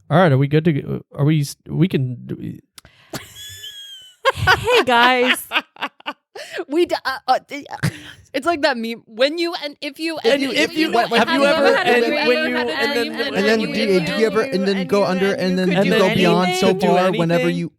All right, are we good to go? Are we can... Hey, guys. It's like that meme. When you and if you and you if you have you ever had a and dream, when you had a and dream, then And then do you ever and then go under and then do you go beyond so far whenever you?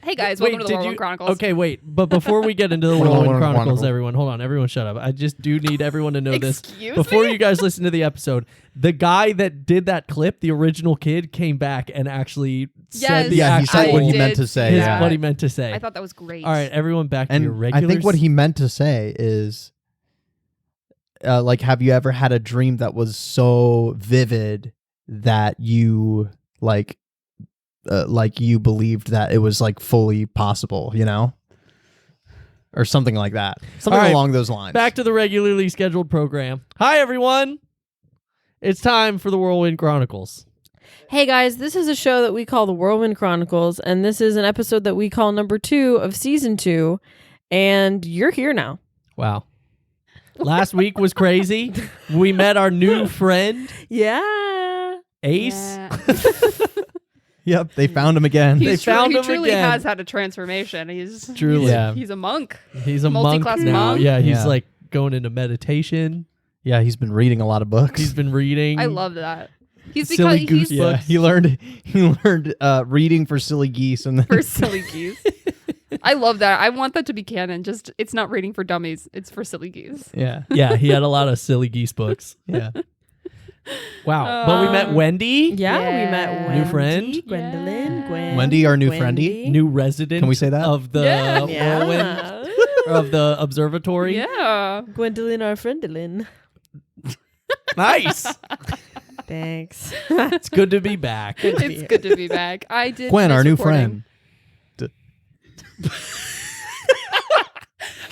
Hey guys, welcome to the Whirlwind Chronicles. Okay, wait. But before we get into the Whirlwind Chronicles, everyone, hold on. Everyone shut up. I just do need everyone to know this. Before you guys listen to the episode, the guy that did that clip, the original kid, came back and actually said he said what he meant to say. What he meant to say. I thought that was great. All right, everyone back to your And regulars. I think what he meant to say is, like, have you ever had a dream that was so vivid that you you believed that it was like fully possible, you know? Or something like that. Something along those lines. Back to the regularly scheduled program. Hi, everyone. It's time for the Whirlwind Chronicles. Hey, guys. This is a show that we call the Whirlwind Chronicles, and this is an episode that we call number 2 of season 2, and you're here now. Wow. Last week was crazy. We met our new friend, Yeah. Ace. Yeah. Yep, they found him again. They found him He truly again. has had a transformation. He's Truly. he's a monk. He's a monk Multi-class now. monk? Yeah, he's Yeah. like going into meditation. Yeah, he's been reading a lot of books. He's been reading. I love that. He's Silly because goose he's books. he learned reading for silly geese and then for silly geese. I love that. I want that to be canon. Just it's not reading for dummies. It's for silly geese. yeah. Yeah, he had a lot of silly geese books. Yeah. Wow. But we met Wendy, Yeah, we Yeah. met New Wendy, friend? Gwendolyn, Gwen. Wendy, our new Wendy. friendy. new resident. Can we say that? Of the Yeah. Whirlwind, of the observatory. Yeah. Gwendolyn, our friendolyn. Nice. Thanks. It's good to be back. It's good to be back. I did Gwen, our miss new recording. friend.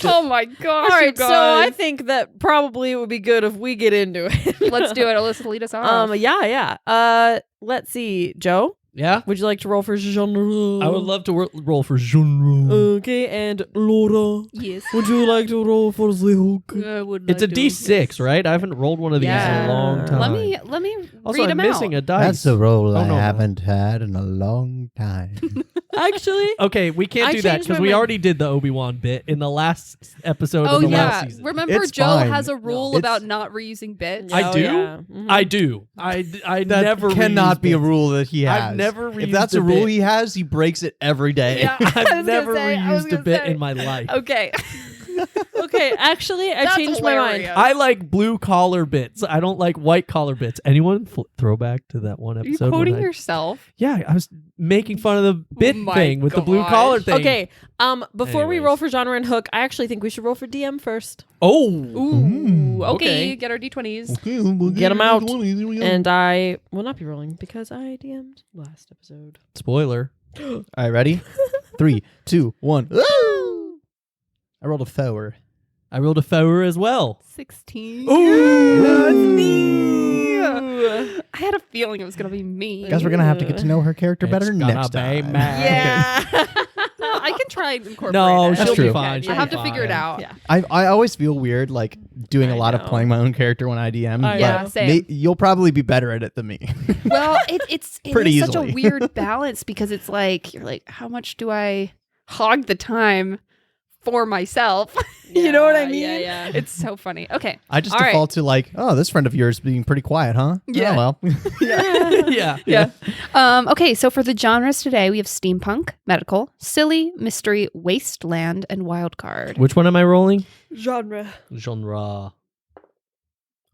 Oh my gosh. All you right, so I guys. think that probably it would be good if we get into it. Let's do it. Alyssa, lead us off. Yeah. Let's see, Joe. Yeah. Would you like to roll for genre? I would love to roll for genre. Okay, and Laura, Yes. would you like to roll for the hook? I would It's a like to. D6, right? I haven't rolled one of these in Yeah. a long time. Let me Also, read I'm them missing out. a dice. That's a role Oh, I no. haven't had in a long time. Actually, Okay, we can't I do that changed because my we mind. already did the Obi-Wan bit in the last episode Oh of the yeah. last season. Remember It's Joe fine. has a rule No. about It's- not reusing bits? I do? Yeah. Mhm. I do. I That never cannot reuse be a bits. rule that he has. I've never If reused that's a a rule bit. he has, he breaks it every day. Yeah. I was I've gonna never say, I was reused a gonna bit say. in my life. Okay. Okay, actually, I That's changed my mind. hilarious. I like blue collar bits. I don't like white collar bits. Anyone throw back to that one Are you episode? when quoting I- yourself? Yeah, I was making fun of the bit my thing with the blue gosh. collar thing. Okay, before we Anyways. roll for genre and hook, I actually think we should roll for DM first. Oh. Ooh. Okay. okay. Get our D20s. Get 'em out. And I will not be rolling because I DM'd last episode. Spoiler. All right, ready? 3, 2, 1. Woo! I rolled a 4. I rolled a 4 as well. 16. Ooh. I had a feeling it was gonna be me. Guys, we're going to have to get to know her character better It's gonna next be time. me. Yeah. I can try and incorporate No, it. she'll true. be fine. I She'll have be to figure it fine. out. Yeah. I always feel weird like doing a I lot know. of playing my own character when I DM. I but Yeah, know. Same. you'll probably be better at it than me. Well, it's Pretty such a easily. weird balance because it's like you're like, how much do I hog the time for myself? You know what I mean? Yeah, yeah. It's so funny. Okay. I just All right. default to like, oh, this friend of yours being pretty quiet, huh? Yeah. Oh, well. Yeah. Yeah. Okay, so for the genres today, we have steampunk, medical, silly, mystery, wasteland, and wild card. Which one am I rolling? Genre. Genre.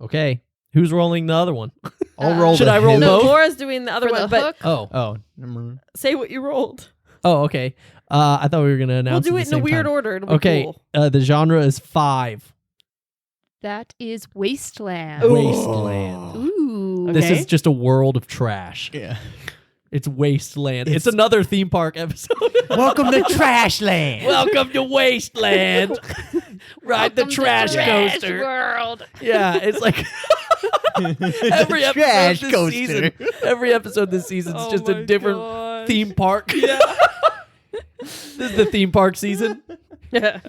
Okay. Who's rolling the other one? I'll roll Should the I roll his- No, both? Laura's doing the other For one, the but hook, Oh. Oh. never- say what you rolled. Oh, okay. I thought we were going to announce We'll do at it the in a same weird time. order. It'll be Okay. cool. The genre is 5. that is wasteland. Ooh. Wasteland. Ooh. Okay. This is just a world of trash. Yeah. It's Wasteland. It's another theme park episode. Welcome to Trashland. Welcome to Wasteland. Ride the Welcome to trash Trash coaster. World. Yeah, it's like every episode Trash this coaster. season. Every episode this season is just a different theme park. Yeah. This is the theme park season.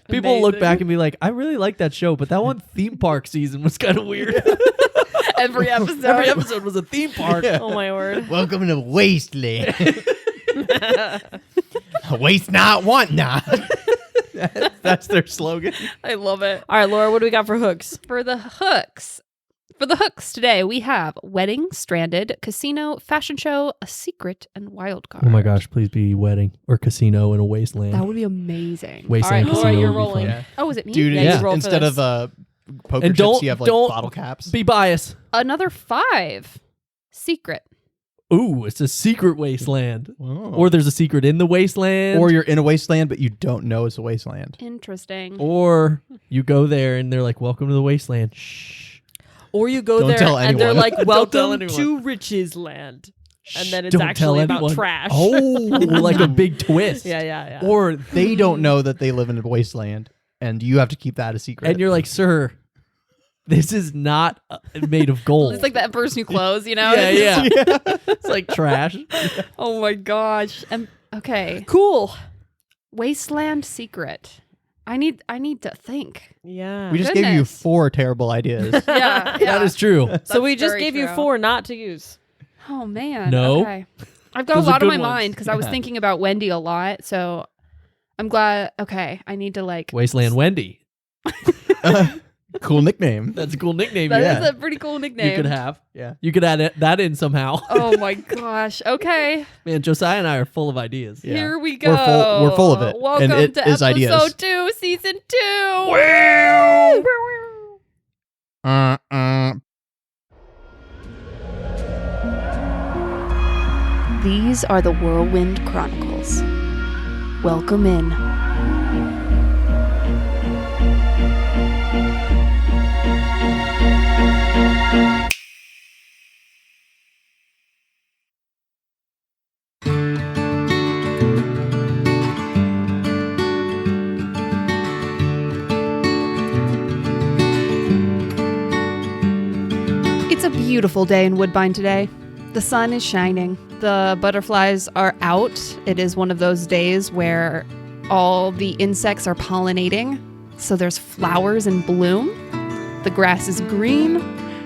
People look back and be like, I really like that show, but that one theme park season was kind of weird. Every episode. Every episode was a theme park. Yeah. Oh my word. Welcome to Wasteland. Waste not, want not. That's their slogan. I love it. All right, Laura, what do we got for hooks? For the hooks today, we have wedding, stranded, casino, fashion show, a secret, and wild card. Oh my gosh, please be wedding or casino in a wasteland. That would be amazing. Wasteland All right, Laura, casino you're would be rolling. fun. Yeah. Oh, is it me? Dude, Yeah, you roll for instead this. of poker And chips, you have like don't bottle caps. Be biased. Another 5. Secret. Ooh, it's a secret wasteland. Oh. Or there's a secret in the wasteland. Or you're in a wasteland, but you don't know it's a wasteland. Interesting. Or you go there and they're like, welcome to the wasteland. Shh. Or you go Don't there tell and they're anyone. like, Don't tell welcome anyone. to Riches Land. And then it's Don't tell actually about anyone. trash. Oh, like a big twist. Yeah. Or they don't know that they live in a wasteland, and you have to keep that a secret. And you're like, sir, this is not made of gold. It's like the Emperor's New Clothes, you know? yeah. It's like trash. Oh my gosh. Okay. Cool. Wasteland secret. I need to think. Yeah. we just gave you Goodness. 4 terrible ideas. Yeah. That is true. So we That's just very gave you true. 4 not to use. Oh man. No. Okay. I've got Those a are lot on my good ones. mind because I was thinking about Wendy a lot. So I'm glad. Okay. I need to like. Wasteland Wendy. Cool nickname. That's a cool nickname. That Yeah. is a pretty cool nickname. You could have. Yeah. You could add that in somehow. Oh my gosh. Okay. Man, Josiah and I are full of ideas. Yeah. Here we go. We're full of it, and Welcome it to is episode ideas. 2, season 2. These are the Whirlwind Chronicles. Welcome in. It's a beautiful day in Woodbine today. The sun is shining. The butterflies are out. It is one of those days where all the insects are pollinating. So there's flowers in bloom. The grass is green.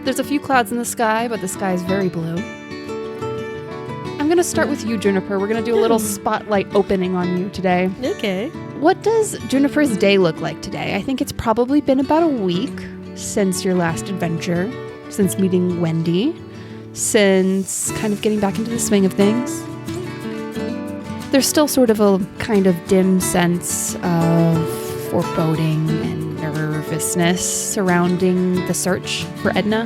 There's a few clouds in the sky, but the sky is very blue. I'm going to start with you, Juniper. We're going to do a little spotlight opening on you today. Okay. What does Juniper's day look like today? I think it's probably been about a week since your last adventure, since meeting Wendy, since kind of getting back into the swing of things. There's still sort of a kind of dim sense of foreboding and nervousness surrounding the search for Edna.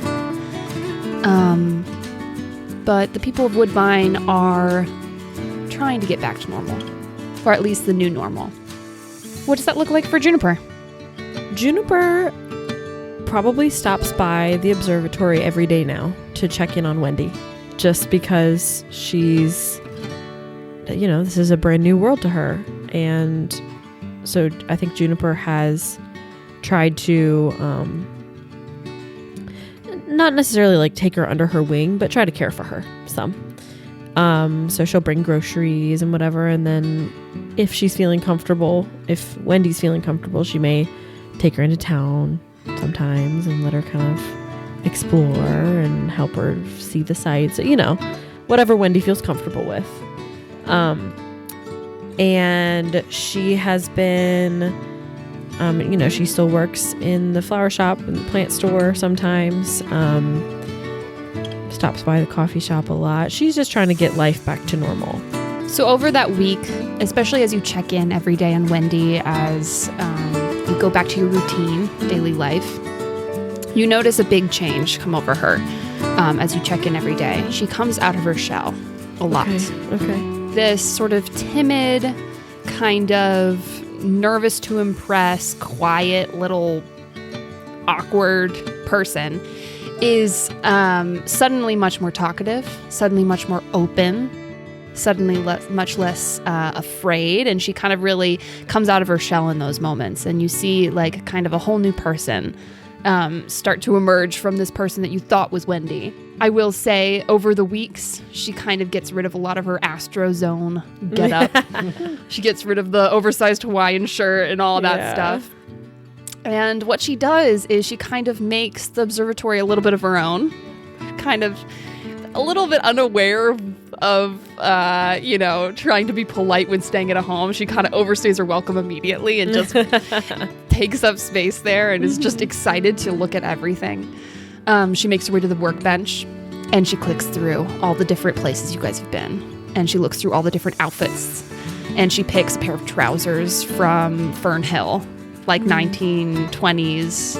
But the people of Woodbine are trying to get back to normal, or at least the new normal. What does that look like for Juniper? Juniper probably stops by the observatory every day now to check in on Wendy, just because she's, this is a brand new world to her. And so I think Juniper has tried to, not necessarily like take her under her wing, but try to care for her some. So she'll bring groceries and whatever. And then if she's feeling comfortable, if Wendy's feeling comfortable, she may take her into town sometimes and let her kind of explore and help her see the sights, whatever Wendy feels comfortable with. And she has been, she still works in the flower shop and the plant store sometimes, stops by the coffee shop a lot. She's just trying to get life back to normal. So over that week, especially as you check in every day on Wendy, as you go back to your routine, daily life, you notice a big change come over her as you check in every day. She comes out of her shell a lot. Okay. This sort of timid, kind of nervous to impress, quiet, little awkward person is suddenly much more talkative, suddenly much more open, suddenly much less afraid, and she kind of really comes out of her shell in those moments. And you see like kind of a whole new person start to emerge from this person that you thought was Wendy. I will say over the weeks, she kind of gets rid of a lot of her Astro Zone getup. She gets rid of the oversized Hawaiian shirt and all that stuff. And what she does is she kind of makes the observatory a little bit of her own. kind of a little bit unaware of trying to be polite when staying at a home. She kind of overstays her welcome immediately and just takes up space there and is just excited to look at everything. She makes her way to the workbench and she clicks through all the different places you guys have been. And she looks through all the different outfits and she picks a pair of trousers from Fern Hill, like 1920s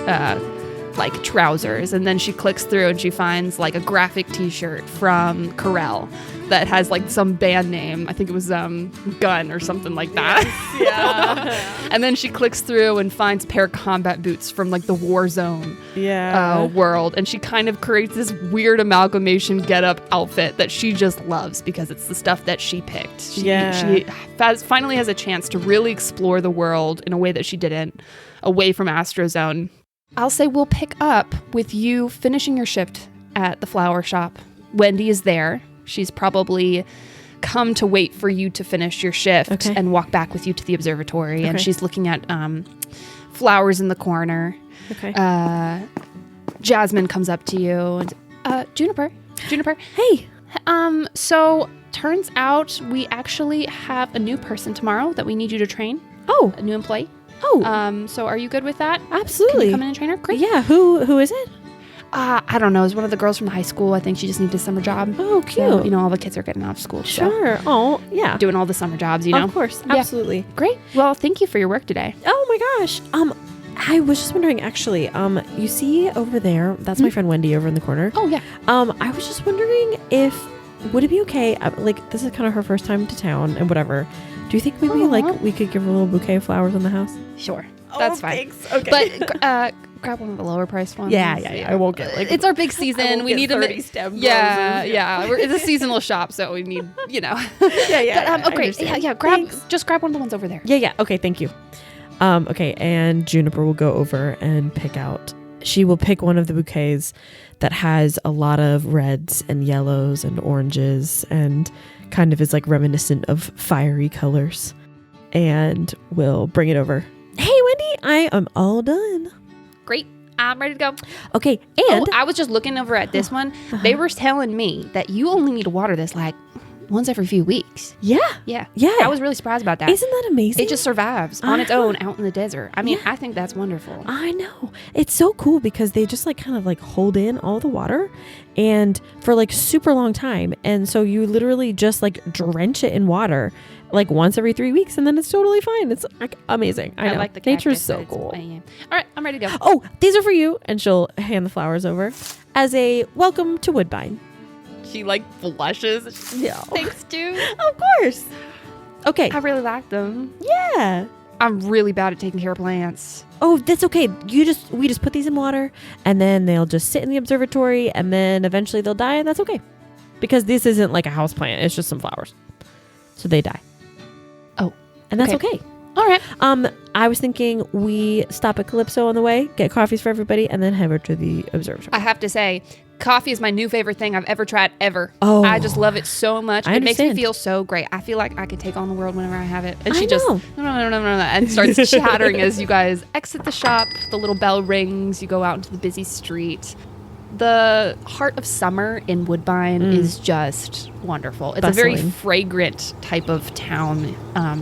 like trousers, and then she clicks through and she finds like a graphic t-shirt from Corel that has like some band name. I think it was Gun or something like that. Yes, yeah. And then she clicks through and finds a pair of combat boots from like the Warzone world, and she kind of creates this weird amalgamation getup outfit that she just loves because it's the stuff that she picked. She finally has a chance to really explore the world in a way that she didn't, away from Astrozone. I'll say we'll pick up with you finishing your shift at the flower shop. Wendy is there. She's probably come to wait for you to finish your shift and walk back with you to the observatory. And she's looking at flowers in the corner. Jasmine comes up to you and Juniper. Hey. So turns out we actually have a new person tomorrow that we need you to train. Oh. A new employee. Oh. So are you good with that? Absolutely. Can you come in and train her? Great. Yeah. Who is it? I don't know. It's one of the girls from the high school. I think she just needs a summer job. Oh, cute. So, all the kids are getting out of school. Sure. So Oh, yeah. doing all the summer jobs, Of course. Yeah. Absolutely. Great. Well, thank you for your work today. Oh my gosh. I was just wondering, actually, you see over there, that's my friend Wendy over in the corner. Oh, yeah. I was just wondering would it be okay, like, this is kind of her first time to town and whatever. Do you think maybe, we could give her a little bouquet of flowers in the house? Sure. That's fine. Thanks. Okay. But grab one of the lower priced ones. Yeah. I won't get, it's our big season. We need 30 stem roses. Yeah. It's a seasonal shop, so we need, Yeah. But, great. Yeah. Just grab one of the ones over there. Yeah. Okay. Thank you. Okay. And Juniper will go over and she will pick one of the bouquets that has a lot of reds and yellows and oranges and kind of is like reminiscent of fiery colors, and will bring it over. Hey, Wendy, I am all done. Great. I'm ready to go. Okay. And I was just looking over at this one. They were telling me that you only need to water this like once every few weeks. Yeah. I was really surprised about that. Isn't that amazing? It just survives on its own out in the desert. I mean, I think that's wonderful. I know. It's so cool because they just like kind of like hold in all the water and for like super long time. And so you literally just like drench it in water like once every 3 weeks and then it's totally fine. It's like amazing. I know. like the nature's cactus, so cool. All right, I'm ready to go. Oh, these are for you. And she'll hand the flowers over as a welcome to Woodbine. She like blushes. Yeah. Thanks, dude. Of course. Okay. I really like them. Yeah. I'm really bad at taking care of plants. Oh, that's okay. We just put these in water and then they'll just sit in the observatory and then eventually they'll die and that's okay. Because this isn't like a house plant. It's just some flowers. So they die. Oh. And that's okay. All right. I was thinking we stop at Calypso on the way, get coffees for everybody, and then head over to the observatory. I have to say, coffee is my new favorite thing I've ever tried ever. Oh. I just love it so much. I It makes me understand. feel so great. I feel like I could take on the world whenever I have it. And I she just know. no, and starts chattering as you guys exit the shop. The little bell rings. You go out into the busy street. The heart of summer in Woodbine is just wonderful. It's Bustling. a very fragrant type of town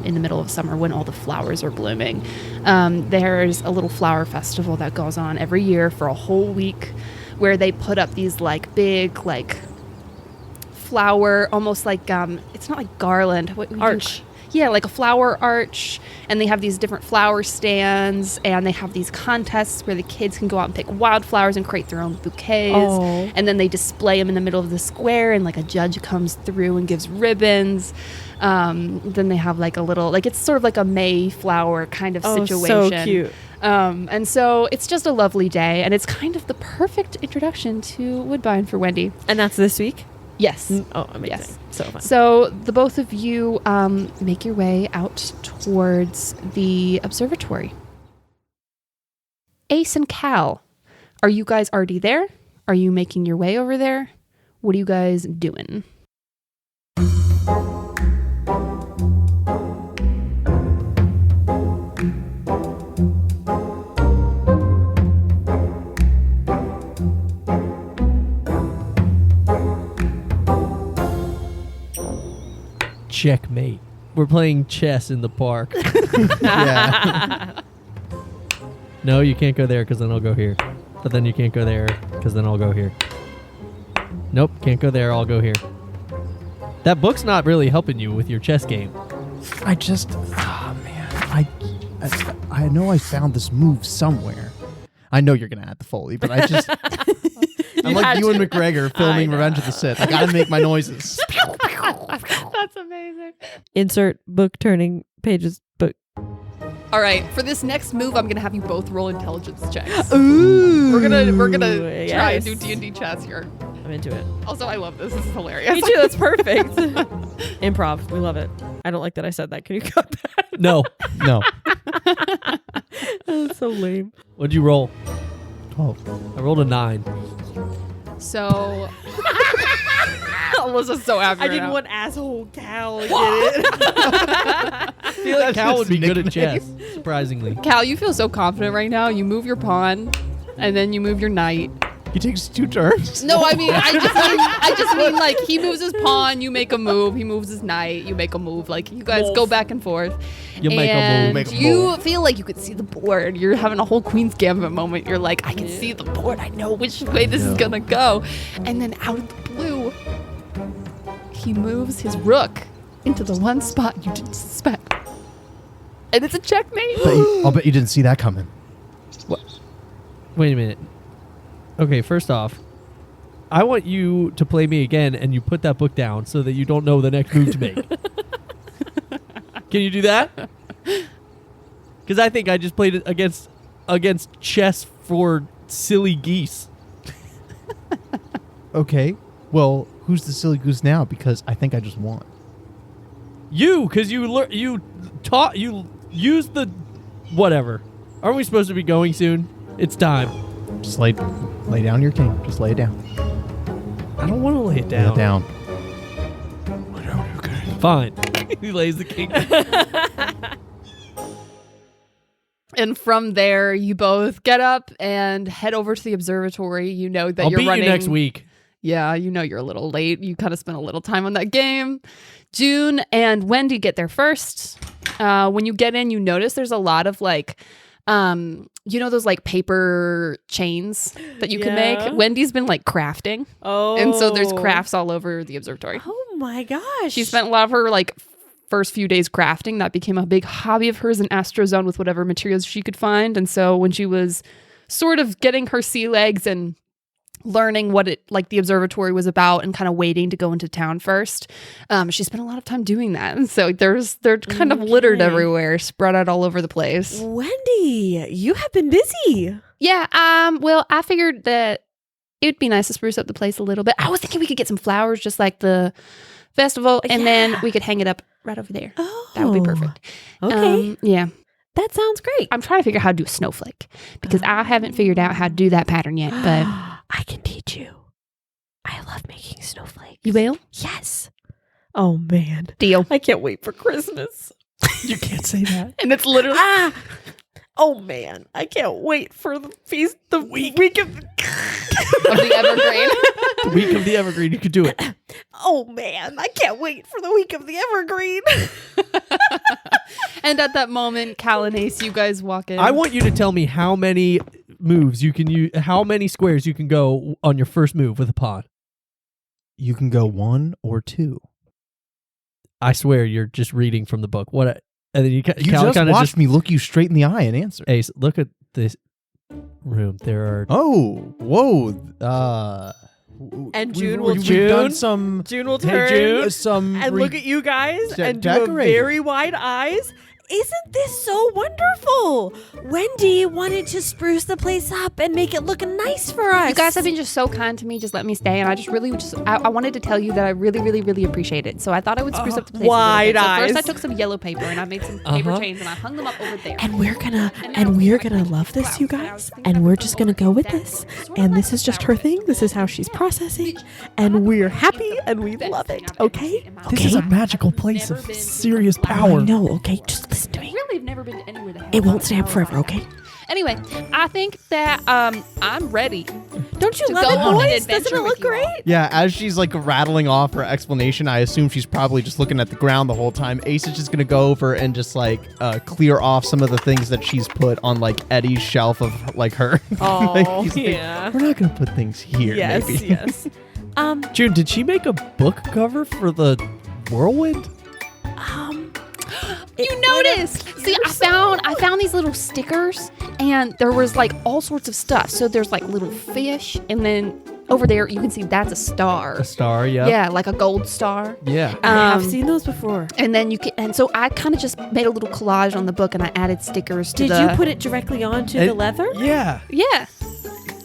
in the middle of summer when all the flowers are blooming. There's a little flower festival that goes on every year for a whole week where they put up these like big like flower, almost like it's not like garland. Arch. Yeah, like a flower arch, and they have these different flower stands, and they have these contests where the kids can go out and pick wildflowers and create their own bouquets, Oh. and then they display them in the middle of the square, and like a judge comes through and gives ribbons. Then they have like a little, like it's sort of like a Mayflower kind of situation. So cute. And so it's just a lovely day, and it's kind of the perfect introduction to Woodbine for Wendy. And that's this week? Yes. Oh, amazing. Yes. So fun. So the both of you make your way out towards the observatory. Ace and Cal, are you guys already there? Are you making your way over there? What are you guys doing? Checkmate. We're playing chess in the park. Yeah. No, you can't go there because then I'll go here. But then you can't go there because then I'll go here. Nope, can't go there. I'll go here. That book's not really helping you with your chess game. I know I found this move somewhere. I know you're gonna add the Foley, but I just I'm like Ewan McGregor filming Revenge of the Sith. I gotta make my noises. That's amazing. Insert book turning pages book. All right, for this next move, I'm gonna have you both roll intelligence checks. Ooh. We're gonna try and yes. do D&D chess here. I'm into it. Also, I love this. This is hilarious. Me too. That's perfect. Improv. We love it. I don't like that I said that. Can you cut that? No. No. That's so lame. What'd you roll? 12. I rolled a 9. So, Alyssa's so happy. I right didn't now. want asshole Cal. Get it? I feel like Cal would be good at chess, surprisingly. Cal, you feel so confident right now. You move your pawn, and then you move your knight. He takes 2 turns. No, I just mean like he moves his pawn, you make a move. He moves his knight, you make a move. Like you guys go back and forth. You make a move. And Make a you move. feel like you could see the board. You're having a whole Queen's Gambit moment. You're like, I can see the board. I know which way this is gonna go. And then out of the blue, he moves his rook into the one spot you didn't suspect. And it's a checkmate. I'll bet you didn't see that coming. Wait a minute. Okay, first off, I want you to play me again and you put that book down so that you don't know the next move to make. Can you do that? Because I think I just played it against chess for silly geese. Okay. Well, who's the silly goose now? Because I think I just won. You, because you used the whatever. Aren't we supposed to be going soon? It's time. Just lay down your king. Just lay it down. I don't want to lay it Lay down. it down. Lay down your king. Fine. He lays the king. And from there, you both get up and head over to the observatory. You know that I'll you're beat running you next week. Yeah, you know you're a little late. You kind of spent a little time on that game. June and Wendy get there first. When you get in, you notice there's a lot of like, you know those like paper chains that you can make? Wendy's been like crafting. Oh. And so there's crafts all over the observatory. Oh my gosh. She spent a lot of her like first few days crafting. That became a big hobby of hers in Astrozone with whatever materials she could find. And so when she was sort of getting her sea legs and learning what it like the observatory was about and kind of waiting to go into town first, she spent a lot of time doing that. And so they're kind of littered everywhere, spread out all over the place. Wendy, you have been busy. Yeah, well, I figured that it would be nice to spruce up the place a little bit. I was thinking we could get some flowers just like the festival, and then we could hang it up right over there. Oh, That would be perfect. Okay. Yeah. That sounds great. I'm trying to figure out how to do a snowflake because I haven't figured out how to do that pattern yet, but I can teach you. I love making snowflakes. you will? Yes. Oh man. Deal. I can't wait for Christmas. You can't say that. And it's literally Oh man. I can't wait for the feast the week of of the evergreen. The week of the evergreen, you could do it. Oh man. I can't wait for the week of the evergreen. And at that moment, Cal and Ace, you guys walk in. I want you to tell me how many moves you can use, how many squares you can go on your first move with a pawn. You can go 1 or 2. I swear you're just reading from the book. What? And then You Cal just kinda watched me look you straight in the eye and answer. Ace, look at this room. There are Oh, whoa. And we've- June will we've June? done some June will Hey, turn June. some and look at you guys and do decorating. very wide eyes. Isn't this so wonderful? Wendy wanted to spruce the place up and make it look nice for us. You guys have been just so kind to me. Just let me stay. And I just really I wanted to tell you that I really, really, really appreciate it. So I thought I would spruce up the place Wide a little bit. So eyes. first I took some yellow paper and I made some paper chains and I hung them up over there. And we're gonna love this, you guys. And we're just gonna go with this. And this is just her thing. This is how she's processing. And we're happy and we love it. Okay? This is a magical place of serious power. No, okay, just listen to me. Really have never been to anywhere that It won't stay up forever, okay? Anyway, I think that I'm ready. Don't you to love go it, on an boys? adventure Doesn't it with look you all. great? Yeah, as she's like rattling off her explanation, I assume she's probably just looking at the ground the whole time. Ace is just gonna go over and just like clear off some of the things that she's put on like Eddie's shelf of like her. Oh, He's like, yeah. we're not gonna put things here. Yes, maybe. yes. June, did she make a book cover for the Whirlwind? You noticed? See, I found these little stickers, and there was like all sorts of stuff. So there's like little fish, and then over there you can see that's a star. A star, yeah. Yeah, like a gold star. Yeah. I've seen those before. And then and so I kind of just made a little collage on the book, and I added stickers to Did you put it directly onto the leather? Yeah. Yeah.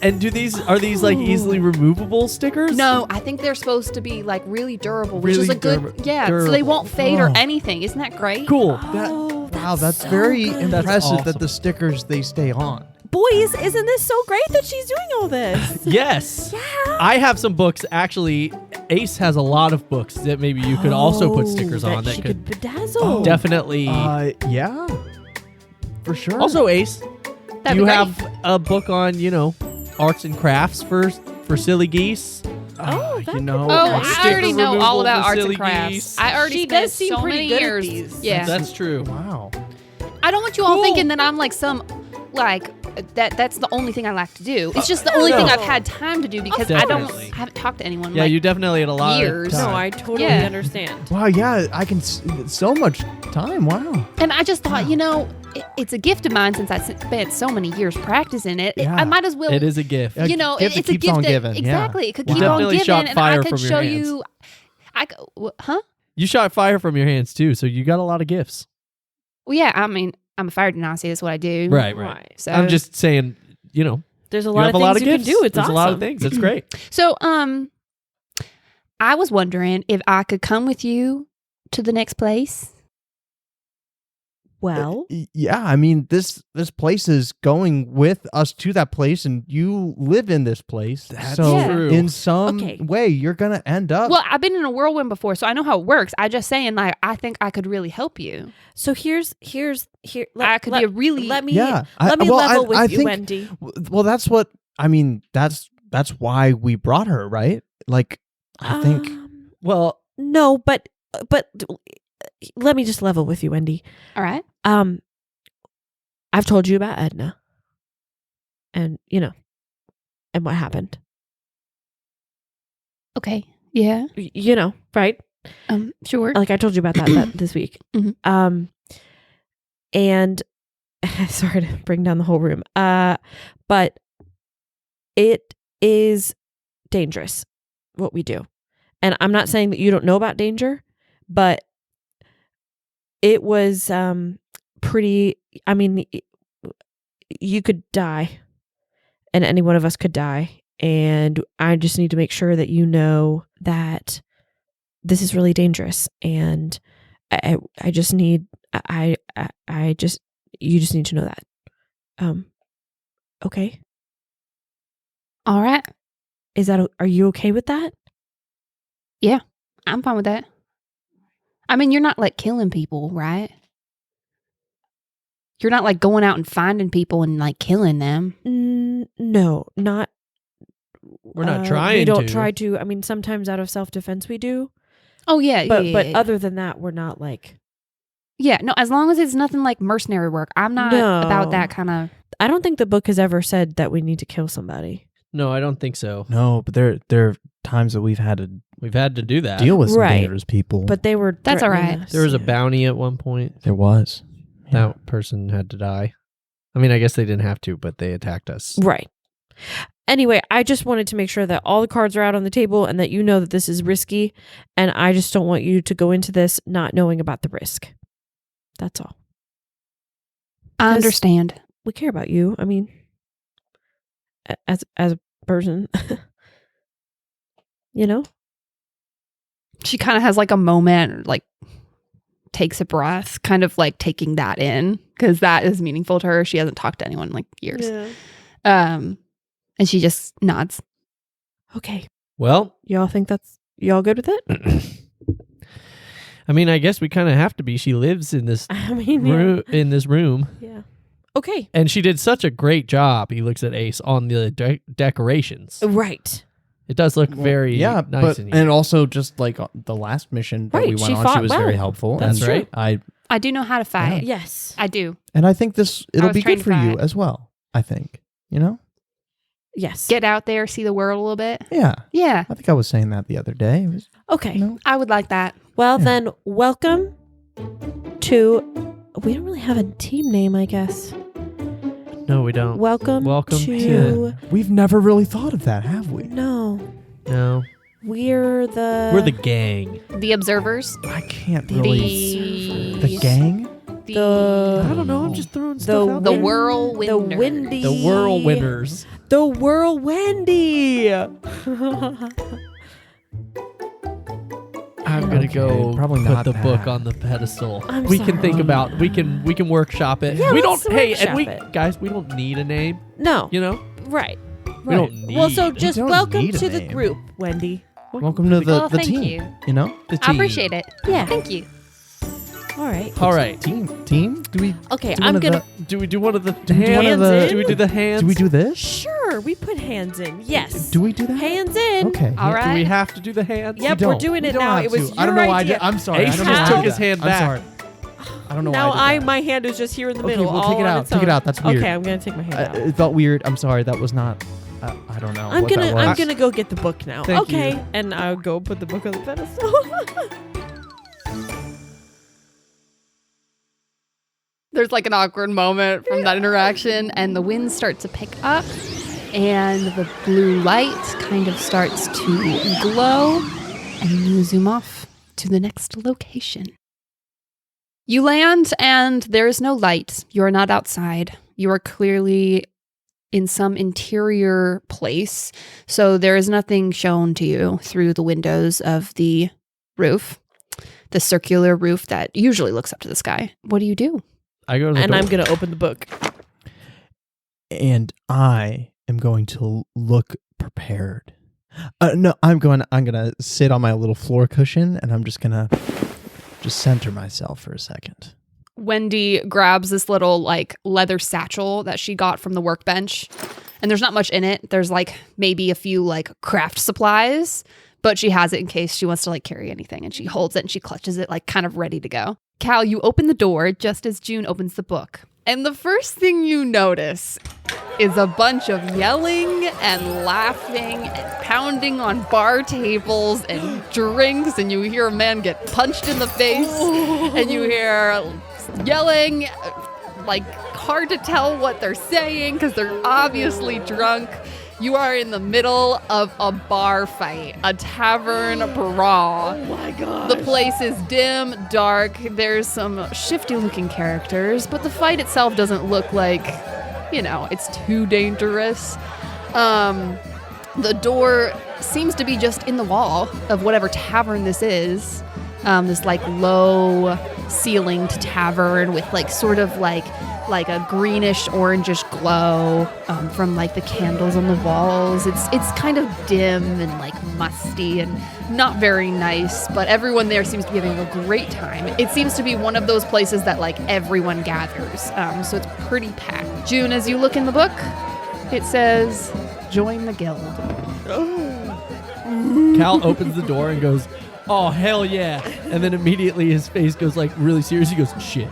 And are these like easily removable stickers? No, I think they're supposed to be like really durable, which Really is a good so they won't fade or anything. Isn't that great? Cool. Wow, that's very good. impressive That's that awesome. the stickers they stay on. Boys, isn't this so great that she's doing all this? Yes. Yeah. I have some books. Actually, Ace has a lot of books that maybe you could also put stickers on that she could bedazzle. definitely. Yeah, for sure. Also, Ace, do That'd you be great. have a book on arts and crafts for silly geese? Oh, that you know, Oh, Like I sticker already know all removal about for arts silly and crafts. geese. I already She spent does seem so pretty many good at years. these. Yeah. That's true. wow. I don't want you all Cool. thinking that I'm like that's the only thing I like to do. It's just the only thing No. I've had time to do because Definitely. I haven't talked to anyone. Yeah, like, you definitely had a lot years. of time. No, I totally Yeah. understand. Wow, yeah, I can so much time. Wow. And I just thought, it's a gift of mine since I spent so many years practicing it. Yeah. I might as well. It is a gift. Yeah. You know, gift that it's a keeps gift on that giving, yeah. exactly. It could You keep on definitely giving, shot and fire I could from your show hands. you. Huh? You shot fire from your hands too, so you got a lot of gifts. Well, yeah. I mean, I'm a fire genasi. That's what I do. Right. So I'm just saying, There's a you lot have of a lot things of you gifts. can do. It's There's awesome. a lot of things. It's great. So, I was wondering if I could come with you to the next place. Well, Yeah, I mean this place is going with us to that place, and you live in this place. That's so true. in some Okay. way, you're gonna end up. Well, I've been in a whirlwind before, so I know how it works. I just saying, like, I think I could really help you. so here. I could be a really Let me Yeah. let me Well, level with I you, think- Wendy. Well, that's what I mean. That's why we brought her, right? Like, I think. Well, No, but let me just level with you, Wendy. all right. I've told you about Edna, and and what happened. Okay. Yeah. Right? Sure. Like I told you about that this week. Mhm. And sorry to bring down the whole room. But it is dangerous what we do. And I'm not saying that you don't know about danger, but it was pretty, I mean, you could die, and any one of us could die. And I just need to make sure that you know that this is really dangerous. And I just need, you just need to know that. Okay. All right. Are you okay with that? I'm fine with that. I mean, you're not like killing people, right? You're not like going out and finding people and like killing them. No, not. we're not trying We don't to. try to. I mean, sometimes out of self-defense we do. Oh yeah, But yeah. other than that, we're not like. Yeah, no, as long as it's nothing like mercenary work. I'm not No. about that kind of. I don't think the book has ever said that we need to kill somebody. No, I don't think so. No, but there are times that we've had to We've had to do that. deal with some Right. dangerous people. But they were. That's all threatening right. us, There was a yeah. bounty at one point. there was. Yeah. That person had to die. I mean, I guess they didn't have to, but they attacked us. Right. Anyway, I just wanted to make sure that all the cards are out on the table and that you know that this is risky. And I just don't want you to go into this not knowing about the risk. That's all. I 'Cause- understand. We care about you. I mean, as a person, She kind of has like a moment, like takes a breath, kind of like taking that in because that is meaningful to her. She hasn't talked to anyone in like years. And she just nods. Okay. Well, Y'all think y'all good with it? I mean, I guess we kind of have to be. She lives in this I mean, room. In this room. yeah. Okay. And she did such a great job, he looks at Ace, on the decorations. Right. It does look very nice but, and and also just like the last mission that Right, we went she on, fought she was well. very helpful. That's and right. I do know how to fight. Yes. I do. And I think it'll was be trained good for to you fight. as well. I think, you know? Yes. Get out there, see the world a little bit. Yeah. Yeah, I think I was saying that the other day. It was, Okay. you know, I would like that. Well, Yeah. then, welcome to. We don't really have a team name, I guess. No, we don't. Welcome Welcome to. we've never really thought of that, have we? No. No. We're the gang. The observers. I can't really. The The gang? The- I don't know. I'm just throwing the stuff out The there. Whirlwind. the windy. The Whirlwinders. The Whirlwindy. I'm gonna Okay, go probably put not the book that. on the pedestal. I'm we can think sorry. about. We can workshop it. Yeah, we let's don't. Hey, and workshop it. guys, we don't need a name. No. You know, Right. we don't need. Well, so just don't welcome need a to the name. group, Wendy. Welcome to Well, the thank team. you. know? the I team. appreciate it. Yeah. Thank you. All right. All right. Team? Do we Okay, do I'm one of gonna. Do we do one of the we do one hands? of the- Do we do the hands? do we do this? Sure, we put hands in. Yes. Do we do that? Hands in. Okay. All Do we right. have to do the hands? Yep, We we're don't. doing We it don't now. have It was to. your I don't know why idea. I'm sorry. Ace I don't just know why took I did his that. hand I'm back. sorry. I don't know Now why I did that. my hand is just here in the Okay, middle. well, all take it on out. its Take it own. out. That's weird. Okay, I'm gonna take my hand out. It felt weird. I'm sorry. That was not. I don't know. I'm what that gonna was. I'm gonna go get the book now. Thank okay, you. and I'll go put the book on the pedestal. There's like an awkward moment from that interaction, and the winds start to pick up, and the blue light kind of starts to glow, and you zoom off to the next location. You land, and there is no light. You are not outside. You are clearly in some interior place, so there is nothing shown to you through the windows of the roof, the circular roof that usually looks up to the sky. What do you do? I go to the And door. I'm gonna open the book. And I am going to look prepared. No, I'm gonna sit on my little floor cushion, and I'm just gonna center myself for a second. Wendy grabs this little like leather satchel that she got from the workbench, and there's not much in it. There's like maybe a few like craft supplies, but she has it in case she wants to like carry anything, and she holds it and she clutches it like kind of ready to go. Cal, you open the door just as June opens the book. And the first thing you notice is a bunch of yelling and laughing and pounding on bar tables and drinks, and you hear a man get punched in the face, and you hear yelling, like hard to tell what they're saying because they're obviously drunk. You are in the middle of a bar fight, a tavern brawl. Oh my god. The place is dim, dark. There's some shifty-looking characters, but the fight itself doesn't look like, it's too dangerous. The door seems to be just in the wall of whatever tavern this is. This like low ceilinged tavern with like sort of like a greenish orangish glow from like the candles on the walls. It's kind of dim and like musty and not very nice, but everyone there seems to be having a great time. It seems to be one of those places that like everyone gathers, so it's pretty packed. June, as you look in the book, it says join the guild. Cal opens the door and goes, "Oh hell yeah!" And then immediately his face goes like really serious. He goes, "Shit."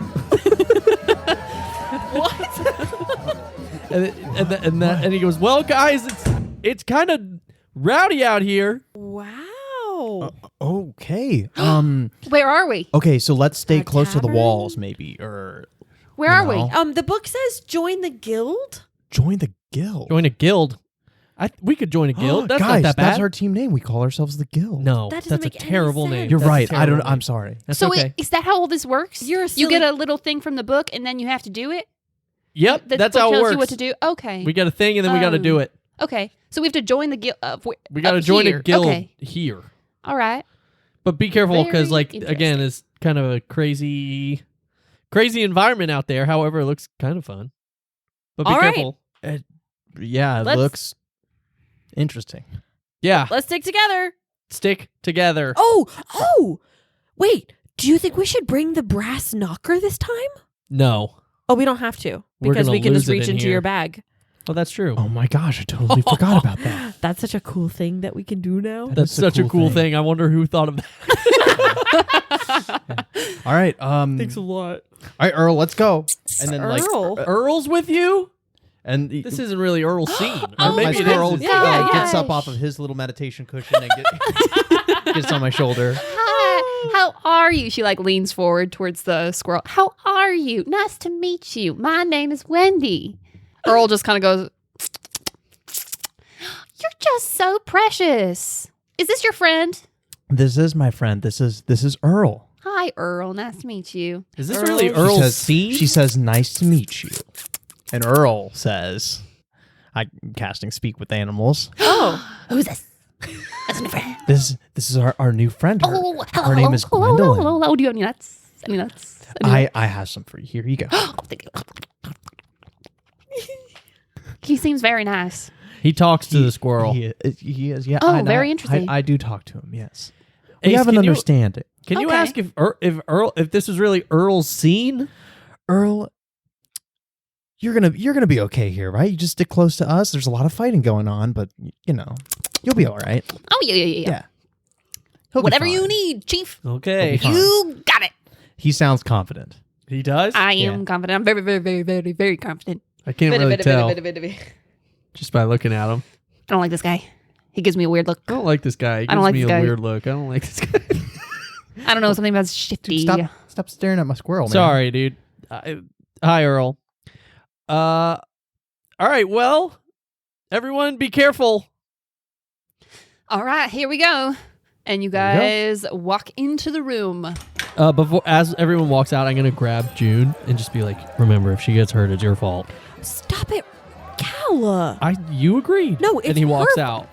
And he goes, "Well, guys, it's kind of rowdy out here." Wow. Okay. Where are we? Okay. So let's stay A close to the tavern? walls, maybe, or Where are we? know. The book says join the guild. join the guild. Join a guild. We could join a guild. That's Guys, not that bad. that's our team name. We call ourselves the guild. No, That doesn't that's a make any terrible sense. name. You're That's a right. terrible I'm name. sorry. That's So okay. is that how all this works? You're a You get silly- a little thing from the book, and then you have to do it? Yep, The that's book how it tells works. you what to do? Okay. We got a thing, and then we got to do it. Okay. So we have to join the guild. We got to join a guild Okay. here. All right. But be careful because, Very like, again, interesting. it's kind of a crazy environment out there. However, it looks kind of fun. But be All right. careful. Yeah, it Let's- looks interesting. Yeah, Let's stick together. stick together. Oh, wait. Do you think we should bring the brass knocker this time? No, Oh, we don't have to because we can just reach into your bag. Oh, that's true. Oh my gosh, I totally forgot about that. That's such a cool thing that we can do now. That's such a cool thing. I wonder who thought of that. All right. Thanks a lot. All right, Earl, let's go. And then Earl? Earl's with you? And this isn't really Earl's scene. Oh, my maybe it squirrel is. gets up off of his little meditation cushion and gets on my shoulder. Hi, how are you? She like leans forward towards the squirrel. How are you? Nice to meet you. My name is Wendy. Earl just kind of goes, you're just so precious. Is this your friend? This is my friend. This is Earl. Hi, Earl. Nice to meet you. Is this really Earl's scene? She says, nice to meet you. And Earl says, I'm casting Speak with Animals. Oh, who's this? That's my friend. This is our new friend. Her name is Hello, Gwendolyn. hello. Do you have any nuts? Any nuts? I have some for you. Here you go. Oh, thank you. He seems very nice. He talks to the squirrel. He is, yeah. Oh, very interesting. I do talk to him, yes. We Ace, have an can you- understanding. Can you Okay. ask if this was really Earl's scene? Earl, you're gonna be okay here, right? You just stick close to us. There's a lot of fighting going on, but you'll be all right. Oh, yeah. He'll be Whatever fine. you need, Chief. Okay. Fine. You got it. He sounds confident. He does? I Yeah. am confident. I'm very, very, very, very, very confident. I can't really tell I just by looking at him. don't like this guy. He gives me a weird look. I don't like this guy. He I don't gives like me this a guy. weird look. I don't like this guy. I don't know, something about shifty. Dude, stop staring at my squirrel, man. Sorry, dude. Hi, Earl. All right, well, everyone be careful. All right, here we go. And you guys walk into the room. As everyone walks out, I'm going to grab June and just be like, remember, if she gets hurt, it's your fault. Stop it, Cal. You agreed. No, it's and he walks her- out.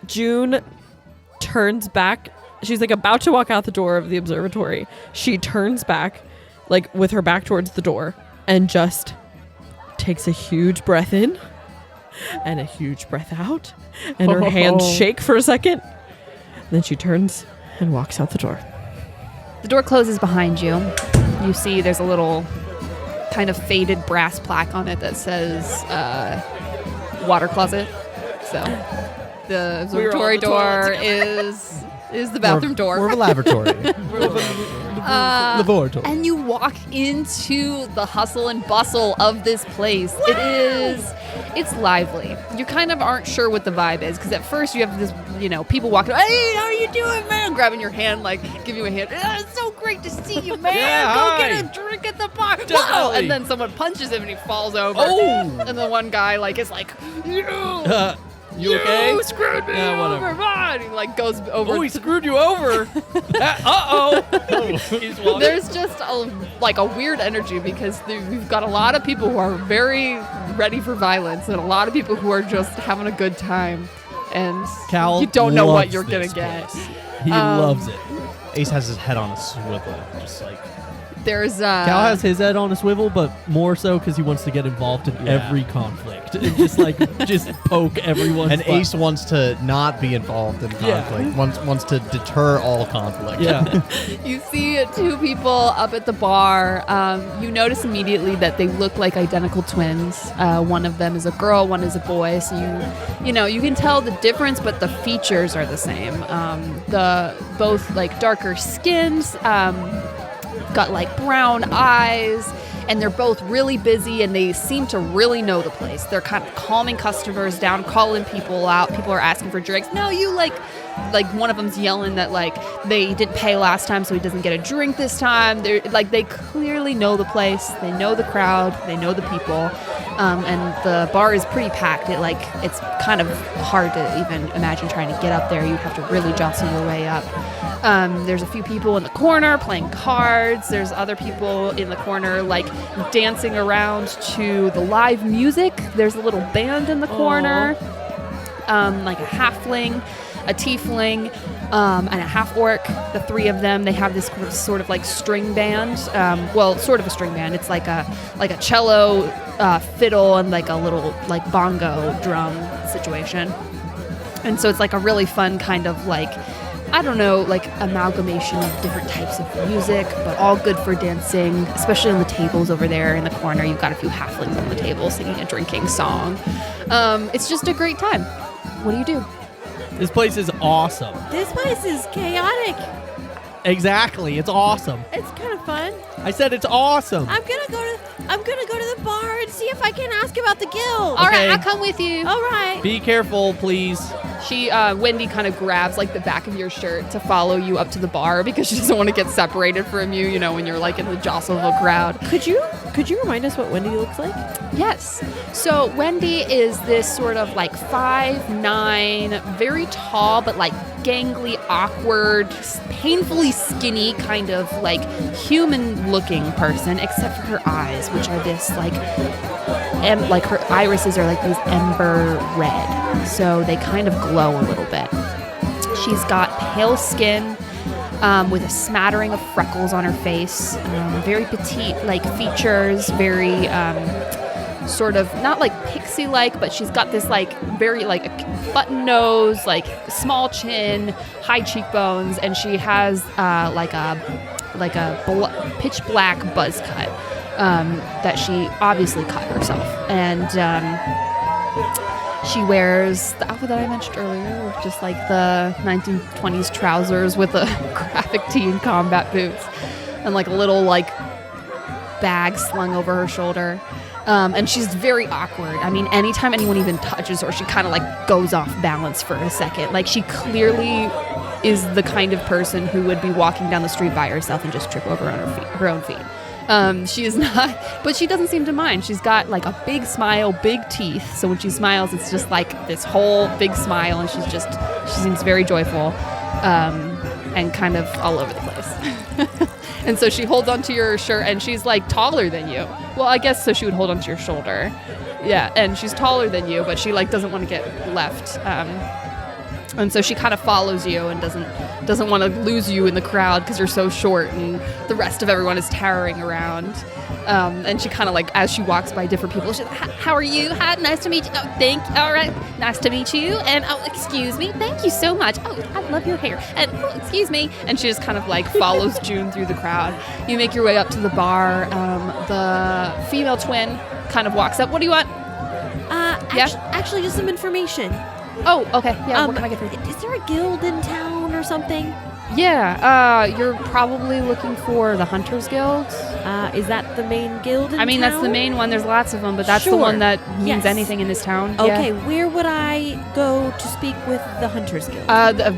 June turns back. She's like about to walk out the door of the observatory. She turns back, like with her back towards the door, and just takes a huge breath in and a huge breath out. And her hands shake for a second. Then she turns and walks out the door. The door closes behind you. You see there's a little kind of faded brass plaque on it that says water closet. So the observatory door is the bathroom door. More of a laboratory. Laboratory. And you walk into the hustle and bustle of this place. It's lively. You kind of aren't sure what the vibe is because at first you have this, people walking, hey, how are you doing, man? Grabbing your hand, like, give you a hand. It's so great to see you, man. Yeah, Go hi. get a drink at the bar. Whoa! Definitely. And then someone punches him and he falls over. Oh. And the one guy, like, is like, You okay? You screwed me Yeah, over. whatever. And he, like, goes over. Oh, he screwed you over. He's walking. There's just a weird energy because we've got a lot of people who are very ready for violence and a lot of people who are just having a good time. And Cal you don't know what loves you're going this to get. place. He loves it. Ace has his head on a swivel, just like There's Cal has his head on a swivel, but more so because he wants to get involved in every conflict and just poke everyone. And Ace wants to not be involved in Yeah. conflict. Wants to deter all conflict. Yeah. You see two people up at the bar. You notice immediately that they look like identical twins. One of them is a girl, one is a boy. So you can tell the difference, but the features are the same. The both like darker skins, got like brown eyes, and they're both really busy and they seem to really know the place. They're kind of calming customers down, calling people out. People are asking for drinks. No, you like one of them's yelling that like they didn't pay last time so he doesn't get a drink this time. They're like, they clearly know the place. They know the crowd. They know the people. And the bar is pretty packed. It's kind of hard to even imagine trying to get up there. You'd have to really jostle your way up. There's a few people in the corner playing cards. There's other people in the corner like dancing around to the live music. There's a little band in the corner, like a halfling, a tiefling, and a half-orc. The three of them, they have this sort of like string band. Sort of a string band. It's like a cello, fiddle, and like a little like bongo drum situation. And so it's like a really fun kind of like I don't know, like amalgamation of different types of music, but all good for dancing, especially on the tables over there in the corner. You've got a few halflings on the table singing a drinking song. It's just a great time. What do you do? This place is awesome. This place is chaotic. Exactly. It's awesome. It's kind of fun. I said it's awesome. I'm gonna go to the bar and see if I can ask about the guild. All right, I'll come with you. All right. Be careful, please. Wendy kind of grabs like the back of your shirt to follow you up to the bar because she doesn't want to get separated from you, you know, when you're like in the jostle of a crowd. Could you remind us what Wendy looks like? Yes. So Wendy is this sort of like 5'9", very tall, but like gangly, awkward, painfully skinny kind of like human-looking person, except for her eyes, which are this like her irises are like these ember red, so they kind of glow a little bit. She's got pale skin with a smattering of freckles on her face, very petite like features, very sort of not like pixie-like, but she's got this like very like button nose, like small chin, high cheekbones, and she has like a pitch black buzz cut that she obviously cut herself, and she wears the outfit that I mentioned earlier, with just like the 1920s trousers with a graphic tee and combat boots, and like a little like bag slung over her shoulder. And she's very awkward. I mean, anytime anyone even touches her, she kind of like goes off balance for a second. Like she clearly is the kind of person who would be walking down the street by herself and just trip over on her own feet. She is not, but she doesn't seem to mind. She's got like a big smile, big teeth. So when she smiles, it's just like this whole big smile, and she seems very joyful, and kind of all over the place. And so she holds onto your shirt, and she's like taller than you. Well, I guess so she would hold onto your shoulder. Yeah, and she's taller than you, but she like doesn't want to get left. And so she kind of follows you and doesn't want to lose you in the crowd because you're so short and the rest of everyone is towering around. And she kind of like, as she walks by different people, she's like, how are you? Hi, nice to meet you. Oh, all right, nice to meet you. And oh, excuse me, thank you so much. Oh, I love your hair. And oh, excuse me. And she just kind of like follows June through the crowd. You make your way up to the bar. The female twin kind of walks up. What do you want? Actually, just some information. Oh, okay. Yeah, what can I get for you? Is there a guild in town or something? Yeah, you're probably looking for the Hunters Guild. Is that the main guild in town? That's the main one. There's lots of them, but that's the one that means anything in this town. Okay, where would I go to speak with the Hunters Guild?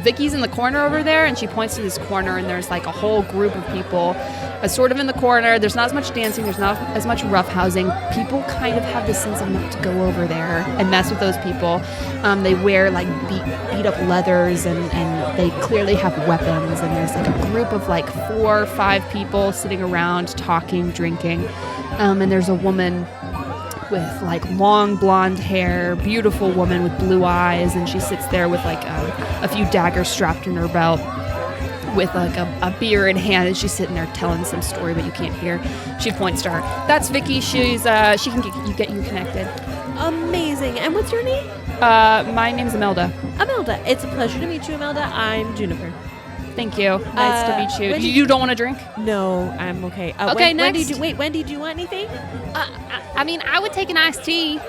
Vicky's in the corner over there, and she points to this corner, and there's like a whole group of people sort of in the corner. There's not as much dancing. There's not as much roughhousing. People kind of have this sense of not to go over there and mess with those people. They wear like beat up leathers, and they clearly have weapons, and there's like a group of like 4 or 5 people sitting around talking, drinking, and there's a woman with like long blonde hair, beautiful woman with blue eyes, and she sits there with like a few daggers strapped in her belt, with like a beer in hand, and she's sitting there telling some story, but you can't hear. She points to her. That's Vicky. She can get you connected. Amazing. And what's your name? My name's Imelda. Imelda. It's a pleasure to meet you, Imelda. I'm Juniper. Thank you. Nice to meet you. You don't want to drink? No, I'm okay. Okay, next. Wendy, do you want anything? I mean, I would take an iced tea.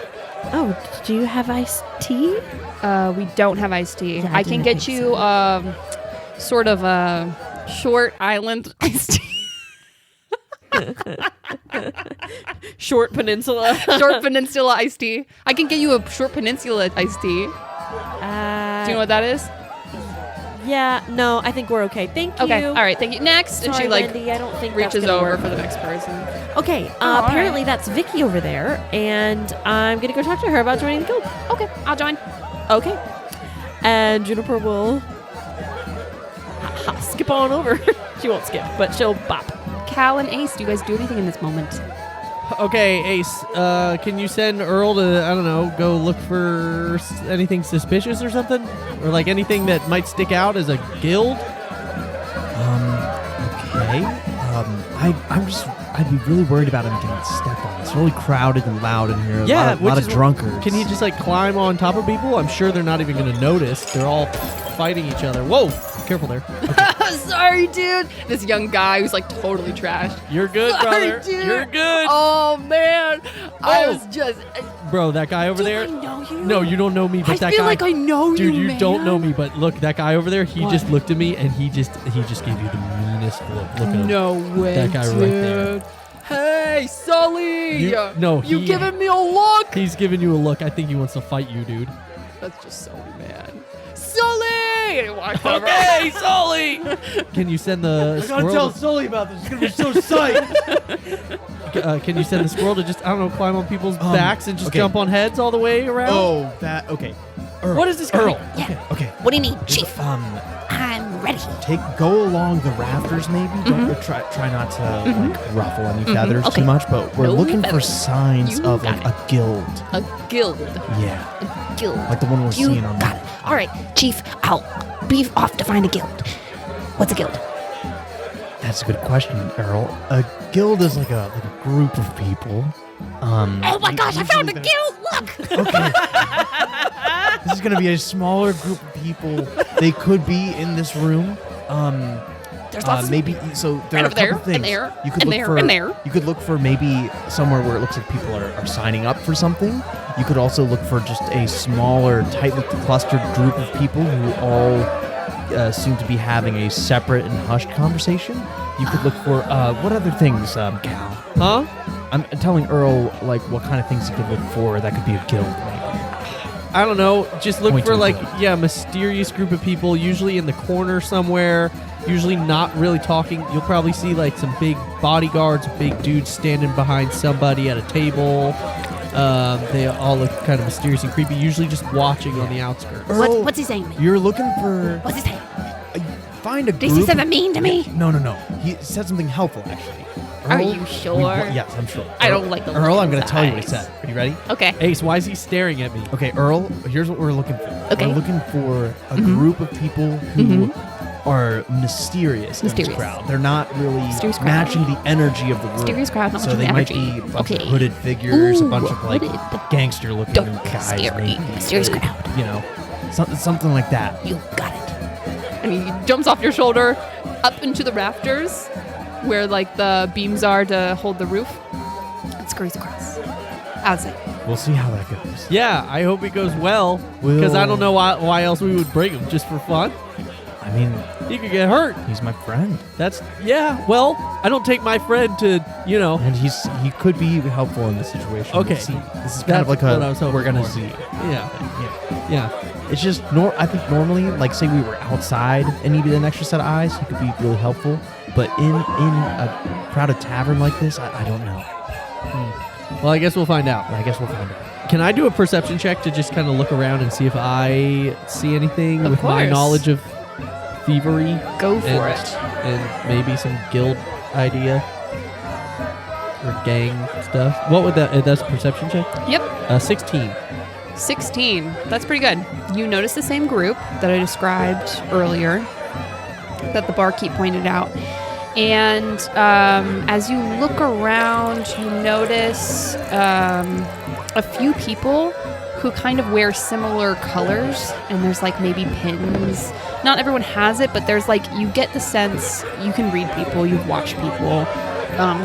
Oh, do you have iced tea? We don't have iced tea. Yeah, I can get you sort of a short island iced tea. Short peninsula. Short peninsula iced tea. I can get you a short peninsula iced tea. Do you know what that is? Yeah, no, I think we're okay. Thank you. Okay, all right, thank you. Next. Sorry, and she like Wendy, I don't think reaches that's over work. for the next person. Okay, apparently that's Vicky over there, and I'm going to go talk to her about joining the guild. Okay, I'll join. Okay. And Juniper will skip on over. She won't skip, but she'll bop. Cal and Ace, do you guys do anything in this moment? Okay, Ace, can you send Earl to, I don't know, go look for anything suspicious or something? Or like anything that might stick out as a guild? Okay. I'd be really worried about him getting stepped on. It's really crowded and loud in here. Yeah, a lot of drunkards. Can he just like climb on top of people? I'm sure they're not even going to notice. They're all fighting each other. Whoa! Careful there. Sorry, dude. This young guy who's like totally trashed. You're good, Sorry, brother. dude. You're good. Oh man, I Oh. was just. Bro, that guy over Do there. I know you? No, you don't know me, but I that feel guy. like I know you, Dude, you man. don't know me, but look, that guy over there, he What? just looked at me and he just gave you the meanest look. Look at him. No way, That guy dude. right there. Hey, Sully. No, you giving me a look? He's giving you a look. I think he wants to fight you, dude. That's just Sully, man. Sully! Walk over. Okay, Sully! Can you send the I gotta squirrel? tell Sully about this. He's gonna be so psyched. Can you send the squirrel to just, I don't know, climb on people's backs and just jump on heads all the way around? Oh, that okay. Earl. What is this? Earl? Yeah. Okay. What do you need, Chief? Um, I'm ready. go along the rafters maybe. Don't try not to like ruffle any feathers Okay. too much. But we're No looking for feathers. signs You of got like a guild. A guild. Yeah, Guild. like the one we're You seeing on. got it. All right, Chief. I'll be off to find a guild. What's a guild? That's a good question, Earl. A guild is like a group of people. Oh my gosh! I found a usually guild. Look. Okay. This is gonna be a smaller group of people. They could be in this room. There's lots of maybe so there And are a over there, couple things. and there, you could and look there, for and there. You could look for maybe somewhere where it looks like people are signing up for something. You could also look for just a smaller, tightly clustered group of people who all seem to be having a separate and hushed conversation. You could look for what other things, Cal? Huh? I'm telling Earl like what kind of things you could look for that could be a guild. Maybe. I don't know. Just look Point for to a like, guild. mysterious group of people, usually in the corner somewhere, usually not really talking. You'll probably see like some big bodyguards, big dudes standing behind somebody at a table. They all look kind of mysterious and creepy, usually just watching on the outskirts. Earl, What's his name? You're looking for What's his name? find a Did he group. say something mean to me? No. He said something helpful actually. Are Earl, you we sure? yes, I'm sure. I don't like the look Earl, in I'm going his to tell you what he eyes. said. Are you ready? Okay. Ace, why is he staring at me? Okay, Earl, here's what we're looking for. Okay. We're looking for a group of people who are mysterious in this Mysterious. crowd. They're not really Mysterious crowd. matching the energy of the room. Mysterious crowd, not so matching they the might energy. be a bunch Okay. of hooded figures, Ooh, a bunch of like hooded. gangster-looking Don't guys. scary. maybe. Mysterious crowd. You know, something like that. You got it. And he jumps off your shoulder up into the rafters where like the beams are to hold the roof. And scurries across. Outside. We'll see how that goes. Yeah, I hope it goes well, because I don't know why else we would bring him, just for fun. I mean, He could get hurt. he's my friend, Well, I don't take my friend to, and he could be helpful in this situation. Okay. We'll see. This is kind of That's like what I was hoping we're gonna for. see. yeah, yeah. It's just I think normally, like say we were outside and needed an extra set of eyes, he could be really helpful. But in a crowded tavern like this, I don't know. Well, I guess we'll find out. I guess we'll find out. Can I do a perception check to just kind of look around and see if I see anything Of with my course. knowledge of thievery? Go for and, it. And maybe some guild idea or gang stuff. What would that's a perception check? Yep. 16. 16. That's pretty good. You notice the same group that I described earlier that the barkeep pointed out. And as you look around, you notice a few people who kind of wear similar colors. And there's like maybe pins. Not everyone has it, but there's like, you get the sense, you can read people, you've watched people.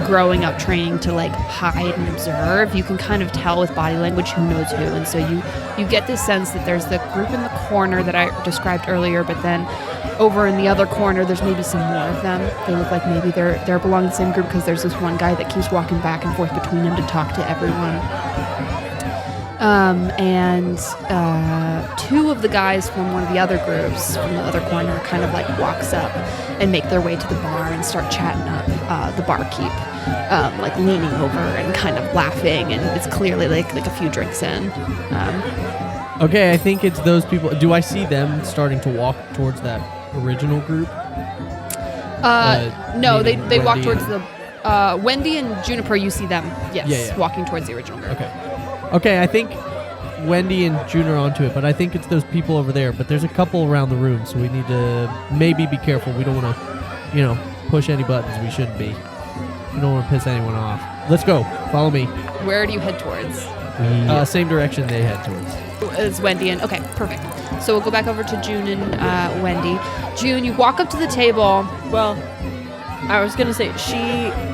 Growing up training to like hide and observe, you can kind of tell with body language who knows who, and so you get this sense that there's the group in the corner that I described earlier, but then over in the other corner there's maybe some more of them. They look like maybe they're belong to the same group because there's this one guy that keeps walking back and forth between them to talk to everyone. And two of the guys from one of the other groups from the other corner kind of like walks up and make their way to the bar and start chatting up the barkeep, like leaning over and kind of laughing, and it's clearly like a few drinks in. Okay, I think it's those people. Do I see them starting to walk towards that original group? No, they meaning walk Wendy towards and- the Wendy and Juniper. You see them, yes, Yeah. walking towards the original group. Okay, I think Wendy and June are onto it, but I think it's those people over there. But there's a couple around the room, so we need to maybe be careful. We don't want to, push any buttons we shouldn't be. We don't want to piss anyone off. Let's go. Follow me. Where do you head towards? Same direction they head towards. It's Wendy and okay, perfect. So we'll go back over to June and Wendy. June, you walk up to the table. Well, I was gonna say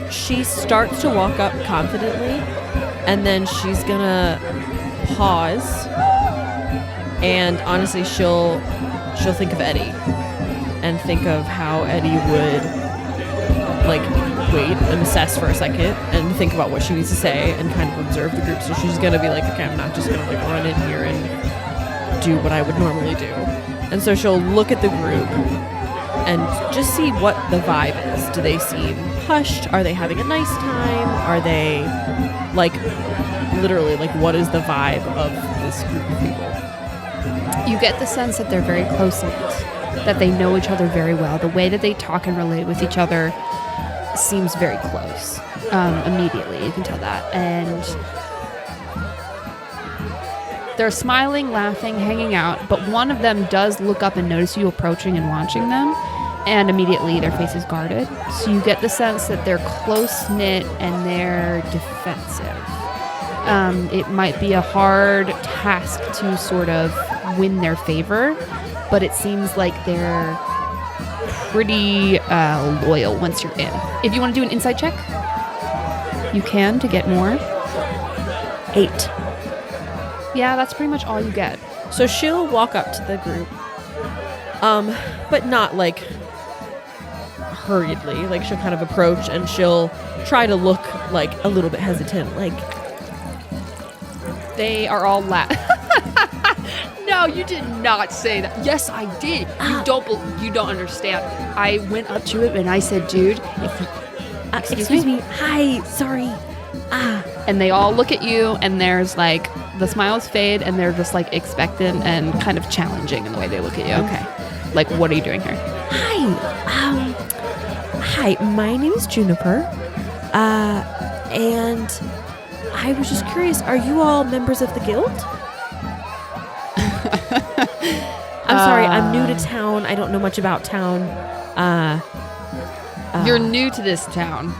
she starts to walk up confidently, and then she's gonna pause, and honestly, she'll think of Eddie, and think of how Eddie would like wait and assess for a second, and think about what she needs to say, and kind of observe the group. So she's gonna be like, okay, I'm not just gonna like run in here and do what I would normally do, and so she'll look at the group and just see what the vibe is. Do they seem hushed? Are they having a nice time? Are they, like, literally, like, what is the vibe of this group of people? You get the sense that they're very close-knit, that they know each other very well. The way that they talk and relate with each other seems very close. Immediately, you can tell that. And they're smiling, laughing, hanging out, but one of them does look up and notice you approaching and watching them, and immediately their face is guarded. So you get the sense that they're close-knit and they're defensive. It might be a hard task to sort of win their favor, but it seems like they're pretty loyal once you're in. If you want to do an insight check, you can to get more. 8. Yeah, that's pretty much all you get. So she'll walk up to the group, but not like hurriedly. Like she'll kind of approach and she'll try to look like a little bit hesitant. Like they are all No, you did not say that. Yes, I did. You don't understand. I went up to him and I said, "Dude, if you, excuse me. Hi, sorry." And they all look at you, and there's like the smiles fade, and they're just like expectant and kind of challenging in the way they look at you. Okay. Like, what are you doing here? Hi, my name is Juniper, and I was just curious, are you all members of the guild? I'm sorry, I'm new to town. I don't know much about town. You're new to this town.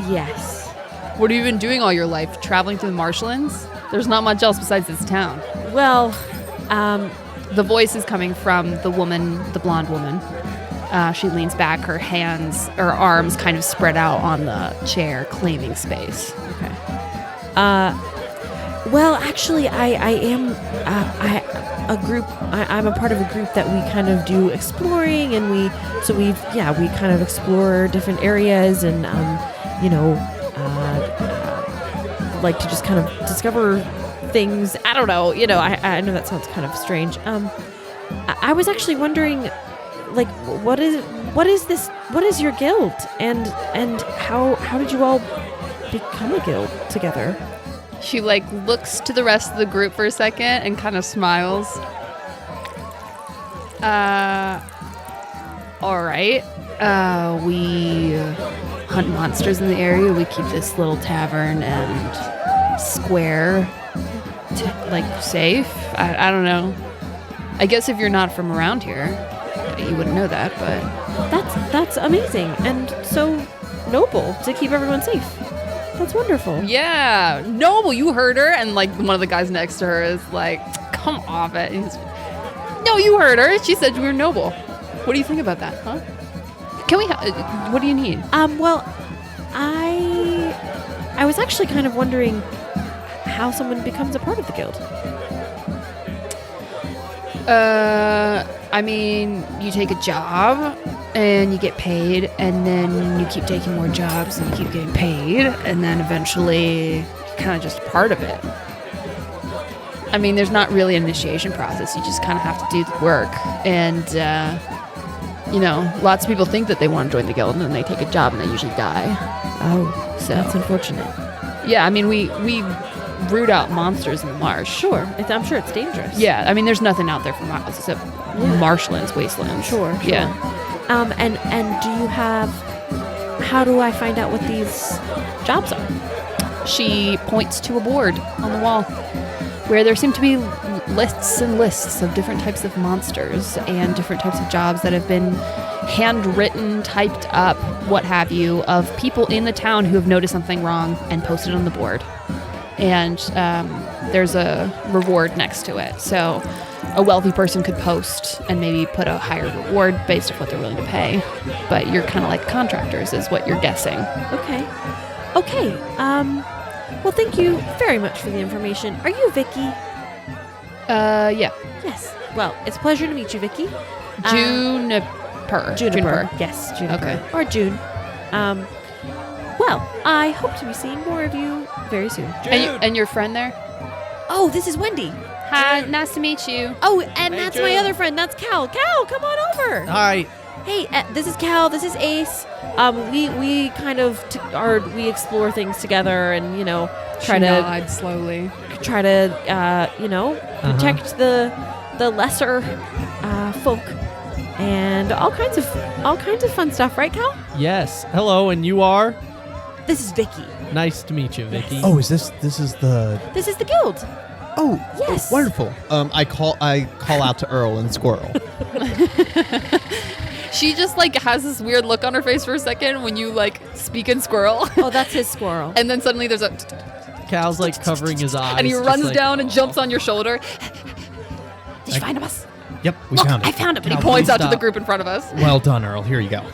Yes. What have you been doing all your life? Traveling through the marshlands? There's not much else besides this town. Well, the voice is coming from the woman, the blonde woman. She leans back, her arms kind of spread out on the chair, claiming space. Okay. Well, actually, I am I'm a part of a group that we kind of do exploring, and we kind of explore different areas, and like to just kind of discover things. I don't know, I know that sounds kind of strange. I was actually wondering, like, what is this? What is your guild, and how did you all become a guild together? She like looks to the rest of the group for a second and kind of smiles. All right. We hunt monsters in the area. We keep this little tavern and square safe. I don't know. I guess if you're not from around here, you wouldn't know that, but that's amazing and so noble to keep everyone safe. That's wonderful. Yeah, noble. You heard her, and like one of the guys next to her is like, "Come off it." No, you heard her. She said you were noble. What do you think about that, huh? Can we? What do you need? Well, I was actually kind of wondering how someone becomes a part of the guild. I mean, you take a job and you get paid, and then you keep taking more jobs and you keep getting paid, and then eventually you're kind of just part of it. I mean, there's not really an initiation process. You just kind of have to do the work. And, lots of people think that they want to join the guild, and then they take a job and they usually die. Oh, so that's unfortunate. Yeah, I mean, we root out monsters in the marsh. Sure. I'm sure it's dangerous. Yeah, I mean, there's nothing out there for miles except marshlands, wastelands. Sure. Yeah. And do you have... How do I find out what these jobs are? She points to a board on the wall where there seem to be lists and lists of different types of monsters and different types of jobs that have been handwritten, typed up, what have you, of people in the town who have noticed something wrong and posted on the board. and there's a reward next to it. So a wealthy person could post and maybe put a higher reward based on what they're willing to pay. But you're kind of like contractors is what you're guessing. Okay. Well, thank you very much for the information. Are you Vicky? Yeah. Yes. Well, it's a pleasure to meet you, Vicky. Juniper. Yes, Juniper. Okay. Or June. Well, I hope to be seeing more of you very soon. And your friend there? Oh, this is Wendy. Hi, nice to meet you. Oh, and Hey, that's June. my other friend. That's Cal. Cal, come on over. Hi. Hey, this is Cal. This is Ace. We kind of we explore things together, and try to nod slowly. protect the lesser folk, and all kinds of fun stuff, right, Cal? Yes. Hello, and you are? This is Vicky. Nice to meet you, Vicky. Oh, this is the... This is the guild. Oh, Yes. wonderful. I call out to Earl and Squirrel. She just like has this weird look on her face for a second when you like speak in squirrel. Oh, that's his squirrel. And then suddenly there's a Cal's like covering his eyes. and he just runs like, down and jumps on your shoulder. Did you find us? Yep, we Look, found I it. found him. And he Cal, points please out to the stop. group in front of us. Well done, Earl. Here you go.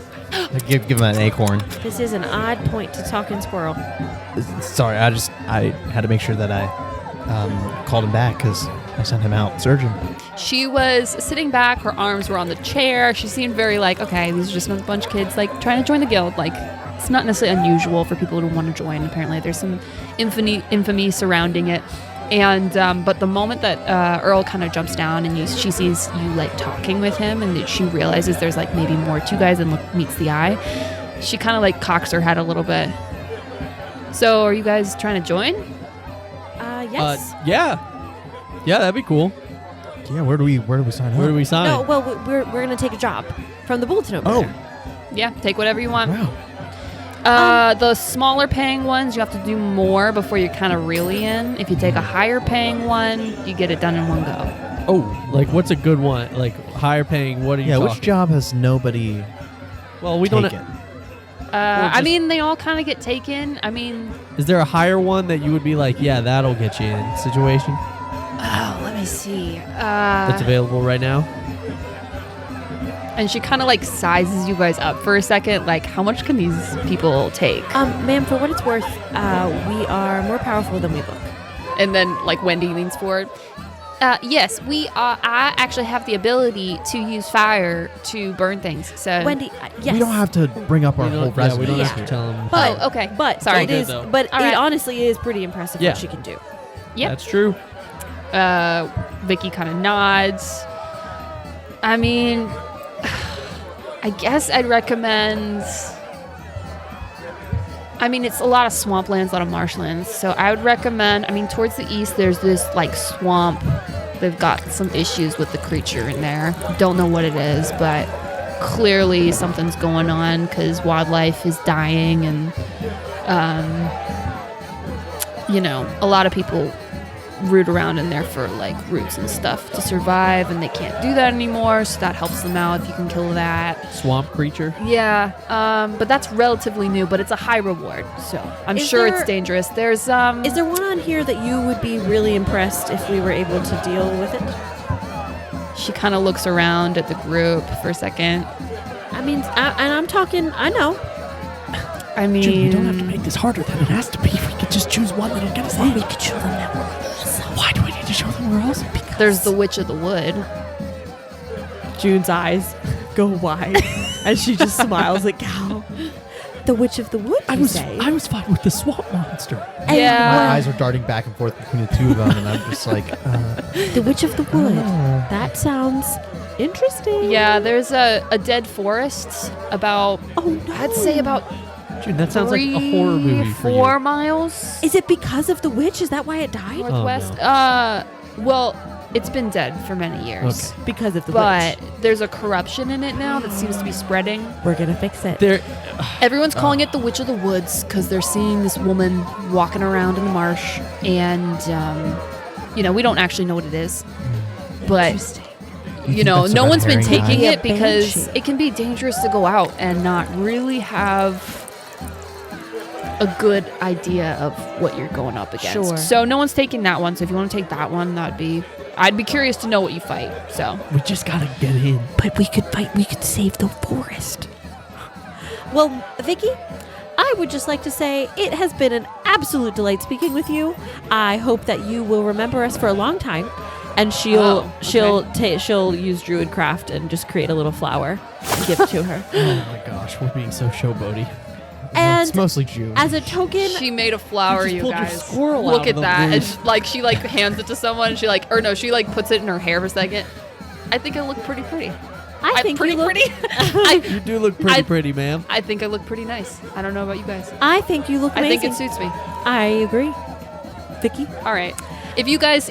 Give him an acorn. This is an odd point to talk in squirrel. Sorry, I had to make sure that I called him back because I sent him out searching. She was sitting back. Her arms were on the chair. She seemed very like, okay, these are just a bunch of kids like trying to join the guild. Like, it's not necessarily unusual for people to want to join. Apparently, there's some infamy surrounding it. And but the moment that Earl kind of jumps down and she sees you like talking with him, and that she realizes there's like maybe more to you guys than meets the eye, she kind of like cocks her head a little bit. So, are you guys trying to join? Yes. Yeah, that'd be cool. Yeah, where do we sign up? Where do we sign? No, well, we're gonna take a job from the bulletin over Oh. there. Yeah, take whatever you want. Wow. The smaller paying ones, you have to do more before you're kind of really in. If you take a higher paying one, you get it done in one go. Oh, like what's a good one? Like higher paying? What are you Yeah, talking? which job has nobody Well, we taken? don't. I just- mean, they all kind of get taken. I mean, Is there a higher one that you would be like, yeah, that'll get you in situation let me see. that's available right now? And she kind of like sizes you guys up for a second. Like, how much can these people take? Ma'am, for what it's worth, we are more powerful than we look. And then like Wendy leans forward. Yes, we are. I actually have the ability to use fire to burn things. So Wendy, yes. We don't have to bring up our We whole don't, yeah, resume. we don't have Yeah. to tell them. But, Oh, okay. But Sorry. it is. Good, though. But All it right. honestly is pretty impressive Yeah. what she can do. Yep. That's true. Vicky kind of nods. I mean, I guess I'd recommend. I mean, it's a lot of swamplands, a lot of marshlands. So I would recommend. I mean, towards the east, there's this like swamp. They've got some issues with the creature in there. Don't know what it is, but clearly something's going on because wildlife is dying, and a lot of people root around in there for like roots and stuff to survive, and they can't do that anymore, so that helps them out if you can kill that. Swamp creature. Yeah, but that's relatively new, but it's a high reward, so I'm Is sure there- it's dangerous. There's Is there one on here that you would be really impressed if we were able to deal with it? she kind of looks around at the group for a second. I mean, and I'm talking. I know. I mean, June, we don't have to make this harder than it has to be. We could just choose one that'll get us in. We could show them that we're awesome. Why do we need to show them we're awesome? Because there's the Witch of the Wood. June's eyes go wide as she just smiles at Cal. The Witch of the Wood, I you was say? fine with the swamp monster. And Yeah. My eyes are darting back and forth between the two of them, and I'm just like, The Witch of the Wood. That sounds interesting. Yeah, there's a dead forest about, Oh no. I'd say about June, that sounds like a horror movie for 4 you. miles Is it because of the witch? Is that why it died? northwest. no. Well, it's been dead for many years. Okay. Because of the But witch. there's a corruption in it now that seems to be spreading. We're gonna fix it. There, Everyone's calling it the Witch of the Woods because they're seeing this woman walking around in the marsh, and we don't actually know what it is, but think that's no a red one's been herring, taking guys? it because Banshee. it can be dangerous to go out and not really have a good idea of what you're going up against. Sure. So no one's taking that one. So if you want to take that one, I'd be curious to know what you fight. So We just gotta get in. But we could fight. We could save the forest. Well, Vicky, I would just like to say it has been an absolute delight speaking with you. I hope that you will remember us for a long time. And she'll use Druidcraft and just create a little flower and give it to her. Oh my gosh, we're being so showboaty. And It's mostly June. as a token, she made a flower, You just you pulled your guys. squirrel Look out at of the that. woods. And she hands it to someone. She puts it in her hair for a second. I think I look pretty. I think pretty you look, pretty. You do look pretty, ma'am. I think I look pretty nice. I don't know about you guys. I think you look I amazing. think it suits me. I agree. Vicky? All right. If you guys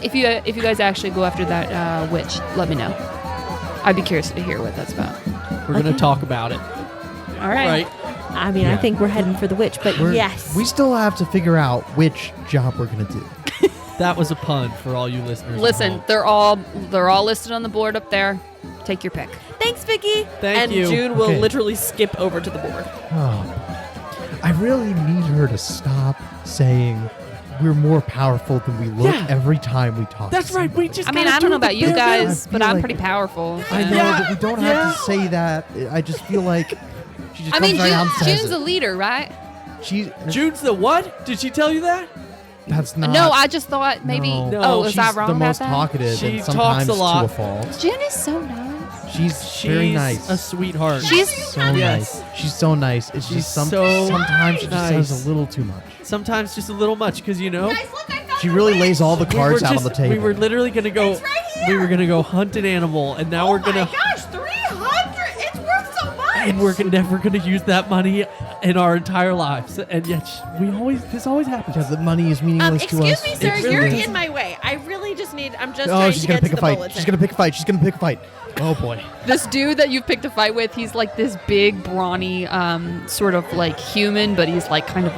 actually go after that witch, let me know. I'd be curious to hear what that's about. We're gonna talk about it. All right. I mean, I Yeah. think we're heading for the witch, but yes. We still have to figure out which job we're going to do. That was a pun for all you listeners. at Listen, home. they're all listed on the board up there. Take your pick. Thanks, Vicky. Thank and you. June will Okay. literally skip over to the board. Oh, I really need her to stop saying we're more powerful than we look Yeah. every time we talk. That's right. We just. I mean, gotta I don't know do the about you bare guys, I but feel I'm like- pretty powerful. I know, Yeah. but we don't have to say that. I just feel like she just I comes mean, right out and says June's it. a leader, right? June's the what? Did she tell you that? That's not. No, I just thought maybe. No. Oh, is she's that wrong the about most that? talkative She and talks sometimes a lot. to a fault. June is so nice. She's very nice. A sweetheart. She's so Yes. nice. She's so nice. It's She's just so sometimes she just nice. says a little too much. Sometimes just a little much, because you know. She really lays all the We were cards out on just- the table. We were literally gonna go. It's right here. We were gonna go hunt an animal, and now we're gonna. gosh, 300! It's worth so much! And we're never gonna use that money in our entire lives, and yet this always happens. because the money is meaningless to us. Excuse me, sir. It really You're is. in my way. I really just need. I'm just Oh, trying she's to gonna get pick to a the fight. bulletin. She's gonna pick a fight. She's gonna pick a fight. Oh boy. This dude that you've picked a fight with, he's like this big, brawny, sort of like human, but he's like kind of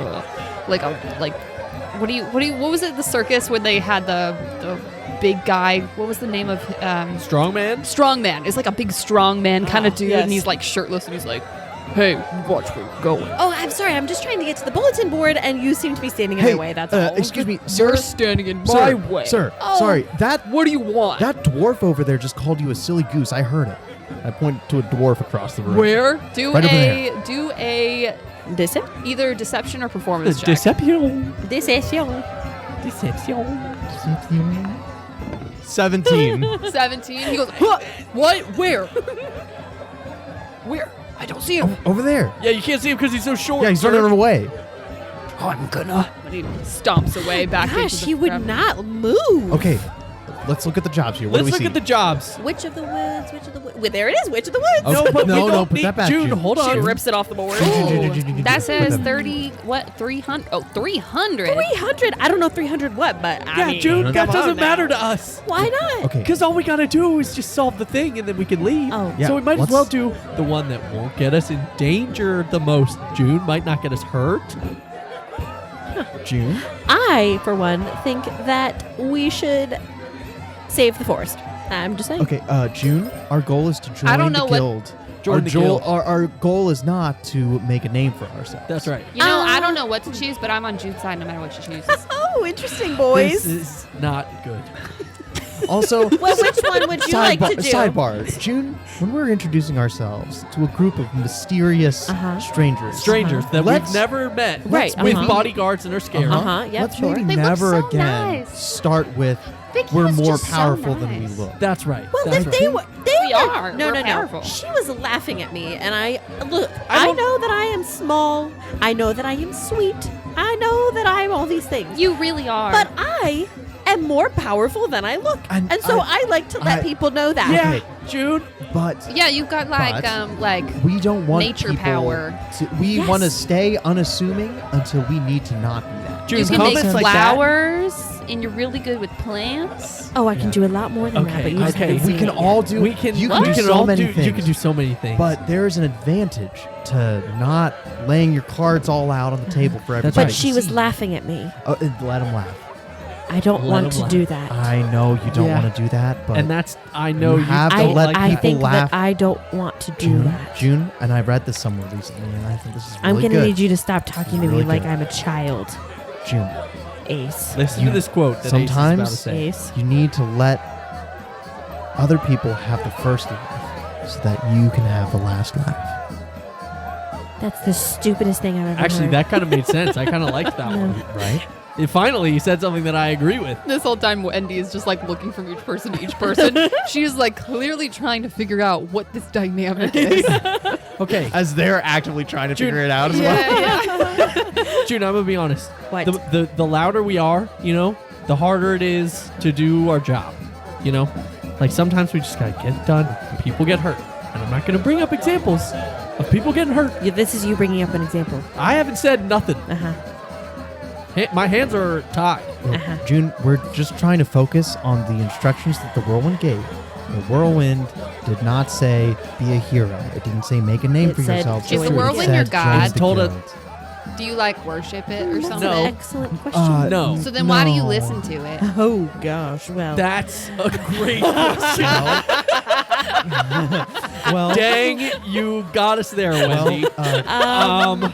what was it? The circus when they had the big guy. What was the name of Strongman. Strongman? It's like a big strongman kind of dude, yes. and he's like shirtless, and he's like, "Hey, watch where you're going." Oh, I'm sorry. I'm just trying to get to the bulletin board, and you seem to be standing in my way. That's all. Excuse me, You're sir. standing in my Sir, way. sir. Oh. Sorry. That What do you want? dwarf over there just called you a silly goose. I heard it. I point to a dwarf across the room. Where? Do Right over a Decep- either deception or performance check. Deception. Deception. Deception. 17. 17. He goes, huh, what? Where? Where? I don't see him. Over there. Yeah, you can't see him because he's so short. Yeah, he's sir. running away. I'm gonna. And he stomps away back into Gosh, the he would crowd. not move. Okay, let's look at the jobs here. What Let's do we look see? at the jobs. Which of the woods? Which of the woods? Wait, there it is. Which of the woods? Oh, No, but no, we no, don't put need that back, June. June. Hold She on. rips it off the board. Ooh, that says Put them- 30, what, 300? Oh, 300. 300. I don't know 300 what, but I Yeah, mean, June. come That on doesn't now. matter to us. Why not? Okay. Because all we gotta do is just solve the thing, and then we can leave. Oh. Yeah, So we might as let's- well do the one that won't get us in danger the most. June might not get us hurt. June. I, for one, think that we should save the forest. I'm just saying. Okay, June. Our goal is to join I don't know the what- guild. Join the guild. Our goal is not to make a name for ourselves. That's right. You know, I don't know what to choose, but I'm on Jude's side no matter what she chooses. Oh, interesting, boys. This is not good. Also, Well, which one would you like to do? Sidebar. June, when we're introducing ourselves to a group of mysterious Uh-huh. strangers, Strangers that Let's- we've never met. Right, With uh-huh. bodyguards and are scared. Uh-huh. Yep, let's sure. maybe They look never so again nice. start with Vicky we're was more just so powerful than we nice. look. That's right. Well, That's if right. they were, We are. No, We're no, no. powerful. She was laughing at me, and I look. I I don't- know that I am small. I know that I am sweet. I know that I'm all these things. You really are. But I am more powerful than I look, And and so I like to let I- people know that. Yeah, Okay. June. But yeah, you've got like we don't want nature people power. we Yes. want to stay unassuming until we need to not be that. June, you can make comments like that. flowers, and you're really good with plants. Oh, I can do a lot more than that. Okay, But you just okay, haven't We seen can it all yet. do. We can. You we can do can so all many do. things. You can do so many things. But there is an advantage to not laying your cards all out on the table for That's everybody. right. But to she was see. laughing at me. Oh, and let him laugh. I don't want to do that. I know you don't want to do that, but And that's, I know you have to don't let like I people think laugh. that I don't want to do that. June, and I read this somewhere recently, and I think this is really I'm gonna good. need you to stop talking to me Really like good. I'm a child. June, Ace. Listen to this quote that sometimes Ace is about to say. Ace. you need to let other people have the first laugh so that you can have the last laugh. That's the stupidest thing I've ever Actually, heard. that kind of made sense. I kind of liked that one. Right? And finally, he said something that I agree with. This whole time, Wendy is just like looking from each person to each person. She's like clearly trying to figure out what this dynamic is. Okay, As they're actively trying to June- figure it out as well. Yeah. June, I'm going to be honest. What? The louder we are, the harder it is to do our job, Like sometimes we just got to get it done. People get hurt. And I'm not going to bring up examples of people getting hurt. Yeah, this is you bringing up an example. I haven't said nothing. Uh-huh. My hands are tied. Look, June, we're just trying to focus on the instructions that the Whirlwind gave. The Whirlwind did not say be a hero. It didn't say make a name It for said yourself. join Is the It Whirlwind said your join god? the Told it- guild. Do you like worship it or That's something? No. an excellent question. No. So then why do you No. listen to it? Oh, gosh. Well, That's a great question. Well, Dang, you got us there, Wendy. well,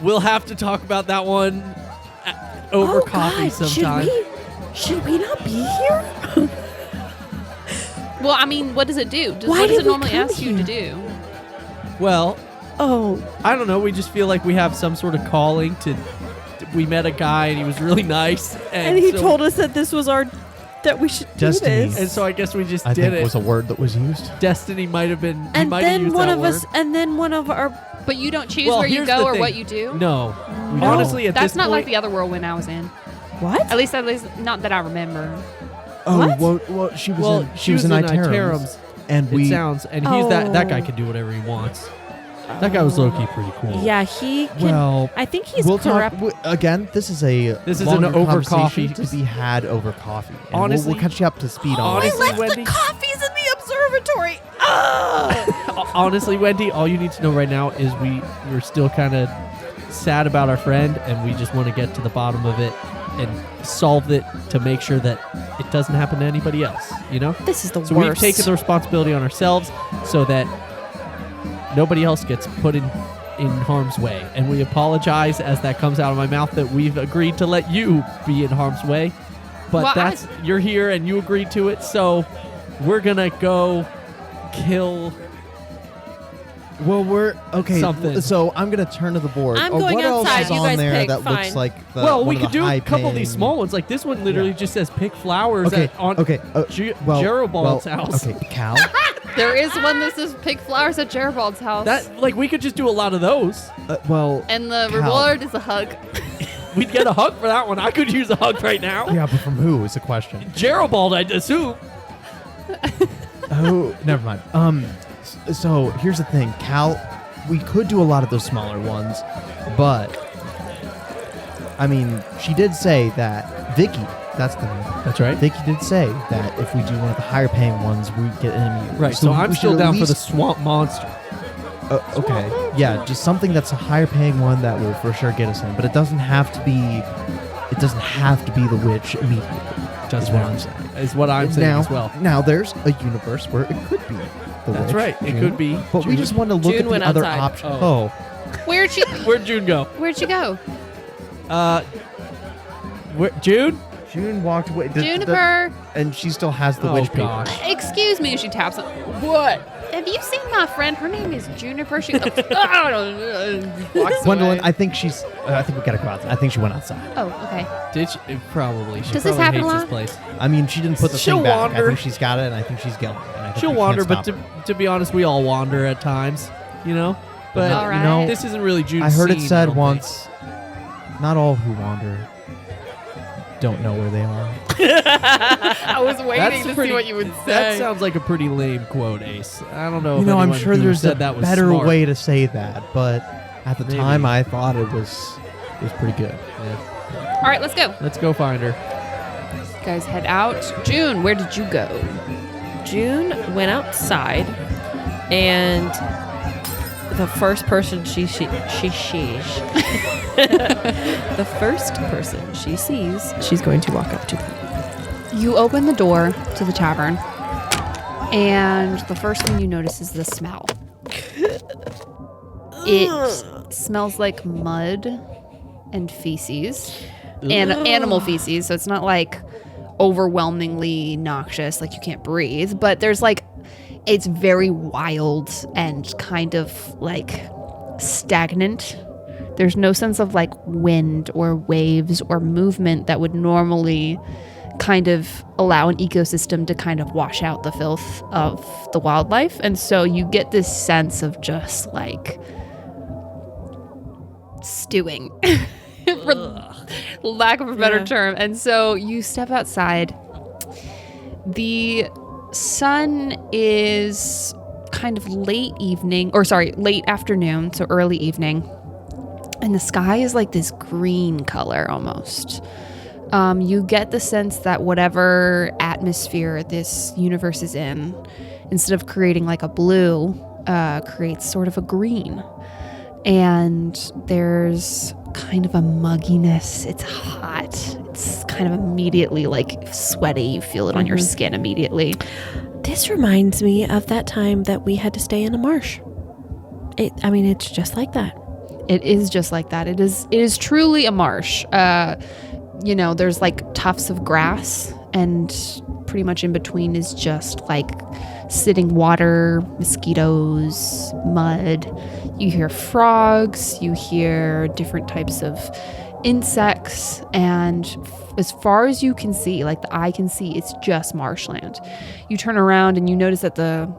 We'll have to talk about that one over coffee God, sometime. Should we not be here? Well, I mean, what does it do? Why What does did it we normally come ask you to here? do? Well, Oh, I don't know. We just feel like we have some sort of calling to. We met a guy and he was really nice, and he told us that this was that we should Destiny. do this. And so I guess we just I did think it. was a word that was used. Destiny might have been. He And might have then used one that of us, word. and then one of our. But you don't choose Well, where you here's go the or thing. what you do? No, No. honestly, at That's this not like point, the other whirlwind I was in. What? At least not that I remember. What? Well, she was well, in, she was in Iterums, and It we sounds, and he's that guy Oh. can do whatever he wants. That guy was low-key pretty cool. Yeah, he can. well. I think he's We'll corrupt. talk again. This is a This is longer an over conversation coffee. to be had over coffee. And Honestly- we'll catch you up to speed on Honestly, this. left Wendy. the coffees in the observatory. Honestly, Wendy, all you need to know right now is we're still kind of sad about our friend, and we just want to get to the bottom of it and solve it to make sure that it doesn't happen to anybody else. This is the So worst. we've taken the responsibility on ourselves so that nobody else gets put in harm's way. And we apologize as that comes out of my mouth that we've agreed to let you be in harm's way. But Well, you're here and you agreed to it, so we're gonna go kill. Well, we're okay. Something. So I'm gonna turn to the board. I'm Oh, going what else outside. is You on guys there pick. that looks Fine. like the, Well, one we of could the do a couple of high-paying- these small ones. Like this one literally just says pick flowers Okay. on Okay. Gerald's house. Okay, Cal. There is one that says pick flowers at Gerald's house. That we could just do a lot of those. Well, and the Cal. reward is a hug. We'd get a hug for that one. I could use a hug right now. yeah, but from who is the question? Gerald, I'd assume. Oh, never mind. So here's the thing, Cal. We could do a lot of those smaller ones, but I mean, she did say that Vicky. That's the name. That's right. Vicky did say that if we do one of the higher paying ones, we get enemy. Right. So I'm we should still at down for the least- swamp monster. Okay. Yeah, just something that's a higher paying one that will for sure get us in, but it doesn't have to be. It doesn't have to be the witch immediately. Just is what I'm saying. Is what I'm saying now, as well. Now there's a universe where it could be the That's witch. right. It June, could be. But we June. just want to look June at went the other outside. option. Oh. Where'd you Where'd June go? Where'd you go? June? June walked away. Juniper. And she still has the Oh, witch paper. gosh. Excuse me. She taps on. What? Have you seen my friend? Her name is Juniper. She walks Gwendolyn, away. I think she's. I think we gotta go outside. I think she went outside. Oh, okay. Did she? Probably. She Does this probably happen hates a this lot? place. I mean, she didn't put the She'll thing back. wander. I think she's got it, and I think she's going. And I think She'll we can't wander, but stop her. to be honest, we all wander at times, But All right. you know, this isn't really June's I heard it scene, said don't think. once. Not all who wander don't know where they are. I was waiting to see what you would say. That sounds like a pretty lame quote, Ace. I don't know. You if know, I'm anyone sure who there's said a that was better smart. way to say that, but at the Maybe. time, I thought it was pretty good. Yeah. All right, let's go. Let's go find her. Guys, head out. June, where did you go? June went outside, and the first person she sees The first person she sees, she's going to walk up to them. You open the door to the tavern, and the first thing you notice is the smell. It smells like mud and feces, and animal feces, so it's not like overwhelmingly noxious, like you can't breathe, but there's like, it's very wild and kind of like stagnant. There's no sense of like wind or waves or movement that would normally kind of allow an ecosystem to kind of wash out the filth of the wildlife. And so you get this sense of just like stewing, for lack of a better term. And so you step outside. The sun is kind of late afternoon, so early evening. And the sky is like this green color almost. You get the sense that whatever atmosphere this universe is in, instead of creating like a blue, creates sort of a green. And there's kind of a mugginess. It's hot. It's kind of immediately like sweaty. You feel it on your skin immediately. This reminds me of that time that we had to stay in a marsh. It's just like that. It is just like that. It is truly a marsh. There's like tufts of grass, and pretty much in between is just like sitting water, mosquitoes, mud. You hear frogs, you hear different types of insects, and as far as you can see, like the eye can see, it's just marshland. You turn around and you notice that the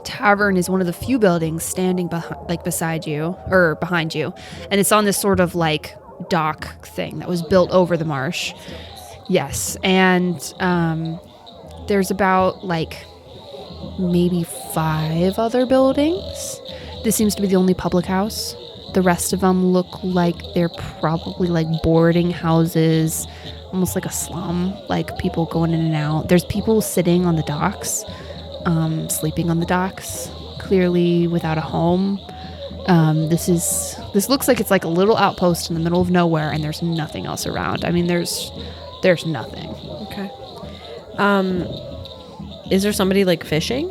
tavern is one of the few buildings standing behind you, and it's on this sort of like dock thing that was built over the marsh. Yes, and there's about like maybe 5 other buildings. This seems to be the only public house. The rest of them look like they're probably like boarding houses, almost like a slum, like people going in and out. There's people sitting on the docks, sleeping on the docks, clearly without a home. This looks like it's like a little outpost in the middle of nowhere, and there's nothing else around. I mean, there's nothing. Okay. Is there somebody like fishing?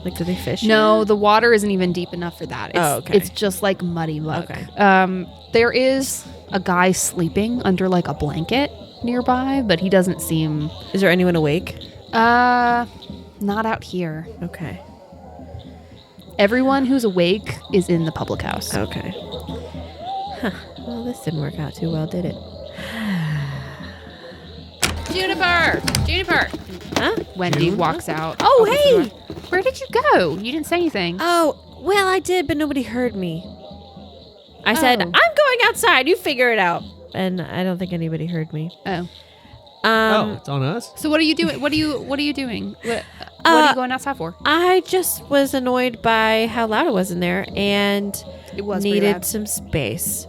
Like, do they fish? No, the water isn't even deep enough for that. Okay. It's just like muddy muck. Okay. There is a guy sleeping under like a blanket nearby, but he doesn't seem... Is there anyone awake? Not out here. Okay. Everyone who's awake is in the public house. Okay. Huh. Well, this didn't work out too well, did it? Juniper! Huh? Wendy walks out. Oh, opens hey! the door. Where did you go? You didn't say anything. Oh, well, I did, but nobody heard me. I said, I'm going outside. You figure it out. And I don't think anybody heard me. Oh. It's on us? So what are you doing? What are you doing? What are you going outside for? I just was annoyed by how loud it was in there and It was pretty needed loud. some space.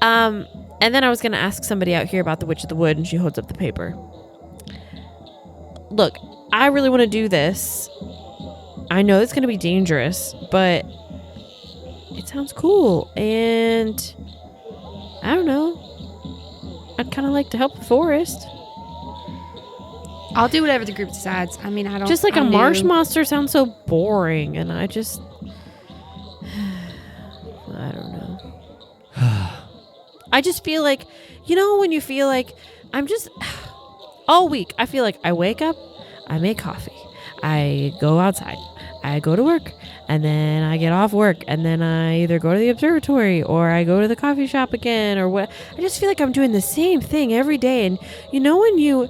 And then I was going to ask somebody out here about the Witch of the Wood, and she holds up the paper. Look, I really want to do this. I know it's going to be dangerous, but it sounds cool. And I don't know. I'd kind of like to help the forest. I'll do whatever the group decides. I mean, I don't... Just like I'm a marsh new. monster sounds so boring, and I just... I don't know. I just feel like, when you feel like I'm just... all week, I feel like I wake up, I make coffee, I go outside, I go to work, and then I get off work, and then I either go to the observatory or I go to the coffee shop again, or what. I just feel like I'm doing the same thing every day. And when you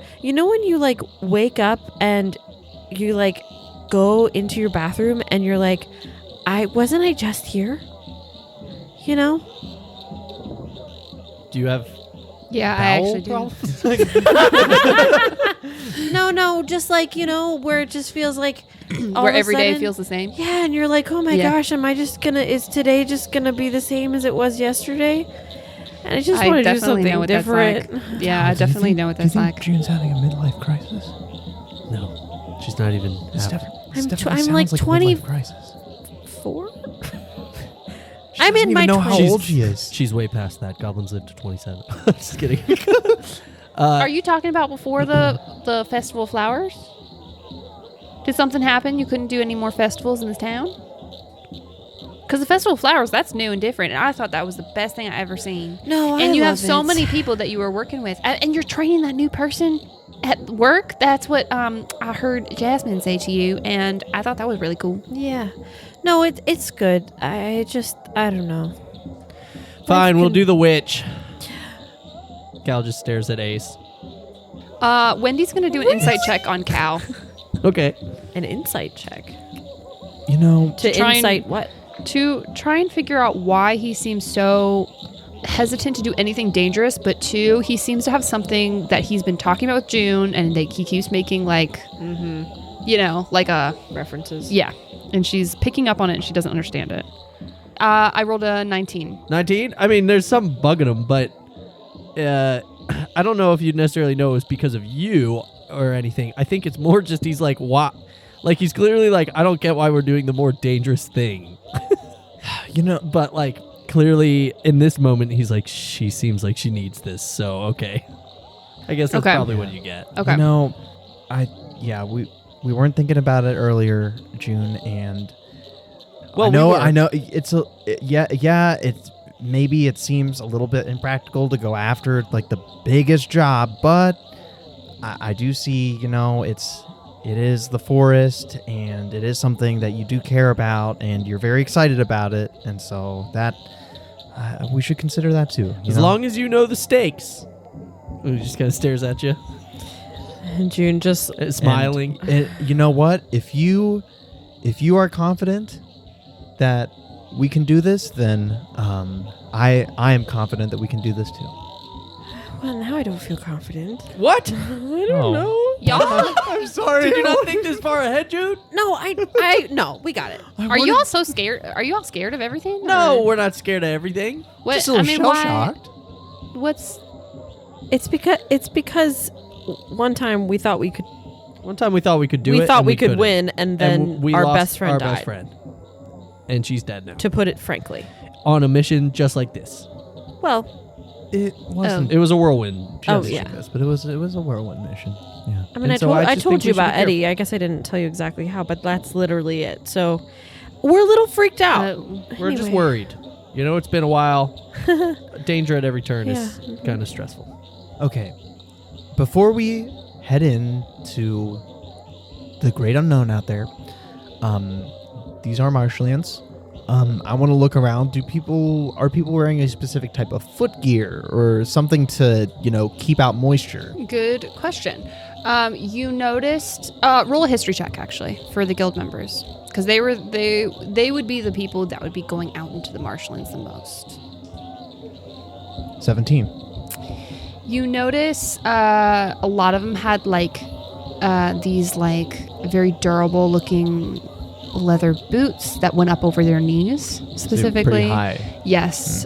like wake up and you like go into your bathroom and you're like, I just here? Do you have Yeah, I bowel actually do. problems? No, just like, where it just feels like all Where of a every day sudden- feels the same. Yeah, and you're like, oh my Yeah. gosh, is today just gonna be the same as it was yesterday? And I just want to do definitely know something what different. that's like. Yeah, I definitely know what that's like. June's having a midlife crisis. No. She's not even This half. definitely I'm sounds like a 20 midlife crisis. 4? I'm in my know how 20s. old she is. She's way past that. Goblins live to 27. Just kidding. Are you talking about before the Festival of Flowers? Did something happen? You couldn't do any more festivals in this town? Because the Festival of Flowers, that's new and different. And I thought that was the best thing I ever seen. No, And you have love so it. many people that you were working with. And you're training that new person at work. That's what I heard Jasmine say to you. And I thought that was really cool. Yeah. No, it's good. I don't know. Fine, we'll do the witch. Cal just stares at Ace. Wendy's going to do an insight check on Cal. Okay. An insight check. You know, To try and- insight what? To try and figure out why he seems so hesitant to do anything dangerous, but two, he seems to have something that he's been talking about with June, and he keeps making like, like a References. yeah, and she's picking up on it, and she doesn't understand it. I rolled a 19. 19? I mean, there's some bugging him, but I don't know if you'd necessarily know it was because of you or anything. I think it's more just he's like, why? Like, he's clearly like, I don't get why we're doing the more dangerous thing. But like, clearly in this moment, he's like, she seems like she needs this. So, okay. I guess that's Okay. probably what you get. Okay. You know, we weren't thinking about it earlier, June, and Well, I know it's it's maybe it seems a little bit impractical to go after like the biggest job, but I do see, it is the forest, and it is something that you do care about, and you're very excited about it, and so that we should consider that too. As long as you know the stakes. He just kind of stares at you, And June just smiling. you know what? If you are confident that we can do this, then I am confident that we can do this too. well, now I don't feel confident. What? I don't know. Y'all, I'm sorry. Did you not think this far ahead, Jude? No, no, we got it. are you all so scared? Are you all scared of everything? No, or we're not scared of everything. what? Just a little shell-shocked. What's It's because one time we thought we could One time we thought we could do it. we thought and we could couldn't. win, and then And we our lost best friend our died. best friend. And she's dead now. To put it frankly. On a mission just like this. Well, It wasn't. It was a whirlwind. Oh, just yeah. like this, but it was a whirlwind mission. Yeah. I mean, And so I just told think you we should about be Eddie. I guess I didn't tell you exactly how, but that's literally it. So we're a little freaked out. We're just Anyway. worried. It's been a while. Danger at every turn is Yeah. kind of stressful. Okay. Before we head into the great unknown out there, these are marshlands. I want to look around. Are people wearing a specific type of foot gear or something to, keep out moisture? Good question. You noticed. Roll a history check actually for the guild members, because they would be the people that would be going out into the marshlands the most. 17. You notice a lot of them had these very durable looking leather boots that went up over their knees specifically. Pretty high. Yes.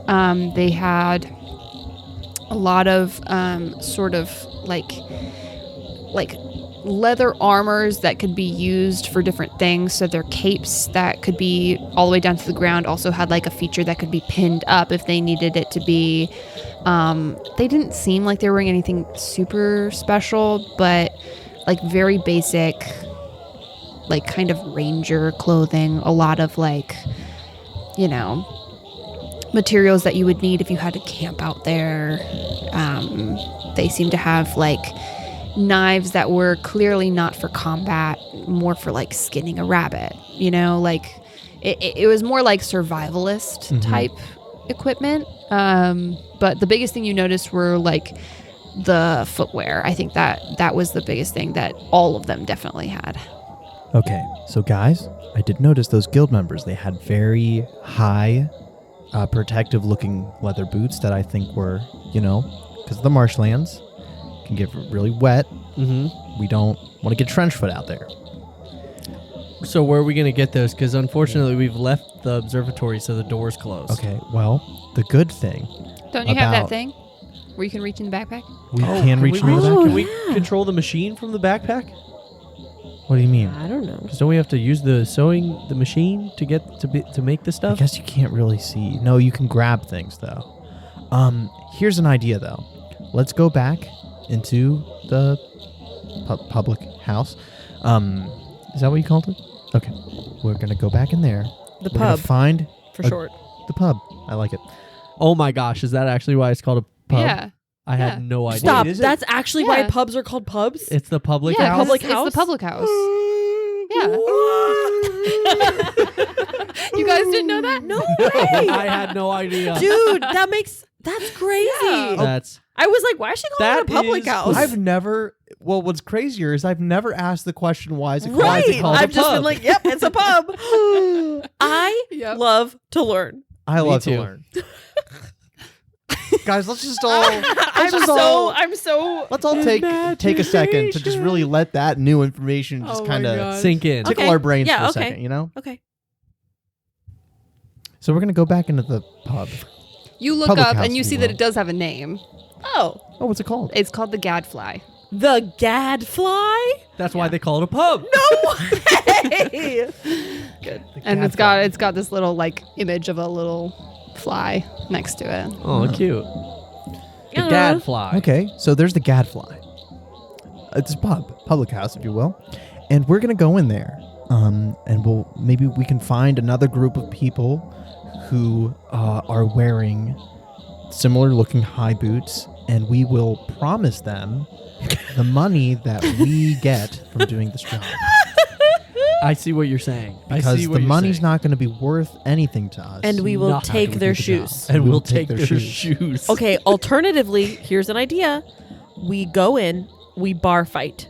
They had a lot of sort of like leather armors that could be used for different things. So their capes that could be all the way down to the ground also had like a feature that could be pinned up if they needed it to be. They didn't seem like they were wearing anything super special, but like very basic, like kind of ranger clothing. A lot of materials that you would need if you had to camp out there. They seem to have knives that were clearly not for combat, more for skinning a rabbit. It was more like survivalist type equipment. But the biggest thing you noticed were the footwear. I think that was the biggest thing that all of them definitely had. Okay, so guys, I did notice those guild members. They had very high, protective-looking leather boots that I think were, because the marshlands can get really wet. Mm-hmm. We don't want to get trench foot out there. So where are we going to get those? Because unfortunately, we've left the observatory, so the door's closed. Okay, well, the good thing, Don't you have that About- thing where you can reach in the backpack? we can reach into the Can backpack. we control the machine from the backpack? What do you mean? I don't know. Because don't we have to use the machine to get to make the I stuff? guess you can't really see. No, you can grab things though. Here's an idea though. Let's go back into the public house. Is that what you called it? Okay. We're gonna go back in there. The We're gonna pub, find for short. the pub. I like it. Oh my gosh, is that actually why it's called a pub? Yeah. I had no idea. Stop. Wait, is it? That's actually why Yeah. pubs are called pubs? It's the public Yeah, house. Public it's house? the public house. Yeah. You guys didn't know that? No way. I had no idea. Dude, that's crazy. Yeah. That's I was like, why is she calling it a That public is- house? I've never. Well, what's crazier is I've never asked the question, why is it called? Right. called a I've just pub? been like, yep, it's a pub. I Yep. love to learn. I love to too. learn. Guys, let's just all. Let's all take a second to just really let that new information just Oh my kind of God. sink in. Okay. tickle our brains Yeah, for a okay. second, you know? Okay. So we're gonna go back into the pub. You look Public up house, and you if see you that will. it does have a name. Oh, Oh, what's it called? It's called the Gadfly. the gadfly? That's why they call it a pub. No way. And it's got this little like image of a little fly next to it. Oh, cute. The Uh-huh. gadfly. Okay, so there's the Gadfly. It's a public house, if you will, and we're gonna go in there, and maybe we can find another group of people who are wearing similar-looking high boots, and we will promise them the money that we get from doing this job. I see what you're saying. I Because see the what you're money's saying. not going to be worth anything to us. And we will Not take gonna their do the job. shoes. And We we'll will take their shoes. Okay, alternatively, here's an idea. We go in, we bar fight.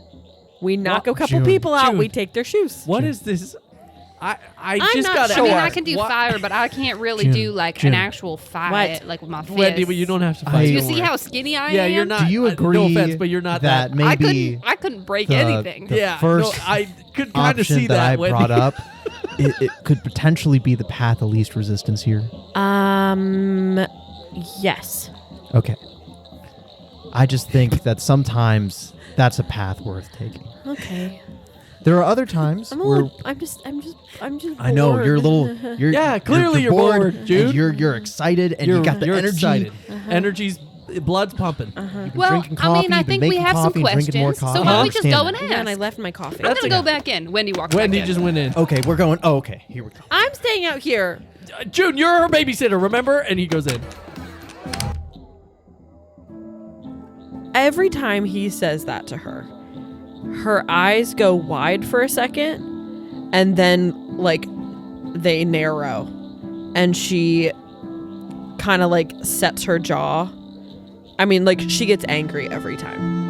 We knock a couple June. people out, June. we take their shoes. What is this? I I'm just not got to sure. I mean, Sure. I can do What- fire, but I can't really June, do like June. an actual fight, What? like with my fists. Wendy, but you don't have to I- fight. Do you don't see worry. how skinny I Yeah, am? you're not. Do you agree No offense, but you're not that. that maybe I couldn't break the- anything. the yeah, first no, I could kind of option see that I Wendy. brought up, it could potentially be the path of least resistance here? Yes. Okay. I just think that sometimes that's a path worth taking. Okay. There are other times I'm a where little, I'm just I know bored. you're a little. You're, Yeah, clearly you're bored, and Jude. You're excited and you got the you're energy. excited. Energy's blood's pumping. You've been Well, drinking I mean, coffee, I you've been think we making have some coffee and drinking more questions. coffee. So why I don't we just understand go that. and Yeah, and I ask? left my coffee. I'm gonna go back in. Wendy walks Wendy back in. just went in. Okay, we're going. Oh, okay. Here we go. I'm staying out here. June, you're her babysitter, remember? And he goes in. Every time he says that to her, her eyes go wide for a second and then like they narrow and she kind of like sets her jaw. I mean, like she gets angry every time.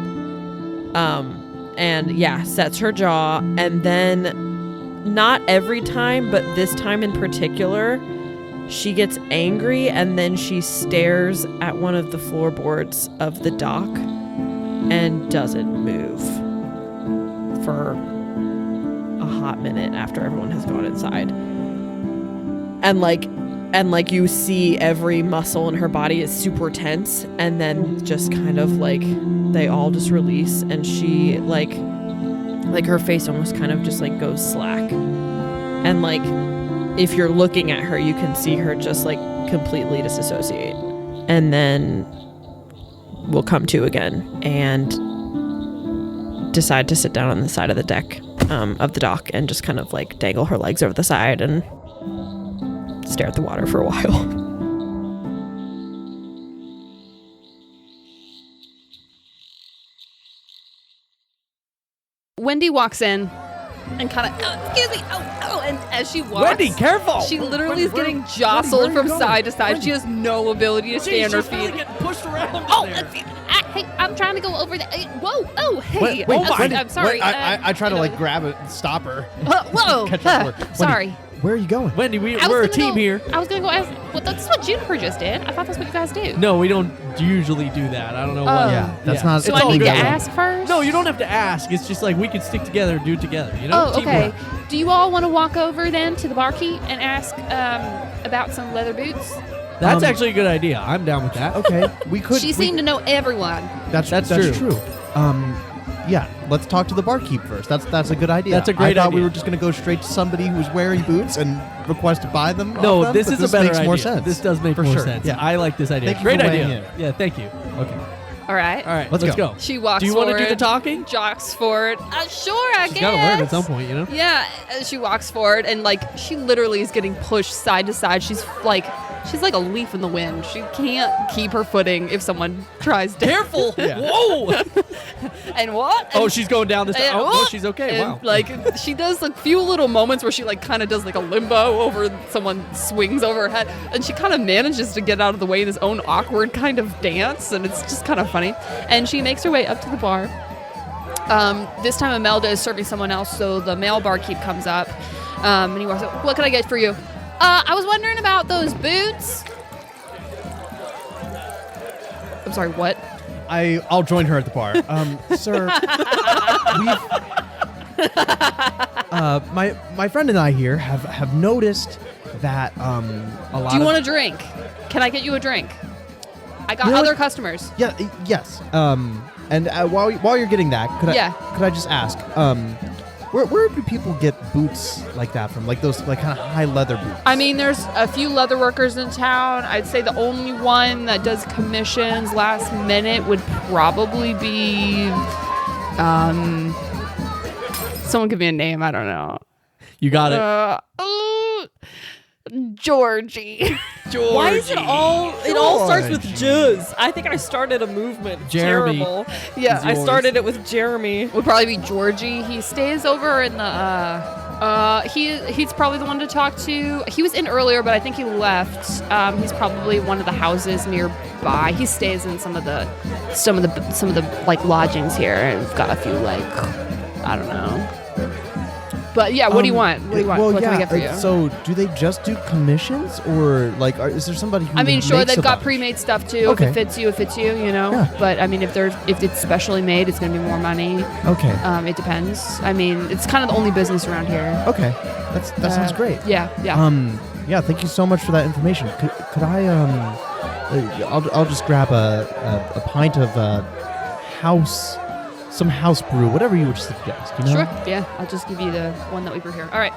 And yeah, sets her jaw, and then not every time, but this time in particular, she gets angry and then she stares at one of the floorboards of the dock and doesn't move for a hot minute after everyone has gone inside. And like you see every muscle in her body is super tense, and then just kind of like they all just release, and she like her face almost kind of just like goes slack. And like if you're looking at her, you can see her just like completely disassociate, and then we'll come to again and decide to sit down on the side of the deck of the dock and just kind of like dangle her legs over the side and stare at the water for a while. Wendy walks in and kind of, excuse me, and as she walks, Wendy, careful! she literally is Where- getting Wendy, jostled where are from you going? side to side. Wendy. She has no ability to stay on her She's really feet. getting pushed around Oh, in there. hey, I'm trying to go over there. Whoa, oh, hey. Wait, wait, I'm, I'm sorry. I try to like grab it, and stop her. Whoa, Catch up with her. Wendy, sorry. Where are you going? Wendy, I was we're a gonna team go- here. I was gonna go ask. Well, that's what Juniper just did. I thought that's what you guys do. No, we don't usually do that. I don't know Oh. why. Yeah, that's not. So it's I all need to good. ask first. No, you don't have to ask. It's just like we can stick together and do it together. You know? Oh, okay. Teamwork. Do you all want to walk over then to the barkeep and ask about some leather boots? That's actually a good idea. I'm down with that. Okay, we could. She seemed to know everyone. That's That's true. true. Yeah, let's talk to the barkeep first. That's a good idea. That's a great I thought idea. we were just going to go straight to somebody who's wearing boots and request to buy them. No, off them, this but is a better makes idea. more sense. This does make For more sure. sense. Yeah. I like this idea. Thank you Great for weighing idea. in. Yeah, thank you. Okay. All right. All right, Let's go. She walks Do you forward. want to do the talking? Jogs forward. Sure, I She's guess. got to learn at some point, you know? Yeah, she walks forward and like she literally is getting pushed side to side. She's like a leaf in the wind. She can't keep her footing if someone tries to. Careful! Yeah. Whoa! And what? Oh, she's going down this. And Oh, no, what? she's okay. And, Wow. like she does a few little moments where she like kind of does like a limbo over someone swings over her head, and she kind of manages to get out of the way in this own awkward kind of dance, and it's just kind of funny. And she makes her way up to the bar. This time Imelda is serving someone else, so the male barkeep comes up, and he walks up. What can I get for you? I was wondering about those boots. I'm sorry, what? I'll join her at the bar. Sir, my friend and I here have noticed that a lot. Do you of, want a drink? Can I get you a drink? I got You know other what? customers. Yeah. Yes. And while you're getting that, could Yeah. I just ask, where do people get boots like that from? Like those like kind of high leather boots? I mean, there's a few leather workers in town. I'd say the only one that does commissions last minute would probably be, someone give me a name. I don't know. You got it. Georgie. Why is it all? It all starts with Juz. I think I started a movement. Jeremy. Terrible. Yeah, I started it with Jeremy. would probably be Georgie. He stays over in the he's probably the one to talk to. He was in earlier, but I think he left. He's probably one of the houses nearby. He stays in some of the like lodgings here, and we've got a few like I don't know. But yeah, what do you want? What do you want? Well, what yeah, can I get for you? So, do they just do commissions, or like, is there somebody who? I mean, sure, makes they've a got bunch? pre-made stuff too. Okay. If it fits you, you know. Yeah. But I mean, if it's specially made, it's gonna be more money. Okay. It depends. I mean, it's kind of the only business around here. Okay. That sounds great. Yeah, yeah. Yeah. Thank you so much for that information. Could I I'll just grab a pint of some house brew, whatever you would suggest. You know? Sure. Yeah, I'll just give you the one that we brew here. All right.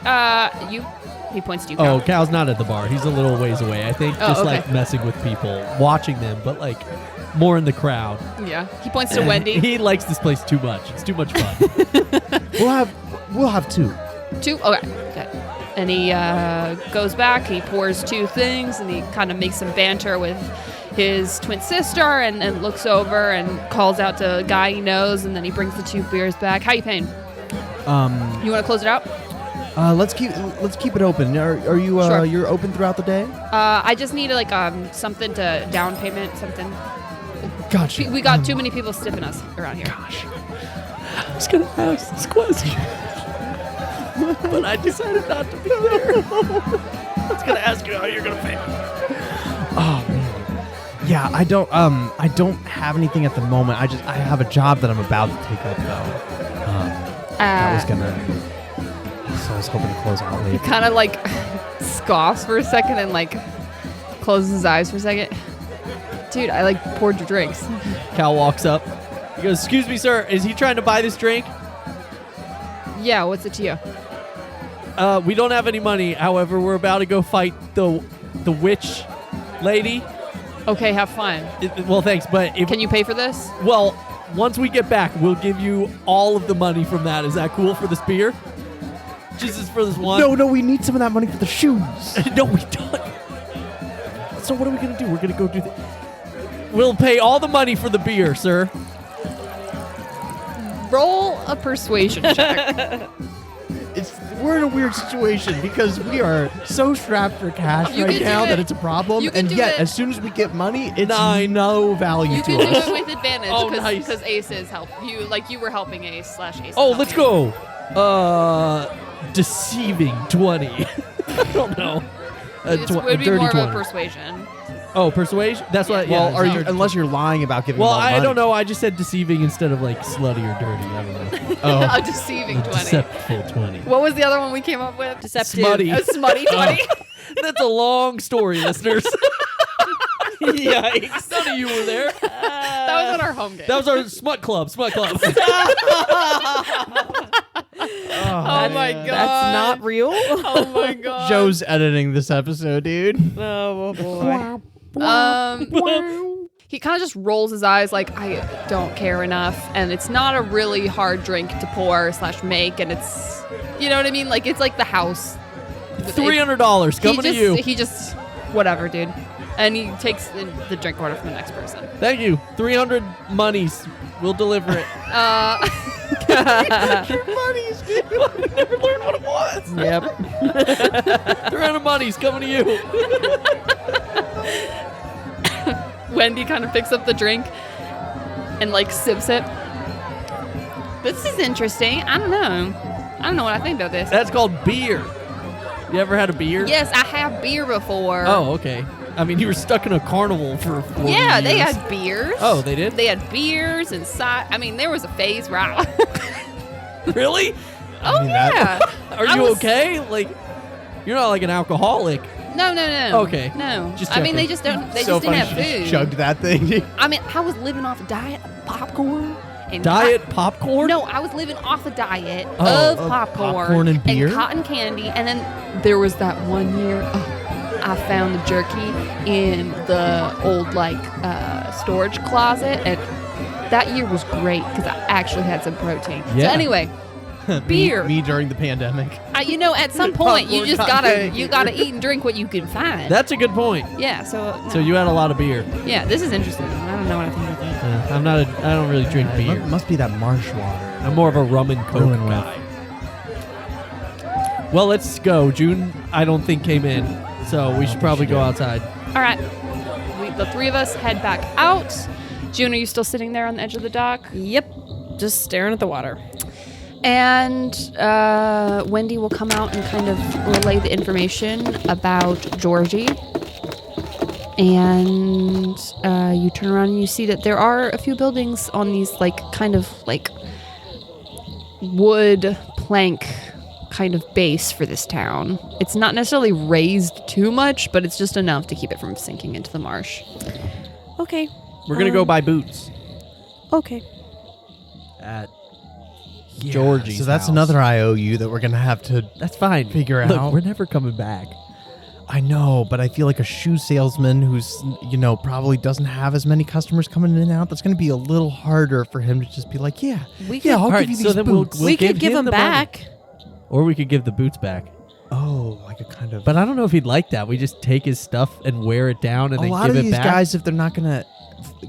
You. He points to you. Oh, Cal. Cal's not at the bar. He's a little ways away, I think. Oh, Just okay. like messing with people, watching them, but like more in the crowd. Yeah. He points to Wendy. He likes this place too much. It's too much fun. We'll have two. Two. Okay. And he goes back. He pours two things, and he kind of makes some banter with his twin sister, and looks over and calls out to a guy he knows, and then he brings the two beers back. How you paying? You want to close it out? Let's keep it open. Are you Sure. you're open throughout the day? I just need like something to down payment, something. Gotcha. We got too many people stiffing us around here. Gosh. I was going to ask this question. But I decided not to be there. I was going to ask you how you're going to pay me. Oh man. Yeah, I don't have anything at the moment. I have a job that I'm about to take up though. I was hoping to close out He later. kind of like scoffs for a second and like closes his eyes for a second. Dude, I like poured your drinks. Cal walks up. He goes, "Excuse me, sir. Is he trying to buy this drink?" Yeah, what's it to you? We don't have any money. However, we're about to go fight the witch lady. Okay, have fun. Well, thanks, but if Can you pay for this? well, once we get back, we'll give you all of the money from that. Is that cool for this beer? Just for this one? No, we need some of that money for the shoes. No, we don't. So what are we gonna do? We're gonna go do. We'll pay all the money for the beer, sir. Roll a persuasion check. We're in a weird situation because we are so strapped for cash You right can do now it. that it's a problem, You can and do yet it. as soon as we get money, it's 9. no value You to can do us. it with advantage Oh, because nice. Ace is help you. Like you were helping Ace / Ace. Oh, let's go. Deceiving 20. I don't know. It would be dirty more 20. of a persuasion. Oh, persuasion. That's what. Well, Yeah, are it's you dirty. unless you're lying about giving Well, them all the I money. don't know. I just said deceiving instead of like slutty or dirty. I don't know. A deceiving 20. Deceptful 20. What was the other one we came up with? Deceptive. Smutty. A smutty 20. That's a long story, listeners. Yikes. None of you were there. That was at our home game. That was our smut club. Smut club. Oh my god. That's not real. Oh my god. Joe's editing this episode, dude. Oh boy. He kind of just rolls his eyes like, I don't care enough. And it's not a really hard drink to pour / make. And it's, you know what I mean? Like, it's like the house. $300 coming to you. He just, whatever, dude. And he takes the drink order from the next person. Thank you. 300 monies. We'll deliver it. Monies, dude. I never learned what it was. Yep. 300 monies coming to you. Wendy kind of picks up the drink and like sips it. This is interesting. I don't know what I think about this. That's called beer. You ever had a beer? Yes, I have beer before. Oh, okay. I mean, you were stuck in a carnival for 40 yeah, they years. had beers. Oh, they did? They had beers and I mean, there was a phase where Really? Oh, yeah. Are you okay? Like, you're not like an alcoholic. No. Okay. No. Just I mean, they checking. just So didn't have funny she food. chugged that thing. I mean, I was living off a diet of popcorn. And Diet popcorn? No, I was living off a diet Oh, of popcorn, popcorn and beer? cotton candy. And then there was that one year I found the jerky in the old storage closet. And that year was great because I actually had some protein. Yeah. So anyway, beer. Me during the pandemic. At some point you Popcorn, just cotton you candy. gotta eat and drink what you can find. That's a good point. Yeah. So So you had a lot of beer. yeah, this is interesting. I don't know what I think about that. I don't really drink beer. Must be that marsh water. I'm more of a rum and coke Ruin with. guy. Well, let's go. June, I don't think came in, so we should probably go outside. All right. The three of us head back out. June, are you still sitting there on the edge of the dock? Yep. Just staring at the water. And Wendy will come out and kind of relay the information about Georgie. And you turn around and you see that there are a few buildings on these kind of wood plank kind of base for this town. It's not necessarily raised too much, but it's just enough to keep it from sinking into the marsh. Okay. We're going to go buy boots Okay. at Georgie's So that's house. another IOU that we're gonna have to. That's fine. Figure Look, out. we're never coming back. I know, but I feel like a shoe salesman who's probably doesn't have as many customers coming in and out. That's gonna be a little harder for him to just be like, yeah, I'll All give right, you so these then boots. we could give him him the money. back. Or we could give the boots back. Oh, like a kind of. But I don't know if he'd like that. We just take his stuff and wear it down and a then lot give of it these back. guys, if they're not gonna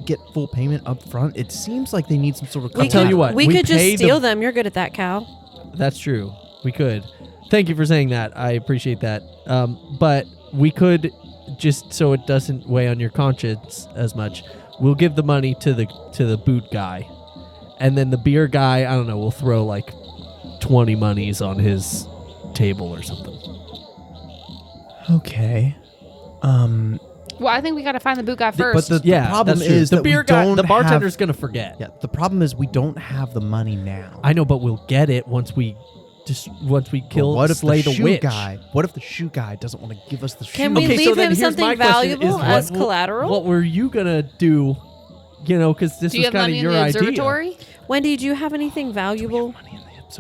get full payment up front, it seems like they need some sort of. I'll tell you what. We could just pay steal them. You're good at that, Cal. That's true. We could. Thank you for saying that. I appreciate that. But we could, just so it doesn't weigh on your conscience as much, we'll give the money to the boot guy. And then the beer guy, I don't know, we'll throw 20 monies on his table or something. Okay. Well, I think we got to find the boot guy first. But the problem that's true. is the that we beer guy, don't the bartender's have- going to forget. Yeah, the problem is we don't have the money now. I know, but we'll get it once we kill, what if slay the the shoe witch. guy? What if the shoe guy doesn't want to give us the shoe? Can we Okay, so leave then him here's my something question, is valuable as what- collateral? What were you gonna do? Because this Do you was have kind of money in your the idea. observatory? Wendy, do you have anything valuable?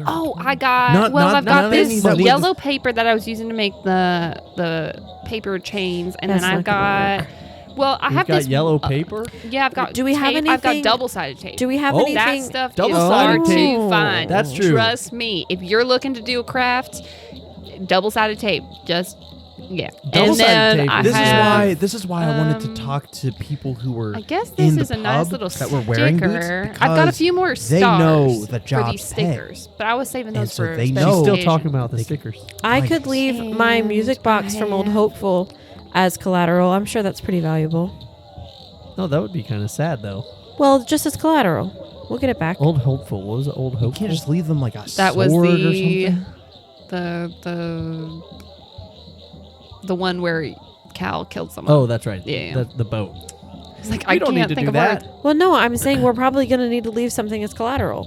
Oh, I got. Not- well, not- I've not got any this that we yellow paper that I was using to make the paper chains, and That's then I've not gonna got. Well, I You've have got this yellow paper. Yeah, I've got. Do we have tape. I've got anything- double-sided tape. Do we have Oh. anything? That stuff is Double-sided hard tape. to find. That's true. Trust me. If you're looking to do a craft, double-sided tape. Just yeah. And Double-sided then tape. I This have, is why I wanted to talk to people who were. I guess in this the is a nice pub little that were wearing boots, sticker. I've got a because few more they stars know the for job's these stickers, but I was saving And those so for they special know- She's still occasion. talking about the stickers. I Like- could leave my And music box I from Old have- Hopeful as collateral. I'm sure that's pretty valuable. No, that would be kind of sad though. Well, just as collateral. We'll get it back. Old hopeful. What was it? Old You hopeful. can't just leave them like a That was sword or the something. the one where Cal killed someone. Oh, that's right. Yeah. The boat. It's like We I don't can't need to think do of that. words. Well, no, I'm saying we're probably going to need to leave something as collateral.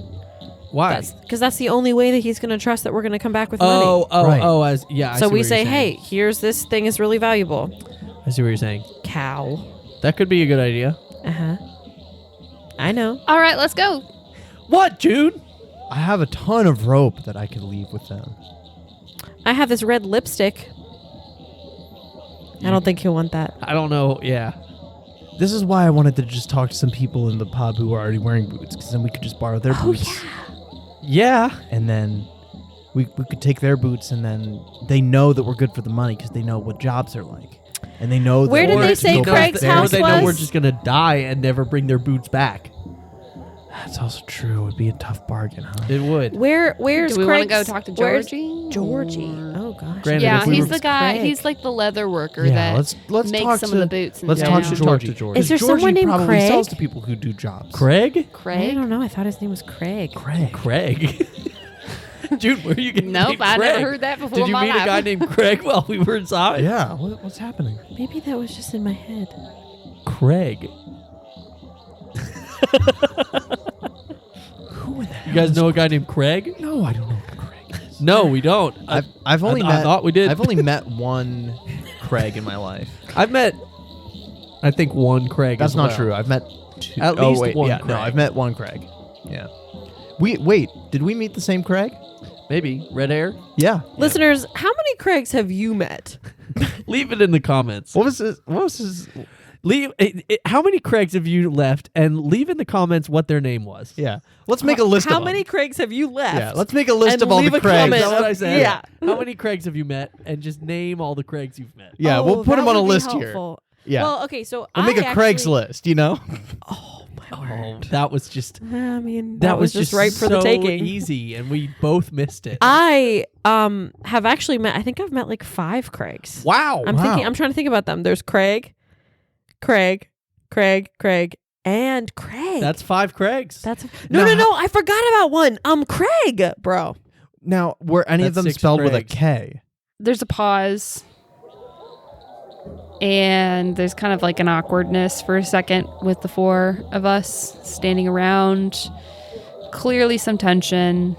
Why? Because that's the only way that he's going to trust that we're going to come back with money. Right. I So see we what say, you're hey, saying. here's this thing is really valuable. I see what you're saying. Cow. That could be a good idea. Uh-huh. I know. All right, let's go. What, June? I have a ton of rope that I could leave with them. I have this red lipstick. I don't think he'll want that. I don't know. Yeah. This is why I wanted to just talk to some people in the pub who are already wearing boots, because then we could just borrow their boots. Yeah. And then we could take their boots, and then they know that we're good for the money because they know what jobs are like. And they know Where did they say Craig's house they know we're was? just going to die and never bring their boots back. That's also true. It would be a tough bargain, huh? It would. Where's Do we want to Craig's? go talk to Where's Georgie? Georgie. Or- Oh gosh. Granted, Yeah, if we he's were- the guy. Craig. He's like the leather worker Yeah, that let's makes talk some to, of the boots. And Let's yeah. talk to Talk Georgie. to Georgie. Is there Georgie someone named probably Craig? sells to people who do jobs. Craig? I Craig. don't know. I thought his name was Craig. Craig. Dude, where are you getting Nope, named I Craig? never heard that before. Did in you my meet a life. guy named Craig while we were inside? Yeah, what's happening? Maybe that was just in my head. Craig. Who in the hell You guys is- know a guy named Craig? No, I don't know who Craig is. No, we don't. I've only I met. thought we did. I've only met one Craig in my life. I've met, I think, one Craig. That's as not well. true. I've met two. At oh, least wait, one Yeah, Craig. no, I've met one Craig. Yeah. Wait. Did we meet the same Craig? Maybe. Red hair? Yeah. Listeners, how many Craigs have you met? Leave it in the comments. What was his? Leave. How many Craigs have you left? And leave in the comments what their name was. Yeah. Let's make a list. How of many them. Craigs have you left? Yeah. Let's make a list And of all leave the a Craigs. comment. Is that what I said? Yeah. How many Craigs have you met? And just name all the Craigs you've met. Yeah, Oh, we'll put that them on a would be list here. helpful. Yeah. Well, okay, so We'll make a Craig's actually- list. You know. Oh my Oh, word! that was just I mean, that was just right for the so taking. easy, and we both missed it. I have actually met. I think I've met like 5 Craigs. Wow. I'm trying to think about them. There's Craig, and Craig. That's 5 Craigs. That's no. I forgot about one. Craig, bro. Now, were any of That's them 6 spelled with a Craigs. K? There's a pause. And there's kind of like an awkwardness for a second with the 4 of us standing around. Clearly some tension,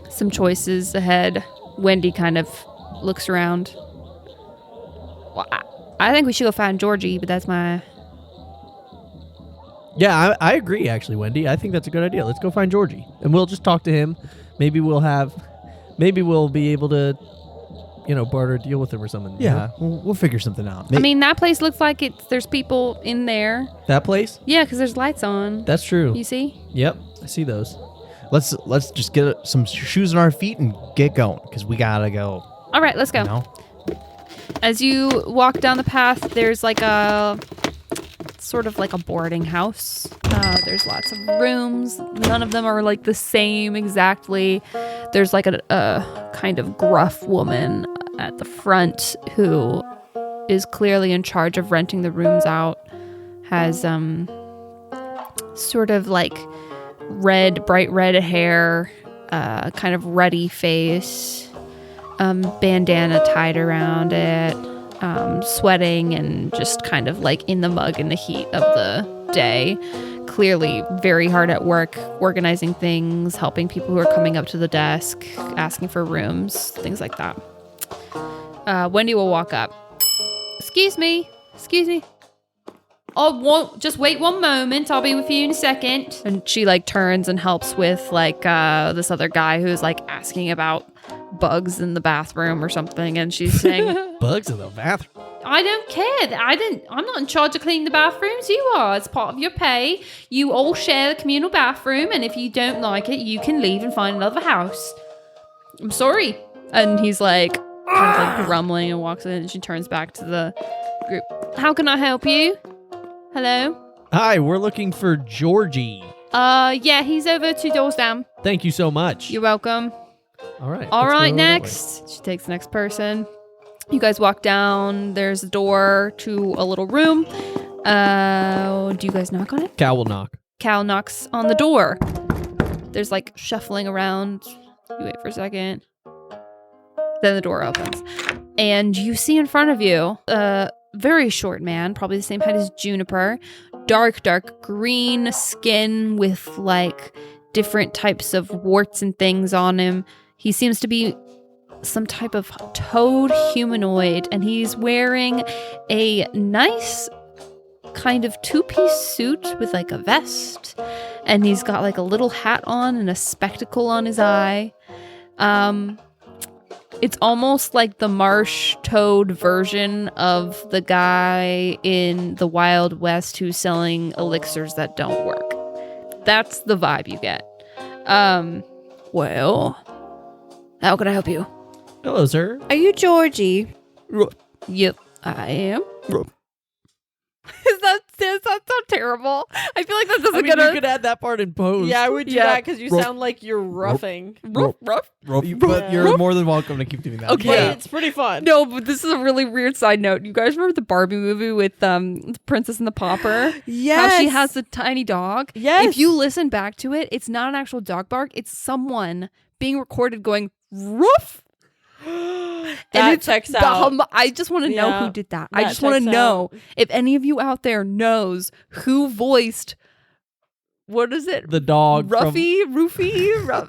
some choices ahead. Wendy kind of looks around. Well, I think we should go find Georgie, but that's my... Yeah, I agree, actually, Wendy. I think that's a good idea. Let's go find Georgie, and we'll just talk to him. Maybe we'll be able to, barter a deal with him or something. you Yeah, know? we'll figure something out. I mean, that place looks like there's people in there. That place? Yeah, because there's lights on. That's true. You see? Yep, I see those. let's just get some shoes on our feet and get going because we gotta go. All right, let's go. You know? As you walk down the path, there's like a sort of like a boarding house. There's lots of rooms. None of them are like the same exactly. There's like a kind of gruff woman at the front who is clearly in charge of renting the rooms out. Has sort of like bright red hair, kind of ruddy face, bandana tied around it, sweating and just kind of like in the mug in the heat of the day. Clearly very hard at work, organizing things, helping people who are coming up to the desk, asking for rooms, things like that. Wendy will walk up. Excuse me. Oh, just wait one moment. I'll be with you in a second. And she like turns and helps with like this other guy who's like asking about bugs in the bathroom or something. And she's saying, Bugs in the bathroom. I don't care. I'm not in charge of cleaning the bathrooms. You are. It's part of your pay. You all share the communal bathroom. And if you don't like it, you can leave and find another house. I'm sorry. And he's like, kind of like grumbling and walks in and she turns back to the group. How can I help you? Hello? Hi, we're looking for Georgie. Yeah, he's over 2 doors down. Thank you so much. You're welcome. All right. All let's right, go that way. next. She takes the next person. You guys walk down. There's a door to a little room. Do you guys knock on it? Cal will knock. Cal knocks on the door. There's like shuffling around. You wait for a second. Then the door opens. And you see in front of you a very short man, probably the same height as Juniper. Dark green skin with like different types of warts and things on him. He seems to be some type of toad humanoid, and he's wearing a nice kind of two-piece suit with like a vest, and he's got like a little hat on and a spectacle on his eye. It's almost like the marsh toad version of the guy in the Wild West who's selling elixirs that don't work. That's the vibe you get. Well, how can I help you? Hello, sir. Are you Georgie? Yep, I am. Does that sound terrible? I feel like that doesn't You could add that part in post. Yeah, I would do Yeah. that because you sound like you're roughing. rough. But you're more than welcome to keep doing that. Okay. But Yeah. it's pretty fun. No, but this is a really weird side note. You guys remember the Barbie movie with the Princess and the Pauper? Yes. How she has the tiny dog? Yes. If you listen back to it, it's not an actual dog bark. It's someone being recorded going, roof. That it's checks out. I just want to know Yeah. who did that. I That just want to checks know out. if any of you out there knows who voiced, what is it? The dog. Roofy? I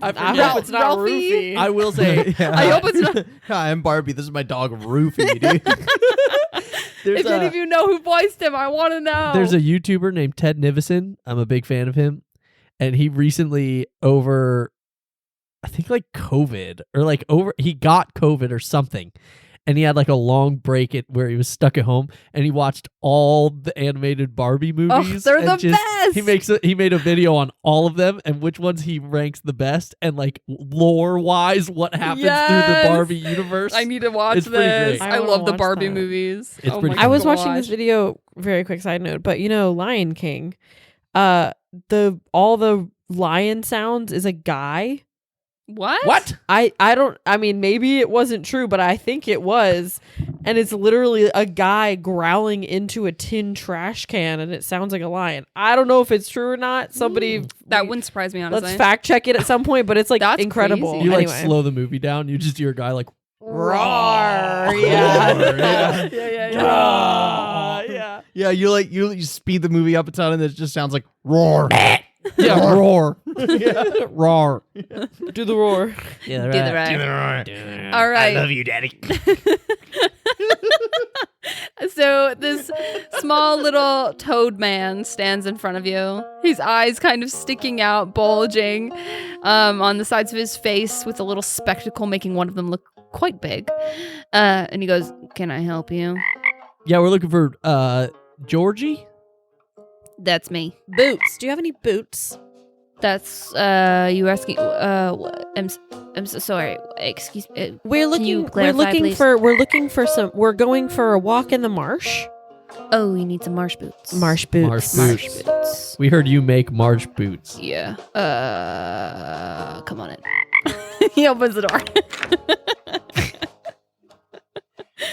I forget. hope it's not Ralphie? Roofy. I will say. I hope it's not. Hi, I'm Barbie. This is my dog, Roofy, dude. There's If any of you know who voiced him, I want to know. There's a YouTuber named Ted Nivison. I'm a big fan of him. And he recently I think like COVID he got COVID or something. And he had like a long break where he was stuck at home and he watched all the animated Barbie movies. they're and the best! He made a video on all of them and which ones he ranks the best and like lore wise what happens through Yes! the Barbie universe. I need to watch It's pretty this. great. I I wanna love the watch Barbie that. movies. It's pretty my I was God. watching this video, very quick side note, but Lion King, all the lion sounds is a guy. What? I mean, maybe it wasn't true, but I think it was. And it's literally a guy growling into a tin trash can and it sounds like a lion. I don't know if it's true or not. Somebody That wouldn't surprise me, honestly. let's fact check it at some point, but it's like That's incredible. crazy. You like Anyway. slow the movie down, you just hear a guy like Roar. Roar. Yeah. yeah. Yeah, you speed the movie up a ton and it just sounds like roar. Yeah, roar. Roar. Do the roar. Yeah, Do the right. All right. I love you, Daddy. So this small little toad man stands in front of you. His eyes kind of sticking out, bulging on the sides of his face with a little spectacle making one of them look quite big. And he goes, "Can I help you?" Yeah, we're looking for Georgie. That's me. Boots. Do you have any boots? That's you asking I'm so sorry. Excuse me. We're Can you looking clarify, please? we're going for a walk in the marsh. Oh, you need some marsh boots. Marsh boots. Marsh boots. We heard you make marsh boots. Yeah. Come on in. He opens the door.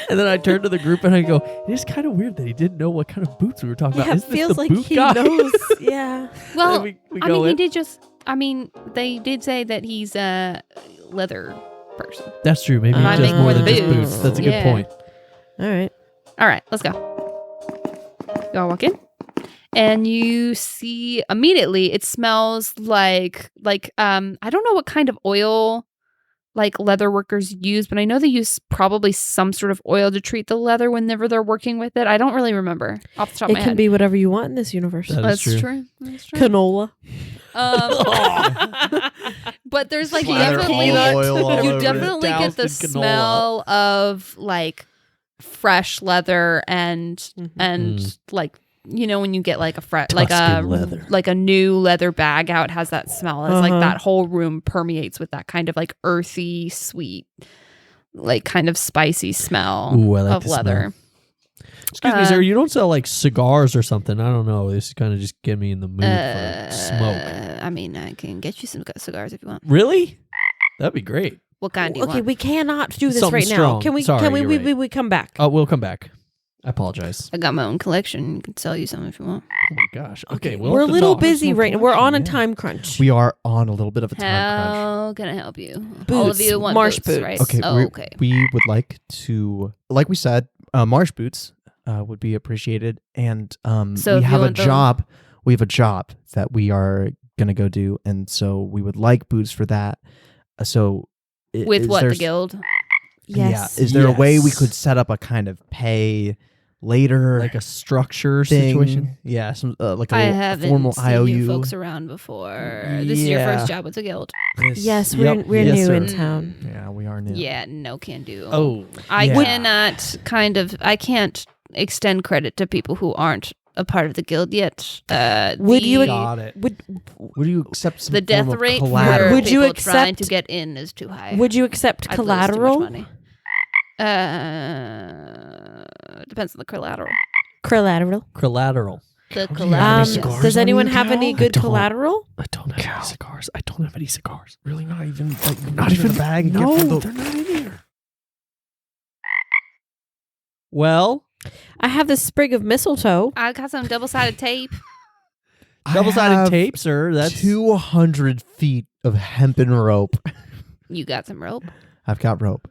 And then I turned to the group and I go, it is kind of weird that he didn't know what kind of boots we were talking about. Yeah, it Isn't this feels the like boot he guy? knows. Yeah. Well, we I go mean, he in. did just. I mean, they did say that he's a leather person. That's true. Maybe I just make more more than than just boots. boots. That's a Yeah. good point. All right. All right, let's go. Y'all walk in, and you see immediately. It smells like I don't know what kind of oil like leather workers use, but I know they use probably some sort of oil to treat the leather whenever they're working with it. I don't really remember off the top It of my can head. be whatever you want in this universe. That is That's true. true. That's true. Canola. But there's like Slather definitely olive oil all you over it. definitely get Doused the in canola. smell of like fresh leather and Mm. like when you get like a Tuscan leather. like a new leather bag out, it has that smell. It's like Uh-huh. that whole room permeates with that kind of like earthy, sweet, like kind of spicy smell Ooh, I like of the leather. Excuse me, sir. You don't sell like cigars or something? I don't know. This is kind of just get me in the mood for smoke. I mean, I can get you some cigars if you want. Really? That'd be great. What kind do you Okay, want? we cannot do this Something right now. strong. Can we? Sorry, can we? you're We, right. we? We come back. Oh, we'll come back. I apologize. I got my own collection. I can sell you some if you want. Oh my gosh. Okay, well, We're a if little the dog's busy no right now. We're on a collection, time crunch. We are on a little bit of a time crunch. How can I help you? All of Boots. you want Marsh boots, boots. right? Okay, Oh, okay. we would like to, like we said, marsh boots would be appreciated, and So we if you have a want them- job. We have a job that we are gonna go do, and so we would like boots for that. So, With is what, there the guild? Yes. Yeah. Is there a way we Yes. could set up a kind of pay later, like a structure thing. situation. Yeah, some like I a haven't formal seen IOU. you folks around before. This is your Yeah. first job with the guild. Yes, we're Yes, new sir. in town. Yeah, we are new. Yeah, no can do. Oh, I Yeah. cannot I can't extend credit to people who aren't a part of the guild yet. Would you got it. Would you accept some the death form of rate for collateral? Would you people trying accept- to get in is too high. Would you accept I've lose too much collateral? money. Depends on the collateral. Collateral. Collateral. The have collateral. any cigars Does on anyone you, have any Cal? good don't. collateral? I don't have any cigars. I don't have any cigars. Really, not even like Not even the bag. And No, get from the, they're not in here. Well, I have this sprig of mistletoe. I got some double-sided tape. I double-sided have tape, sir. That's 200 feet of hempen rope. You got some rope. I've got rope.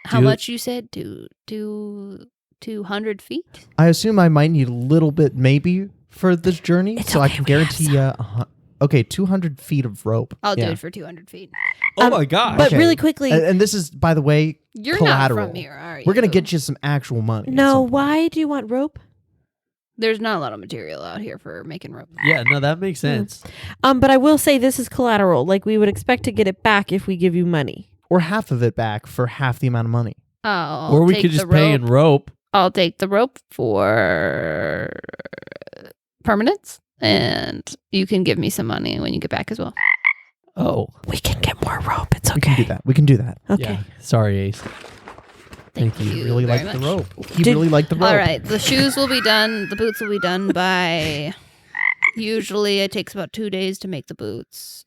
How Do- much you said? 200 feet? I assume I might need a little bit, maybe, for this journey, It's so I okay, can we have guarantee you. Okay, 200 feet of rope. I'll Yeah. do it for 200 feet. oh my gosh. But Okay. really quickly, And this is, by the way, You're collateral. not from here, are you? We're gonna get you some actual money. at no. some point. Why do you want rope? There's not a lot of material out here for making rope. Yeah, no, that makes sense. But I will say this is collateral. Like we would expect to get it back if we give you money. Or half of it back for half the amount of money. I'll Or we take could the just pay in rope. I'll take the rope for permanence, and you can give me some money when you get back as well. Oh, We can get more rope. It's We can do that. We can do that. Okay. yeah. Sorry, Ace. Thank you. you. Really very like the much. rope. He Did- really liked the rope. All right, the shoes will be done. The boots will be done by. Usually, it takes about 2 days to make the boots.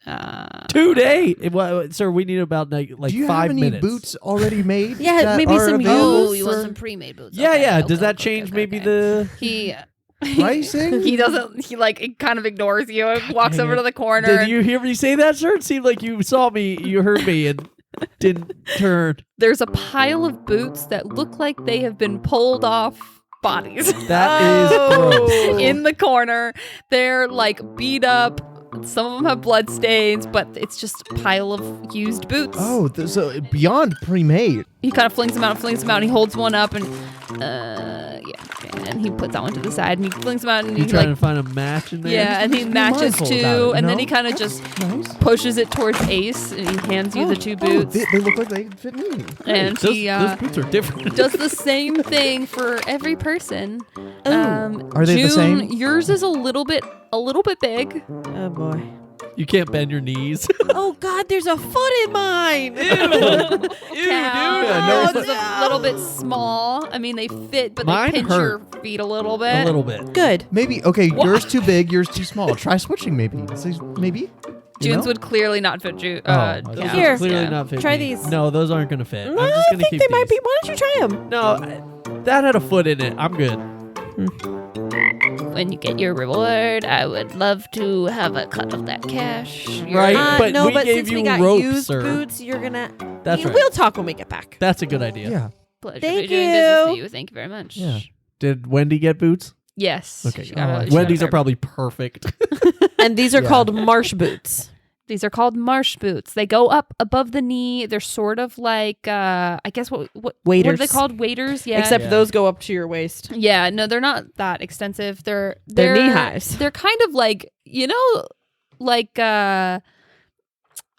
2 days. Well, sir, we need about like Do you 5 have any minutes. boots already made? Yeah, that maybe are some available Oh, you want for some pre-made boots? Yeah, Okay, yeah. okay, Does that okay, change okay, maybe okay. the? He pricing? he doesn't. He like kind of ignores you and walks dang over it. to the corner. Did and you hear me say that, sir? It seemed like you saw me, you heard me, and didn't turn. There's a pile of boots that look like they have been pulled off bodies. That is gross. In the corner. They're like beat up. Some of them have blood stains, but it's just a pile of used boots. Oh, so beyond pre-made. He kind of flings them out, and he holds one up and and he puts that one to the side and he flings them out and You he trying like to find a match in there? yeah, and he Just be matches mindful about two, it, and then no? he kind of just Nice. pushes it towards Ace, and he hands you the two boots, They look like they fit me. and Those, he those boots are different. does the same thing for every person. Are they the June, same? yours is a little bit big. Oh boy. You can't bend your knees. Oh God, there's a foot in mine. Cal, no. yours is a little bit small. I mean, they fit, but Mine they pinch hurt. your feet a little bit. A little bit. Good. Maybe, okay, yours too big, yours too small. Try switching maybe. Maybe? You June's know? would clearly not fit you. Oh, Those Cal. Here. are clearly Yeah. not fit Try me. these. No, those aren't going to fit. No, I'm just I going to think keep they might these. be. Why don't you try them? No, that had a foot in it. I'm good. When you get your reward, I would love to have a cut of that cash. Right. But no, we but gave since you we got rope, used sir. boots, you're gonna. That's right. We'll talk when we get back. That's a good idea. Yeah. Pleasure Thank to be doing business you. with you. Thank you very much. Yeah. Did Wendy get boots? Yes. Okay. She got a- she got Wendy's a are probably perfect. And these are Yeah. called marsh boots. These are called marsh boots. They go up above the knee. They're sort of like I guess what are Waders. they called? Waders. Yeah. Except Yeah. those go up to your waist. yeah. No, they're not that extensive. They're knee highs. They're kind of like like I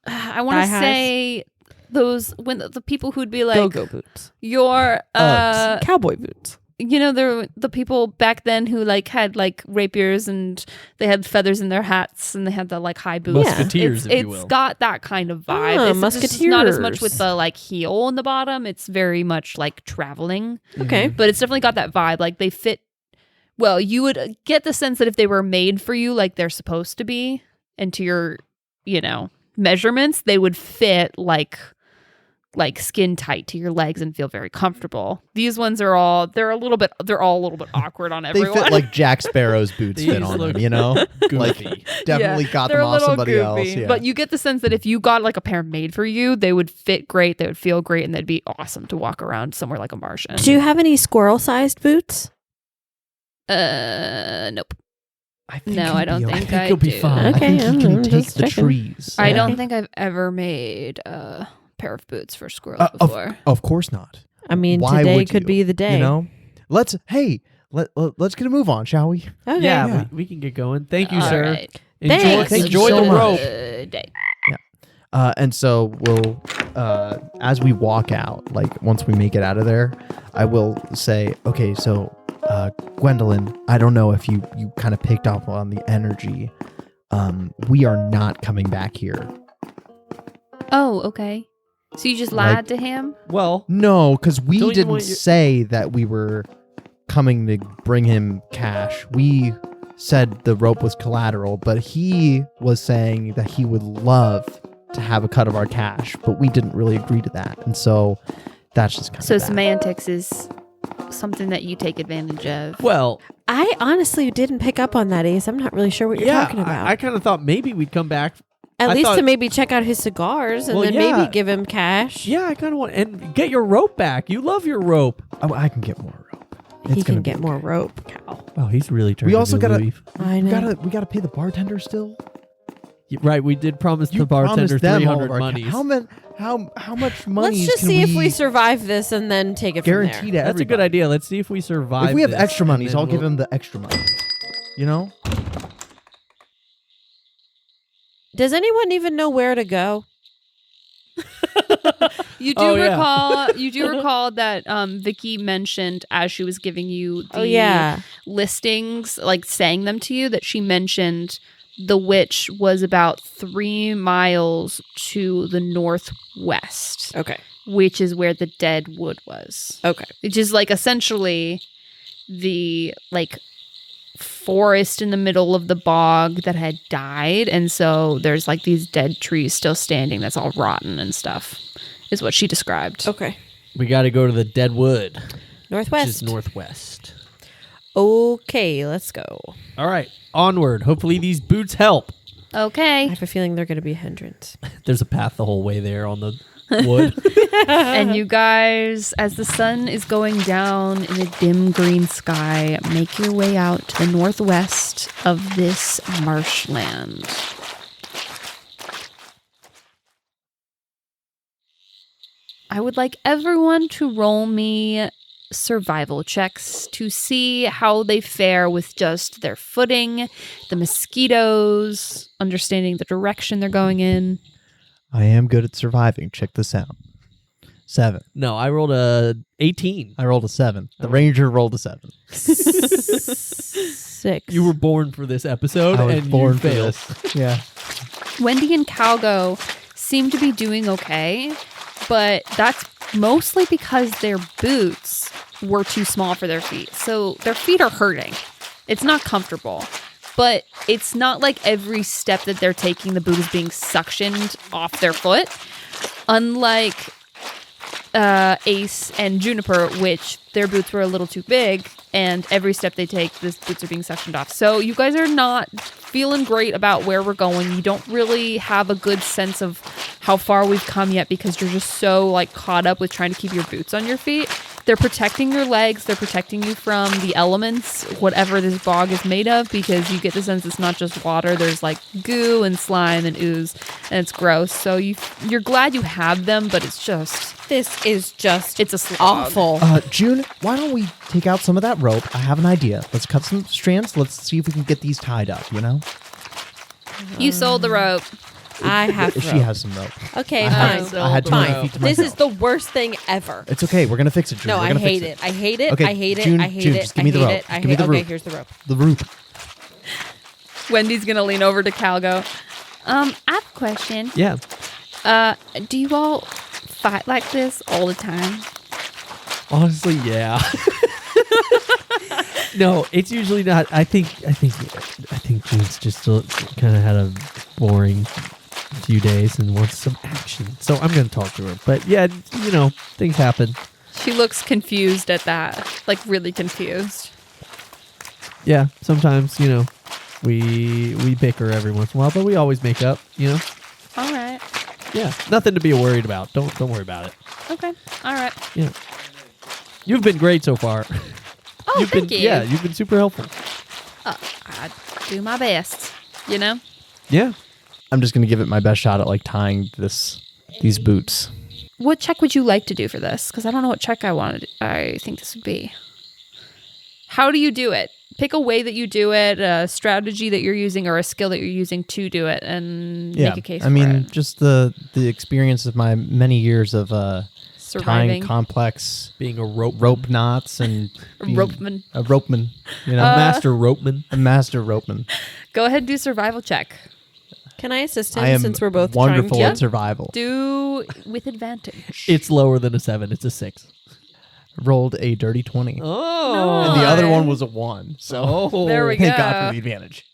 want Thigh to highs? say those when the people who'd be like Go-go boots. your Cowboy boots. the people back then who like had like rapiers and they had feathers in their hats and they had the like high boots. Musketeers, if you It's will. got that kind of vibe. Ah, It's just not as much musketeers. with the like heel in the bottom. It's very much like traveling, Okay. but it's definitely got that vibe. Like they fit. Well, you would get the sense that if they were made for you, like they're supposed to be, and to your, measurements, they would fit like skin tight to your legs and feel very comfortable. These ones are all they're all a little bit awkward on They everyone. fit like Jack Sparrow's boots fit These on look them, you know? Like, goofy. definitely got they're them a off little somebody else. goofy, Yeah. But you get the sense that if you got like a pair made for you, they would fit great, they would feel great, and they'd be awesome to walk around somewhere like a Martian. Do you have any squirrel-sized boots? Nope. I think No, you'll I don't be think okay. I you'll be do. fine. I Okay, think you I'm can take just the checking. trees. I Yeah. don't think I've ever made a pair of boots for squirrels Of before. Of course not. I mean, Why today would could you? be the day. You know? let's get a move on, shall we? Okay. Yeah, we can get going. Thank you, All sir. right. Thanks. Enjoy so the much. rope. Good day. And so we'll, as we walk out, like once we make it out of there, I will say, okay, so Gwendolyn, I don't know if you kind of picked up on the energy. We are not coming back here. Oh, okay. So you just lied to him? Well, No, because we Don't you didn't want your- say that we were coming to bring him cash. We said the rope was collateral, but he was saying that he would love to have a cut of our cash, but we didn't really agree to that. And so that's just kind So of bad. semantics is something that you take advantage of. well, I honestly didn't pick up on that, Ace. I'm not really sure what you're talking about. I kind of thought maybe we'd come back. At I least thought- to maybe check out his cigars and Well, then yeah. maybe give him cash. Yeah, I kind of want and get your rope back. You love your rope. Oh, I can get more rope. He gonna can be get more rope, Cal. Oh, he's really turned. We also into gotta- Louis. I We know. gotta pay the bartender still. Right, we did promise You the bartender promised them all 300 of our monies. How much money? Let's just can see if we we survive this and then take it guarantee from to there. That's a good everybody? idea. Let's see if we survive. If we have this, extra and monies, then I'll give we'll- him the extra money. You know? Does anyone even know where to go? You do Oh, yeah. recall you do recall that Vicky mentioned as she was giving you the Oh yeah. listings, like saying them to you, that she mentioned the witch was about 3 miles to the northwest, Okay. which is where the dead wood was. Okay. Which is like essentially the like forest in the middle of the bog that had died, and so there's like these dead trees still standing that's all rotten and stuff, is what she described. Okay. We got to go to the dead wood, which Northwest. is northwest. Okay, let's go. All right, onward. Hopefully these boots help. I Okay. have a feeling they're going to be a hindrance. There's a path the whole way there on the wood. And you guys, as the sun is going down in a dim green sky, make your way out to the northwest of this marshland. I would like everyone to roll me survival checks to see how they fare with just their footing, the mosquitoes, understanding the direction they're going in. I am good at surviving. Check this out. 7. No, I rolled a 18. I rolled a 7. The ranger rolled a 7. 6. You were born for this episode, I was and born you for failed. this. Yeah. Wendy and Calgo seem to be doing okay, but that's mostly because their boots were too small for their feet. So their feet are hurting. It's not comfortable. But it's not like every step that they're taking, the boot is being suctioned off their foot. Unlike Ace and Juniper, which their boots were a little too big, and every step they take, the boots are being suctioned off. So you guys are not feeling great about where we're going. You don't really have a good sense of how far we've come yet because you're just so like caught up with trying to keep your boots on your feet. They're protecting your legs. They're protecting you from the elements, whatever this bog is made of, because you get the sense it's not just water. There's like goo and slime and ooze, and it's gross. So you're glad you have them, but it's just This is just it's a slog. awful. June, why don't we take out some of that rope? I have an idea. Let's cut some strands. Let's see if we can get these tied up, you know? You sold the rope. I have She rope. has some rope. Okay, I fine. had, I had too many Fine. feet to This myself. is the worst thing ever. It's okay. We're going to fix it, June. No, We're I gonna hate fix it. I hate it. Okay, I hate it. June, I hate June, it. just give me I the hate rope. it. I Give me hate the it. Okay, rope. here's the rope. The rope. Wendy's gonna lean over to Calgo. I have a question. Yeah. Do you all fight like this all the time? Honestly, yeah. No, it's usually not. I think June's just kind of had a boring few days and wants some action. So I'm going to talk to her. But yeah, things happen. She looks confused at that, like really confused. Yeah, sometimes, we bicker every once in a while, but we always make up, All right. Yeah, nothing to be worried about. Don't worry about it. Okay. All right. Yeah. You've been great so far. Oh, thank you. Yeah, you've been super helpful. I do my best. Yeah. I'm just going to give it my best shot at like tying these boots. What check would you like to do for this? Because I don't know what check I think this would be. how do you do it? Pick a way that you do it, a strategy that you're using, or a skill that you're using to do it, and make a case for it. Just the experience of my many years of Surviving. tying complex Being a rope knots and A ropeman. A ropeman. You know, master ropeman. a master ropeman. Go ahead and do survival check. Can I assist him I am since we're both wonderful trying at survival. Do with advantage. It's lower than a 7. It's a 6. Rolled a dirty 20. Oh. And the other one was a 1. So There we go. thank God for the advantage.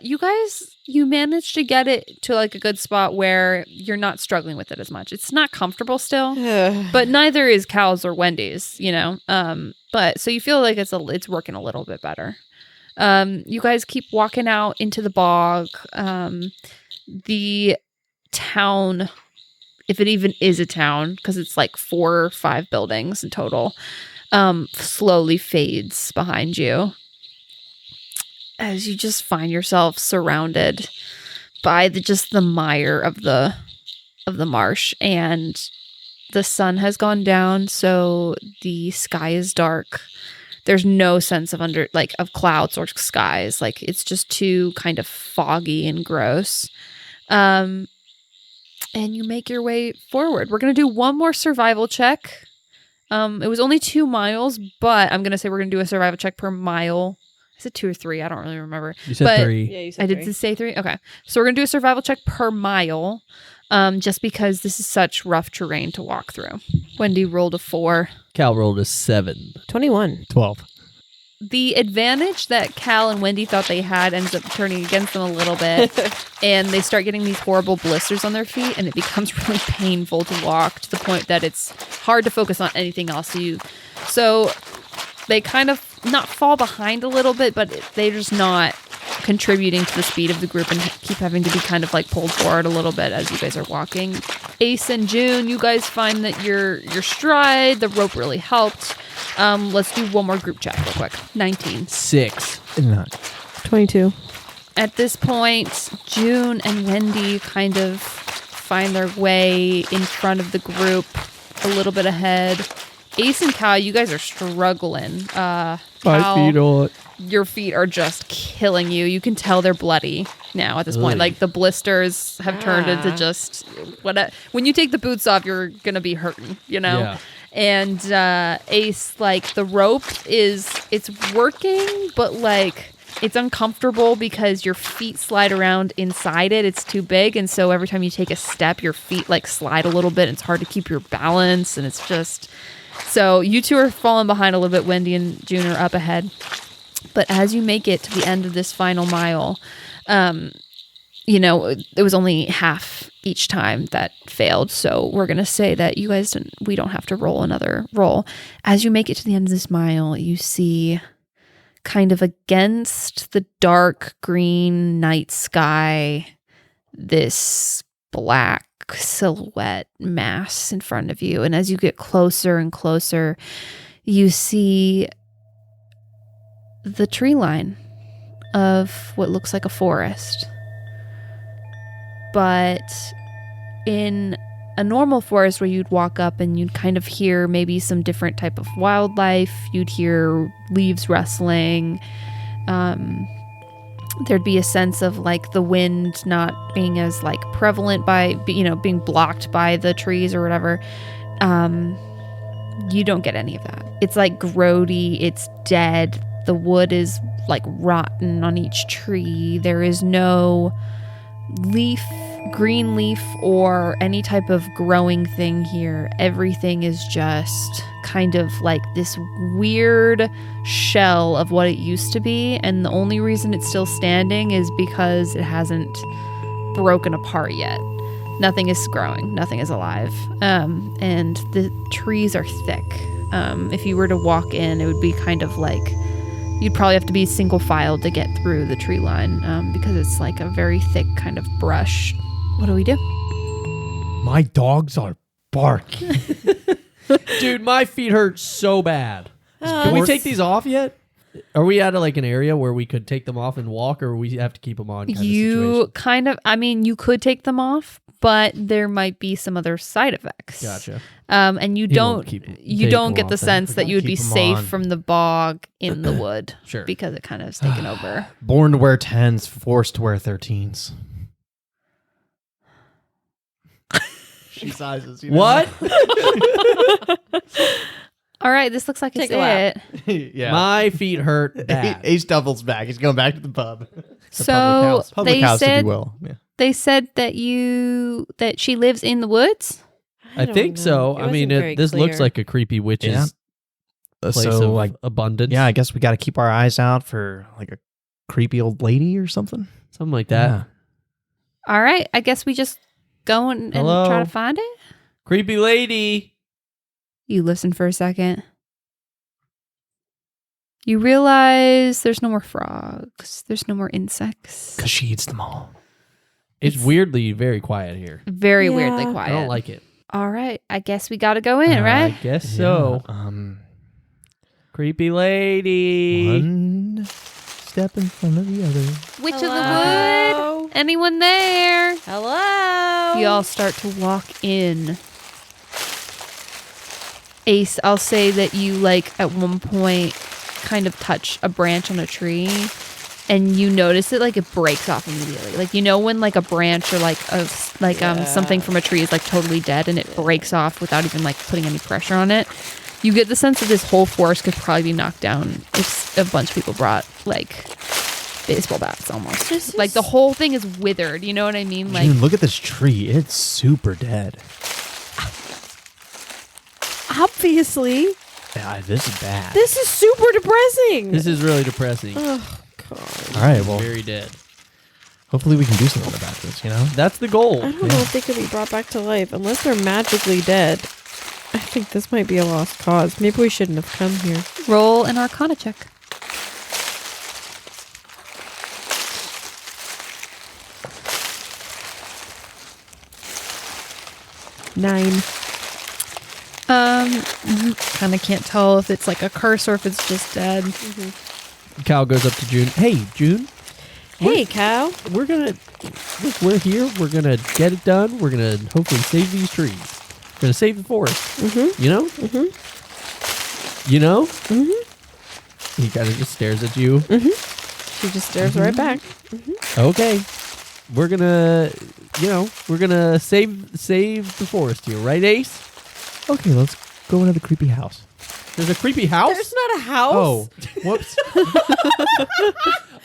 You guys, you managed to get it to like a good spot where you're not struggling with it as much. It's not comfortable still, but neither is Cal's or Wendy's, you know. But so you feel like it's working a little bit better. You guys keep walking out into the bog. The town, if it even is a town, because it's like 4 or 5 buildings in total, slowly fades behind you as you just find yourself surrounded by the mire of the marsh, and the sun has gone down, so the sky is dark. There's no sense of of clouds or skies. Like, it's just too kind of foggy and gross. And you make your way forward. We're going to do one more survival check. It was only 2 miles, but I'm going to say we're going to do a survival check per mile. I said 2 or 3. I don't really remember. You said 3. Yeah, you said I did say 3? Okay. So we're going to do a survival check per mile, just because this is such rough terrain to walk through. Wendy rolled a 4. Cal rolled a 7. 21. 12. The advantage that Cal and Wendy thought they had ends up turning against them a little bit, and they start getting these horrible blisters on their feet, and it becomes really painful to walk to the point that it's hard to focus on anything else. So they kind of not fall behind a little bit, but they're just not contributing to the speed of the group and keep having to be kind of like pulled forward a little bit as you guys are walking. Ace and June, you guys find that your stride, the rope really helped. Let's do one more group check real quick. 19. 6. 22. At this point, June and Wendy kind of find their way in front of the group, a little bit ahead. Ace and Cal, you guys are struggling. My Cal, feet on. your feet are just killing you. You can tell they're bloody now at this point. Ugh. Like, the blisters have turned into just when you take the boots off, you're gonna be hurting, you know. Yeah. And Ace, like, the rope it's working, but like it's uncomfortable because your feet slide around inside it. It's too big, and so every time you take a step, your feet like slide a little bit. And it's hard to keep your balance, and it's just. So you two are falling behind a little bit. Wendy and June are up ahead. But as you make it to the end of this final mile, it was only half each time that failed. So we're going to say that you guys we don't have to roll another roll. As you make it to the end of this mile, you see kind of against the dark green night sky, this black silhouette mass in front of you. And as you get closer and closer, you see the tree line of what looks like a forest. But in a normal forest where you'd walk up and you'd kind of hear maybe some different type of wildlife, you'd hear leaves rustling, there'd be a sense of like the wind not being as like prevalent by, being blocked by the trees or whatever. You don't get any of that. It's like grody, it's dead. The wood is like rotten on each tree. There is no green leaf or any type of growing thing here. Everything is just kind of like this weird shell of what it used to be, and the only reason it's still standing is because it hasn't broken apart yet. Nothing is growing, nothing is alive, and the trees are thick. If you were to walk in, it would be kind of like you'd probably have to be single filed to get through the tree line, because it's like a very thick kind of brush. What do we do? My dogs are barking. Dude, my feet hurt so bad. Can we take these off yet? Are we at like an area where we could take them off and walk, or we have to keep them on? You kind of, I mean, you could take them off, but there might be some other side effects. Gotcha. And you don't get the sense that you would be safe from the bog in the wood. Sure. Because it kind of has taken over. Born to wear 10s, forced to wear 13s. She sizes. You know? What? All right, this looks like Take it's a lap. it. Yeah. My feet hurt bad. Ace doubles back. He's going back to the pub. So Public house, if you will. Yeah. they said that she lives in the woods. I think so. I mean, this looks like a creepy witch's place so, of like, abundance. yeah, I guess we got to keep our eyes out for like a creepy old lady or something. Something like that. Yeah. All right, I guess we just go and Hello? try to find it. Creepy lady. You listen for a second. You realize there's no more frogs. There's no more insects. Because she eats them all. It's weirdly very quiet here. Very Yeah. weirdly quiet. I don't like it. All right, I guess we got to go in, right? I guess so. Yeah, Creepy lady. one step in front of the other. Witch of the Wood. Anyone there? Hello. You all start to walk in. Ace, I'll say that you like at one point kind of touch a branch on a tree and you notice it like it breaks off immediately. Like, you know, when like a branch or like something from a tree is like totally dead and it breaks off without even like putting any pressure on it. You get the sense that this whole forest could probably be knocked down if a bunch of people brought like baseball bats almost. Like the whole thing is withered, you know what I mean? Like, June, look at this tree. It's super dead. Obviously. Yeah, this is bad. This is super depressing. This is really depressing. Oh, God. All right, well, Very dead. hopefully we can do something about this, you know? That's the goal. I don't know if they could be brought back to life unless they're magically dead. I think this might be a lost cause. Maybe we shouldn't have come here. roll an Arcana check. Nine. Kind of can't tell if it's like a curse or if it's just dead. Cal goes up to June. Hey, June. Hey, Cal. We're here. We're gonna get it done. We're gonna hopefully save these trees. We're gonna save the forest. Mm-hmm. You know? Mm-hmm. You know? Mm-hmm. He kind of just stares at you. Mm-hmm. She just stares right back. Okay. We're gonna, we're gonna save the forest here, right, Ace? Okay, let's go into the creepy house. There's a creepy house? There's not a house. Oh, whoops.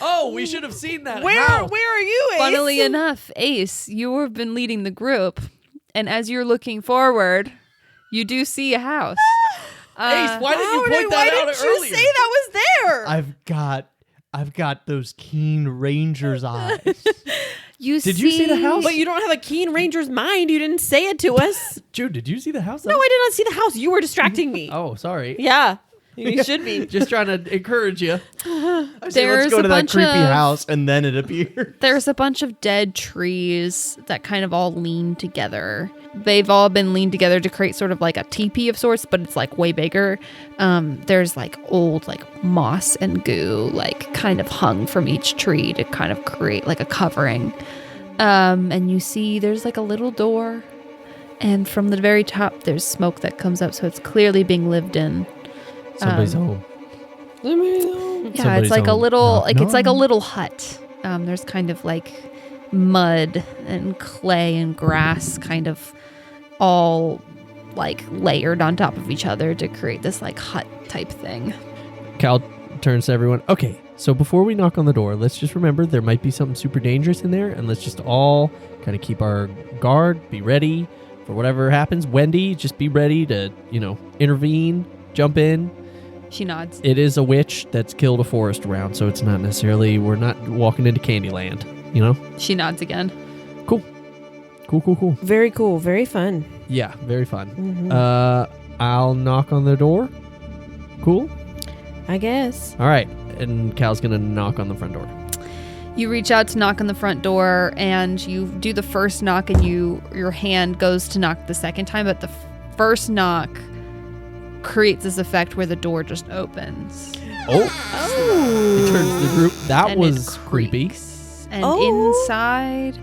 Oh, we should have seen that Where house. are you, Ace? Funnily enough, Ace, you have been leading the group, and as you're looking forward, you do see a house. Ace, why didn't you point that out didn't earlier? you say that was there? I've got those keen ranger's eyes. Did you see the house? But you don't have a keen ranger's mind. You didn't say it to us. Jude, did you see the house? No, I did not see the house. You were distracting me. Oh, sorry. Yeah, you should be. Just trying to encourage you. I say, There's let's go a to that bunch creepy of- house, and then it appears. There's a bunch of dead trees that kind of all lean together. They've all been leaned together to create sort of like a teepee of sorts, but it's like way bigger. There's like old like moss and goo like kind of hung from each tree to kind of create like a covering. And you see there's like a little door, and from the very top there's smoke that comes up, so it's clearly being lived in. Somebody's home. Yeah, Somebody's it's like a home. little Knock, it's like a knock. little hut. There's kind of like mud and clay and grass kind of all like layered on top of each other to create this like hut type thing. Cal turns to everyone. Okay, so before we knock on the door, let's just remember there might be something super dangerous in there, and let's just all kind of keep our guard, be ready for whatever happens. Wendy, just be ready to, intervene, jump in. She nods. It is a witch that's killed a forest around, so it's not necessarily, we're not walking into Candyland, She nods again. Cool. Very cool. Very fun. Yeah, very fun. Mm-hmm. I'll knock on the door. Cool. I guess. All right, and Cal's gonna knock on the front door. You reach out to knock on the front door, and you do the first knock, and your hand goes to knock the second time, but the first knock, creates this effect where the door just opens. It turns the group. That And was it creepy. creaks. And inside,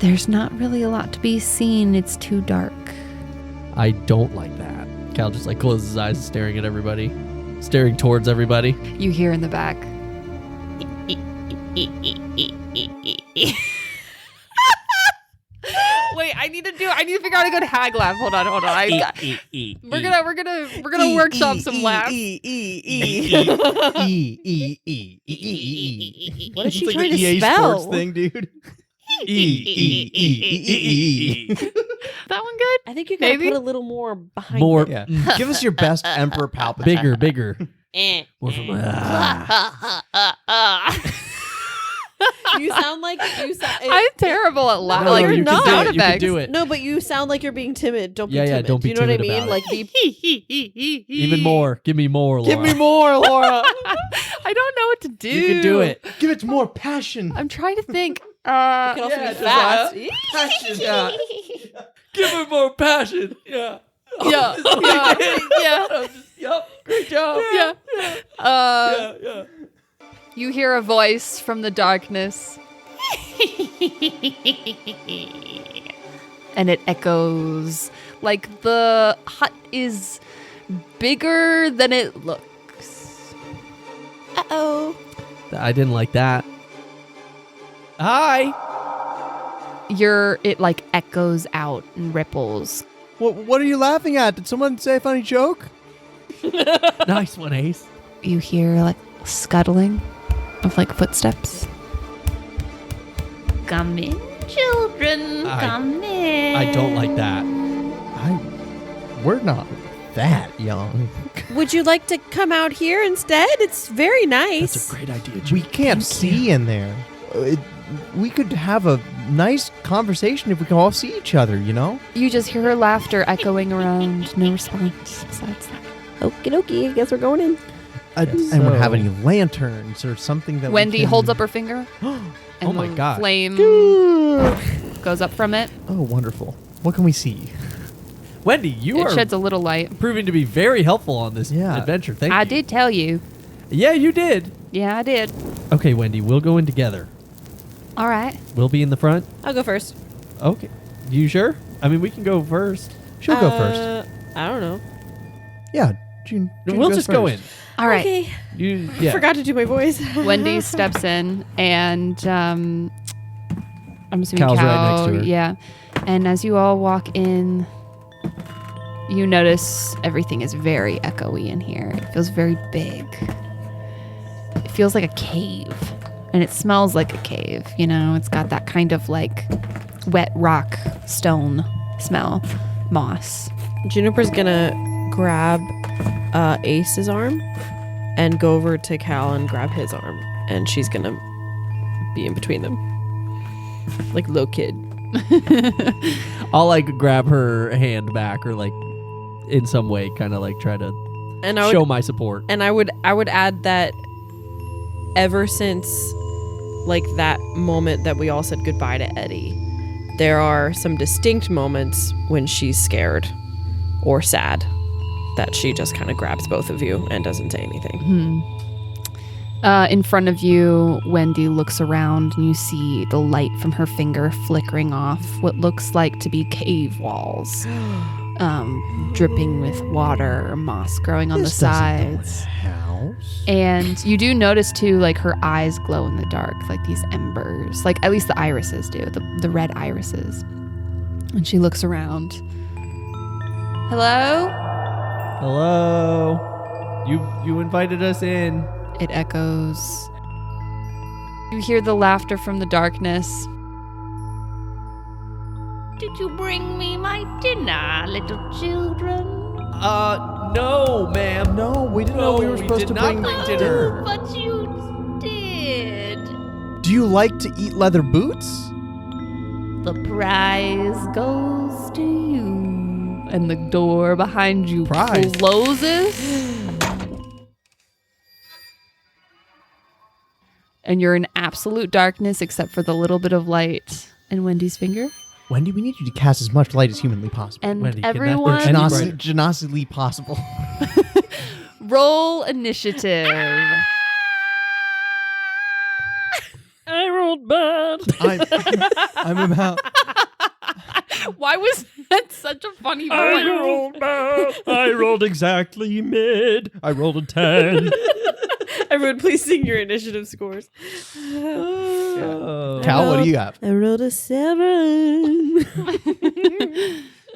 there's not really a lot to be seen. It's too dark. I don't like that. Cal just like closes his eyes, staring at everybody, staring towards everybody. You hear in the back. Wait, I need to figure out a good hag laugh. Hold on. We're gonna workshop some laughs. What is she It's like trying the to EA spell? Sports thing, dude. That one good? I think you gotta Maybe? put a little more behind More, it. Yeah. Give us your best Emperor Palpatine. bigger. More from. You sound like I'm terrible at laughing. No, Like, you you're can not. do sound it. You can effects. do it. No, but you sound like you're being timid. Don't be Yeah, timid. don't be Do you know what I timid mean? about Like, it. be. Even more. Give me more, Laura. Give me more, Laura. I don't know what to do. You can do it. Give it more passion. I'm trying to think. You can also Yeah, be fast. Yeah. Give it more passion. Yeah. Yeah. Yep. Great job. Yeah. Yeah. You hear a voice from the darkness. And it echoes like the hut is bigger than it looks. Uh-oh. I didn't like that. Hi. It like echoes out and ripples. What are you laughing at? Did someone say a funny joke? Nice one, Ace. You hear like scuttling of like footsteps. Come in, children. Come in. I don't like that. We're not that young. Would you like to come out here instead? It's very nice. That's a great idea. We can't see in there. We could have a nice conversation if we can all see each other, you know? You just hear her laughter echoing around. No response besides that. Okie dokie. I guess we're going in. Anyone have any lanterns or something that Wendy we can... holds up her finger. And Oh my the God. flame goes up from it. Oh, wonderful. What can we see? Wendy, you It are sheds a little light. proving to be very helpful on this Yeah. adventure. Thank I you. did tell you. Yeah, you did. Yeah, I did. Okay, Wendy, we'll go in together. All right. We'll be in the front. I'll go first. Okay. You sure? I mean, we can go first. She'll go first. I don't know. Yeah, June We'll goes just go first. in. All right. Okay. You, yeah. Forgot to do my voice. Wendy steps in, and I'm assuming Cal's Cal. right next to her. Yeah. And as you all walk in, you notice everything is very echoey in here. It feels very big. It feels like a cave, and it smells like a cave. You know, it's got that kind of like wet rock stone smell, moss. Juniper's gonna grab Ace's arm and go over to Cal and grab his arm, and she's gonna be in between them, like little kid. I'll like grab her hand back or like in some way kind of like try to And I show would, my support. and I would add that ever since like that moment that we all said goodbye to Eddie, there are some distinct moments when she's scared or sad that she just kind of grabs both of you and doesn't say anything. In front of you, Wendy looks around and you see the light from her finger flickering off what looks like to be cave walls, dripping with water or moss growing on the sides. House. And you do notice too, like her eyes glow in the dark, like these embers, like at least the irises do, the red irises. And she looks around. Hello? Hello. You invited us in. It echoes. You hear the laughter from the darkness. Did you bring me my dinner, little children? No, ma'am. No, we didn't know we were supposed to bring dinner. But you did. Do you like to eat leather boots? The prize goes to you. And the door behind you Prize. closes. And you're in absolute darkness except for the little bit of light in Wendy's finger. Wendy, we need you to cast as much light as humanly possible. And Wendy, can that be everyone, any brighter? Genosically possible. roll initiative. I rolled bad. I'm about. Why was that such a funny voice? rolled bad. I rolled exactly mid. I rolled a 10. Everyone, please sing your initiative scores. Cal, what do you got? I rolled a 7.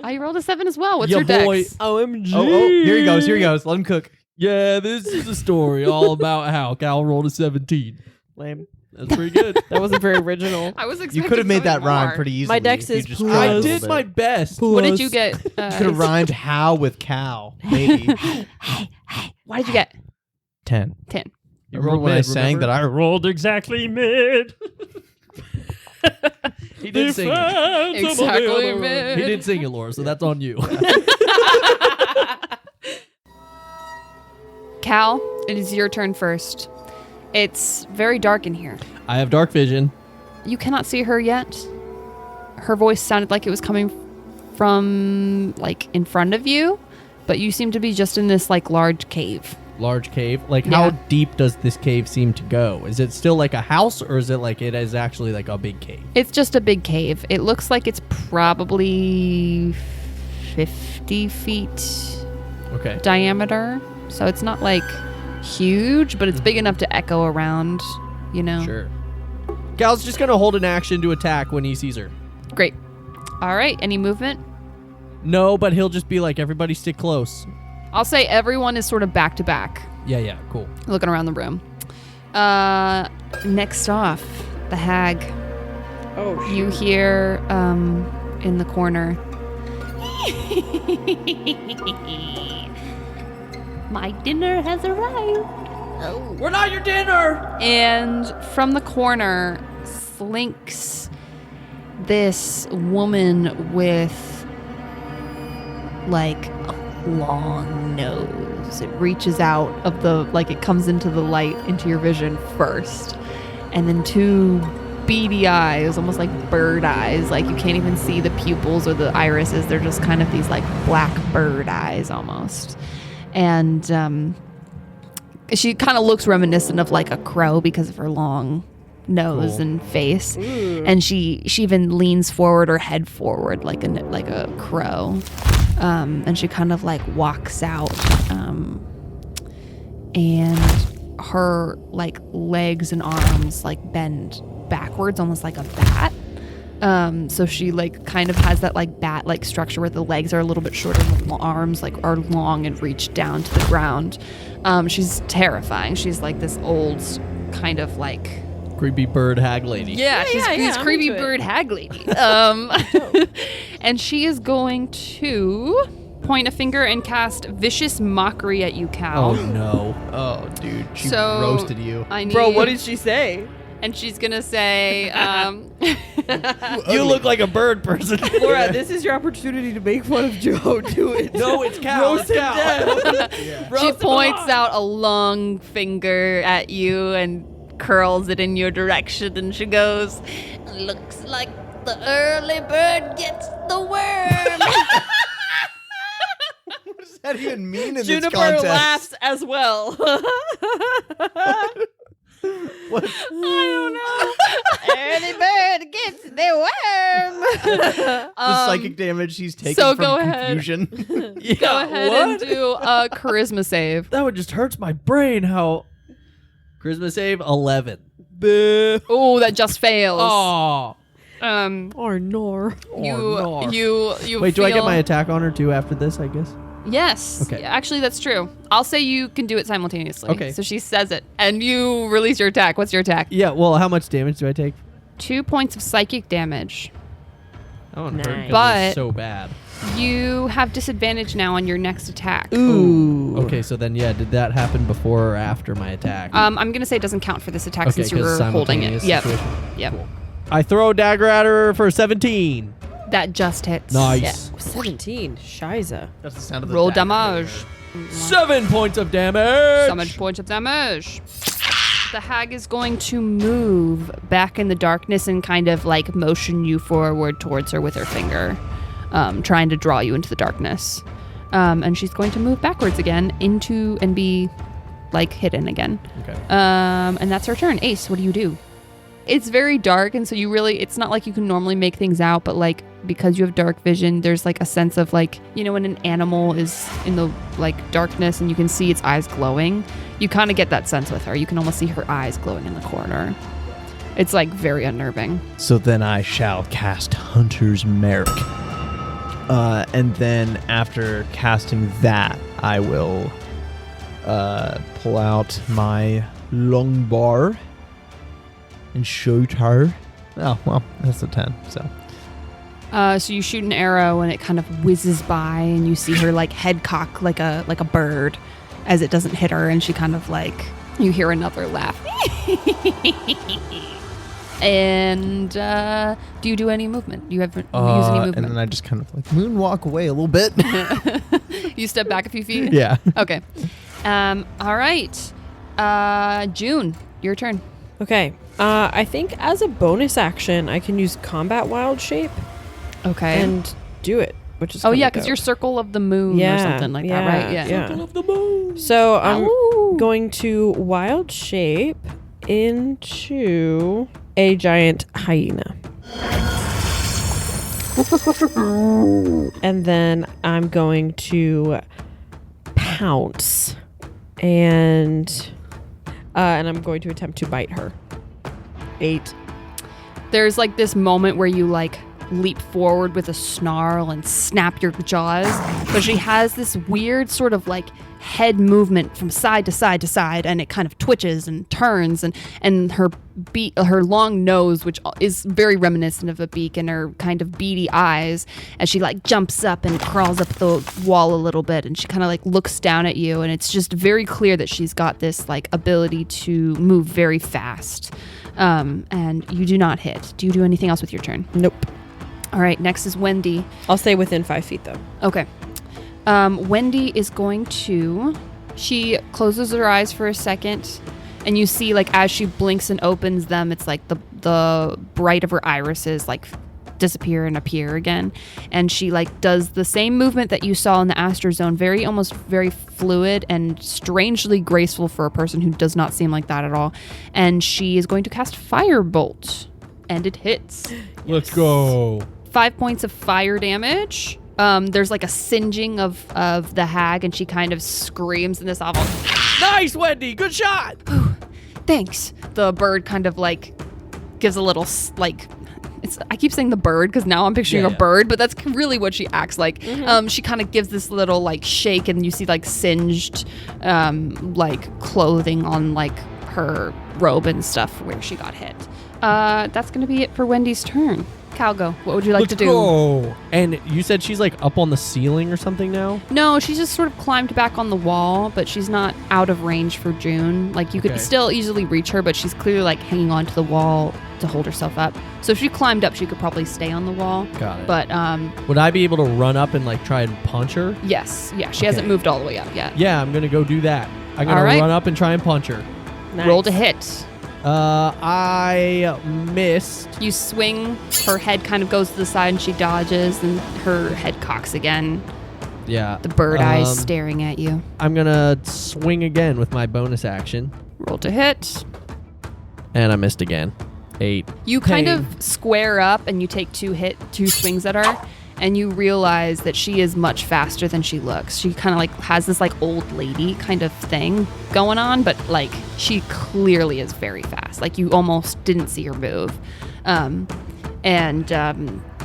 I rolled a 7 as well. What's Ya your boy. dex? OMG. Oh, here he goes. Let him cook. Yeah, this is a story all about how Cal rolled a 17. Lame. That's pretty good. That wasn't very original. I was expecting You could have made that something rhyme more. pretty easily. My dex if you is just plus- tried a I little did bit. my best. What did you get? You could have rhymed how with cow, maybe. What did you get? 10. 10. You Remember rolled when I mid, sang remember? that I rolled exactly mid. He did sing it. Exactly mid. He did sing it, Laura, so that's on you. Cal, it is your turn first. It's very dark in here. I have dark vision. You cannot see her yet. Her voice sounded like it was coming from, like, in front of you, but you seem to be just in this, like, large cave. Large cave. Like, Yeah. how deep does this cave seem to go? Is it still like a house, or is it like it is actually like a big cave? It's just a big cave. It looks like it's probably 50 feet Okay. diameter. So it's not, like, huge, but it's big enough to echo around, you know? Sure. Cal's just gonna hold an action to attack when he sees her. Great. All right. Any movement? No, but he'll just be like, everybody stick close. I'll say everyone is sort of back to back, Yeah, cool. looking around the room. Next off, the hag. Oh, You hear in the corner. My dinner has arrived. We're not your dinner! And from the corner slinks this woman with, like, a long nose. It reaches out of the, like, it comes into the light, into your vision first. And then two beady eyes, almost like bird eyes. Like, you can't even see the pupils or the irises. They're just kind of these, like, black bird eyes almost. And she kind of looks reminiscent of, like, a crow because of her long nose and face. And she even leans forward, her head forward like a crow. And she kind of, like, walks out. And her, like, legs and arms, like, bend backwards almost like a bat. So she, like, kind of has that, like, bat-like structure where the legs are a little bit shorter and the arms, like, are long and reach down to the ground. She's terrifying. She's like this old kind of, like, Creepy bird hag lady. yeah, she's this I'm creepy into it. bird hag lady. And she is going to point a finger and cast vicious mockery at you, Cal. Oh, no. Oh, dude. She So- roasted you. I need, Bro, what did she say? and she's gonna say, You look like a bird person. Laura, this is your opportunity to make fun of Joe. Do it. No, it's Cal. Roast It's him Cal. down. she points out a long finger at you and curls it in your direction, and she goes, Looks like the early bird gets the worm. What does that even mean in this Juniper context? laughs as well. What? Early bird gets the worm. The psychic damage she's taking so from go ahead. confusion. go ahead and do a charisma save. That one just hurts my brain. How? Charisma save 11. Boo. Oh, that just fails. Oh. Or nor. You Wait, do I get feel- my attack on her too after this? I guess. Yes. Okay. Actually, that's true. I'll say you can do it simultaneously. Okay. So she says it, and you release your attack. What's your attack? Yeah. Well, how much damage do I take? 2 points of psychic damage. That one hurt Nice. 'cause But- it was so bad. You have disadvantage now on your next attack. Ooh. Okay, so then did that happen before or after my attack? I'm gonna say it doesn't count for this attack okay, since you 'cause were holding it. simultaneous Yep. situation. Yep. Cool. I throw a dagger at her for 17. That just hits. Nice. 17. Shiza. That's the sound of the Roll dagger. damage. 7 points of damage. 7 points of damage. The hag is going to move back in the darkness and kind of like motion you forward towards her with her finger, trying to draw you into the darkness. And she's going to move backwards again into and be like hidden again. Okay. And that's her turn. Ace, what do you do? It's very dark, and so it's not like you can normally make things out, but like because you have dark vision, there's like a sense of like, when an animal is in the like darkness and you can see its eyes glowing, you kind of get that sense with her. You can almost see her eyes glowing in the corner. It's like very unnerving. So then I shall cast Hunter's Merrick. And then after casting that, I will pull out my long bar and shoot her. Oh, well, that's a 10, so. So you shoot an arrow and it kind of whizzes by and you see her like head cock like a bird as it doesn't hit her, and she kind of like, you hear another laugh. And do you do any movement? Do you use any movement? And then I just kind of like moonwalk away a little bit. You step back a few feet? Yeah. Okay. All right. June, your turn. Okay. I think as a bonus action, I can use combat wild shape Okay. and do it, which is because you're circle of the moon or something like that, right? Yeah. Circle of the moon. So I'm going to wild shape into a giant hyena. And then I'm going to pounce and I'm going to attempt to bite her. 8. There's like this moment where you like leap forward with a snarl and snap your jaws, but she has this weird sort of like head movement from side to side to side, and it kind of twitches and turns, and her long nose, which is very reminiscent of a beak, and her kind of beady eyes, as she like jumps up and crawls up the wall a little bit, and she kind of like looks down at you, and it's just very clear that she's got this like ability to move very fast. And you do not hit. Do you do anything else with your turn? Nope. All right, next is Wendy. I'll stay within 5 feet though. Okay. Wendy is going to... She closes her eyes for a second, and you see, like, as she blinks and opens them, it's like the bright of her irises, like, disappear and appear again. And she, like, does the same movement that you saw in the Aster Zone, almost very fluid and strangely graceful for a person who does not seem like that at all. And she is going to cast Firebolt, and it hits. Let's go. 5 points of fire damage. There's like a singeing of the hag, and she kind of screams in this awful, Nice, Wendy. Good shot. thanks. The bird kind of like gives a little like, I keep saying the bird because now I'm picturing a bird, but that's really what she acts like. Mm-hmm. She kind of gives this little like shake, and you see like singed like clothing on like her robe and stuff where she got hit. That's gonna be it for Wendy's turn. Calgo, what would you like to do? Go. And you said she's like up on the ceiling or something now? No, she's just sort of climbed back on the wall, but she's not out of range for June. Like you could still easily reach her, but she's clearly like hanging onto the wall to hold herself up. So if she climbed up, she could probably stay on the wall. Got it. But would I be able to run up and like try and punch her? yes, yeah, she hasn't moved all the way up yet. Yeah, I'm gonna go do that. I'm gonna run up and try and punch her. Nice. Roll to hit. I missed. You swing, her head kind of goes to the side and she dodges, and her head cocks again. Yeah. The bird eyes staring at you. I'm gonna swing again with my bonus action. Roll to hit. And I missed again. 8. You kind of square up and you take two swings at her, and you realize that she is much faster than she looks. She kind of like has this like old lady kind of thing going on, but like she clearly is very fast. Like you almost didn't see her move. And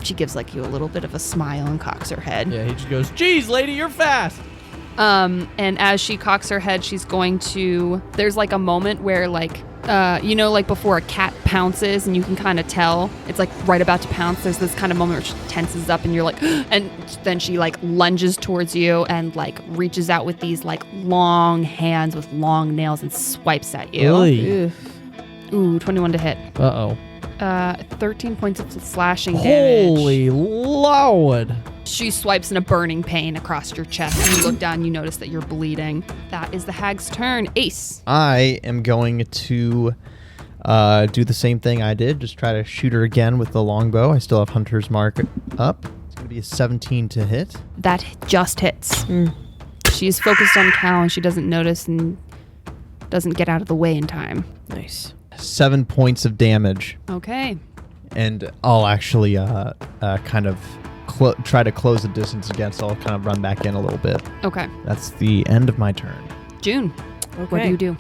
she gives like you a little bit of a smile and cocks her head. Yeah, he just goes, "Geez, lady, you're fast." And as she cocks her head, she's going to, there's like a moment where like, like before a cat pounces and you can kind of tell it's like right about to pounce. There's this kind of moment where she tenses up and you're like, and then she like lunges towards you and like reaches out with these like long hands with long nails and swipes at you. Really? Ooh, 21 to hit. 13 points of slashing damage. Holy Lord. She swipes in a burning pain across your chest. And you look down, you notice that you're bleeding. That is the hag's turn. Ace. I am going to do the same thing I did. Just try to shoot her again with the longbow. I still have Hunter's Mark up. It's going to be a 17 to hit. That just hits. She's focused on Cal and she doesn't notice and doesn't get out of the way in time. Nice. 7 points of damage. Okay. And I'll actually kind of try to close the distance again, so I'll kind of run back in a little bit. Okay. That's the end of my turn. June, what do you do?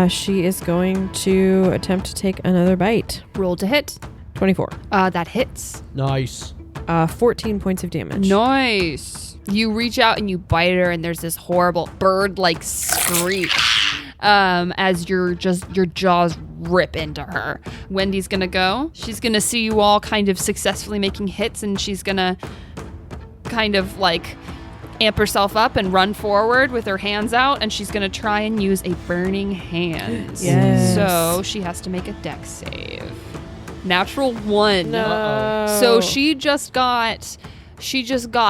She is going to attempt to take another bite. Roll to hit. 24. That hits. Nice. 14 points of damage. Nice. You reach out and you bite her, and there's this horrible bird-like screech as your jaws rip into her. Wendy's gonna go. She's gonna see you all kind of successfully making hits, and she's gonna kind of like amp herself up and run forward with her hands out, and she's gonna try and use a burning hands. Yes. So she has to make a dex save. Natural 1. No. So she just got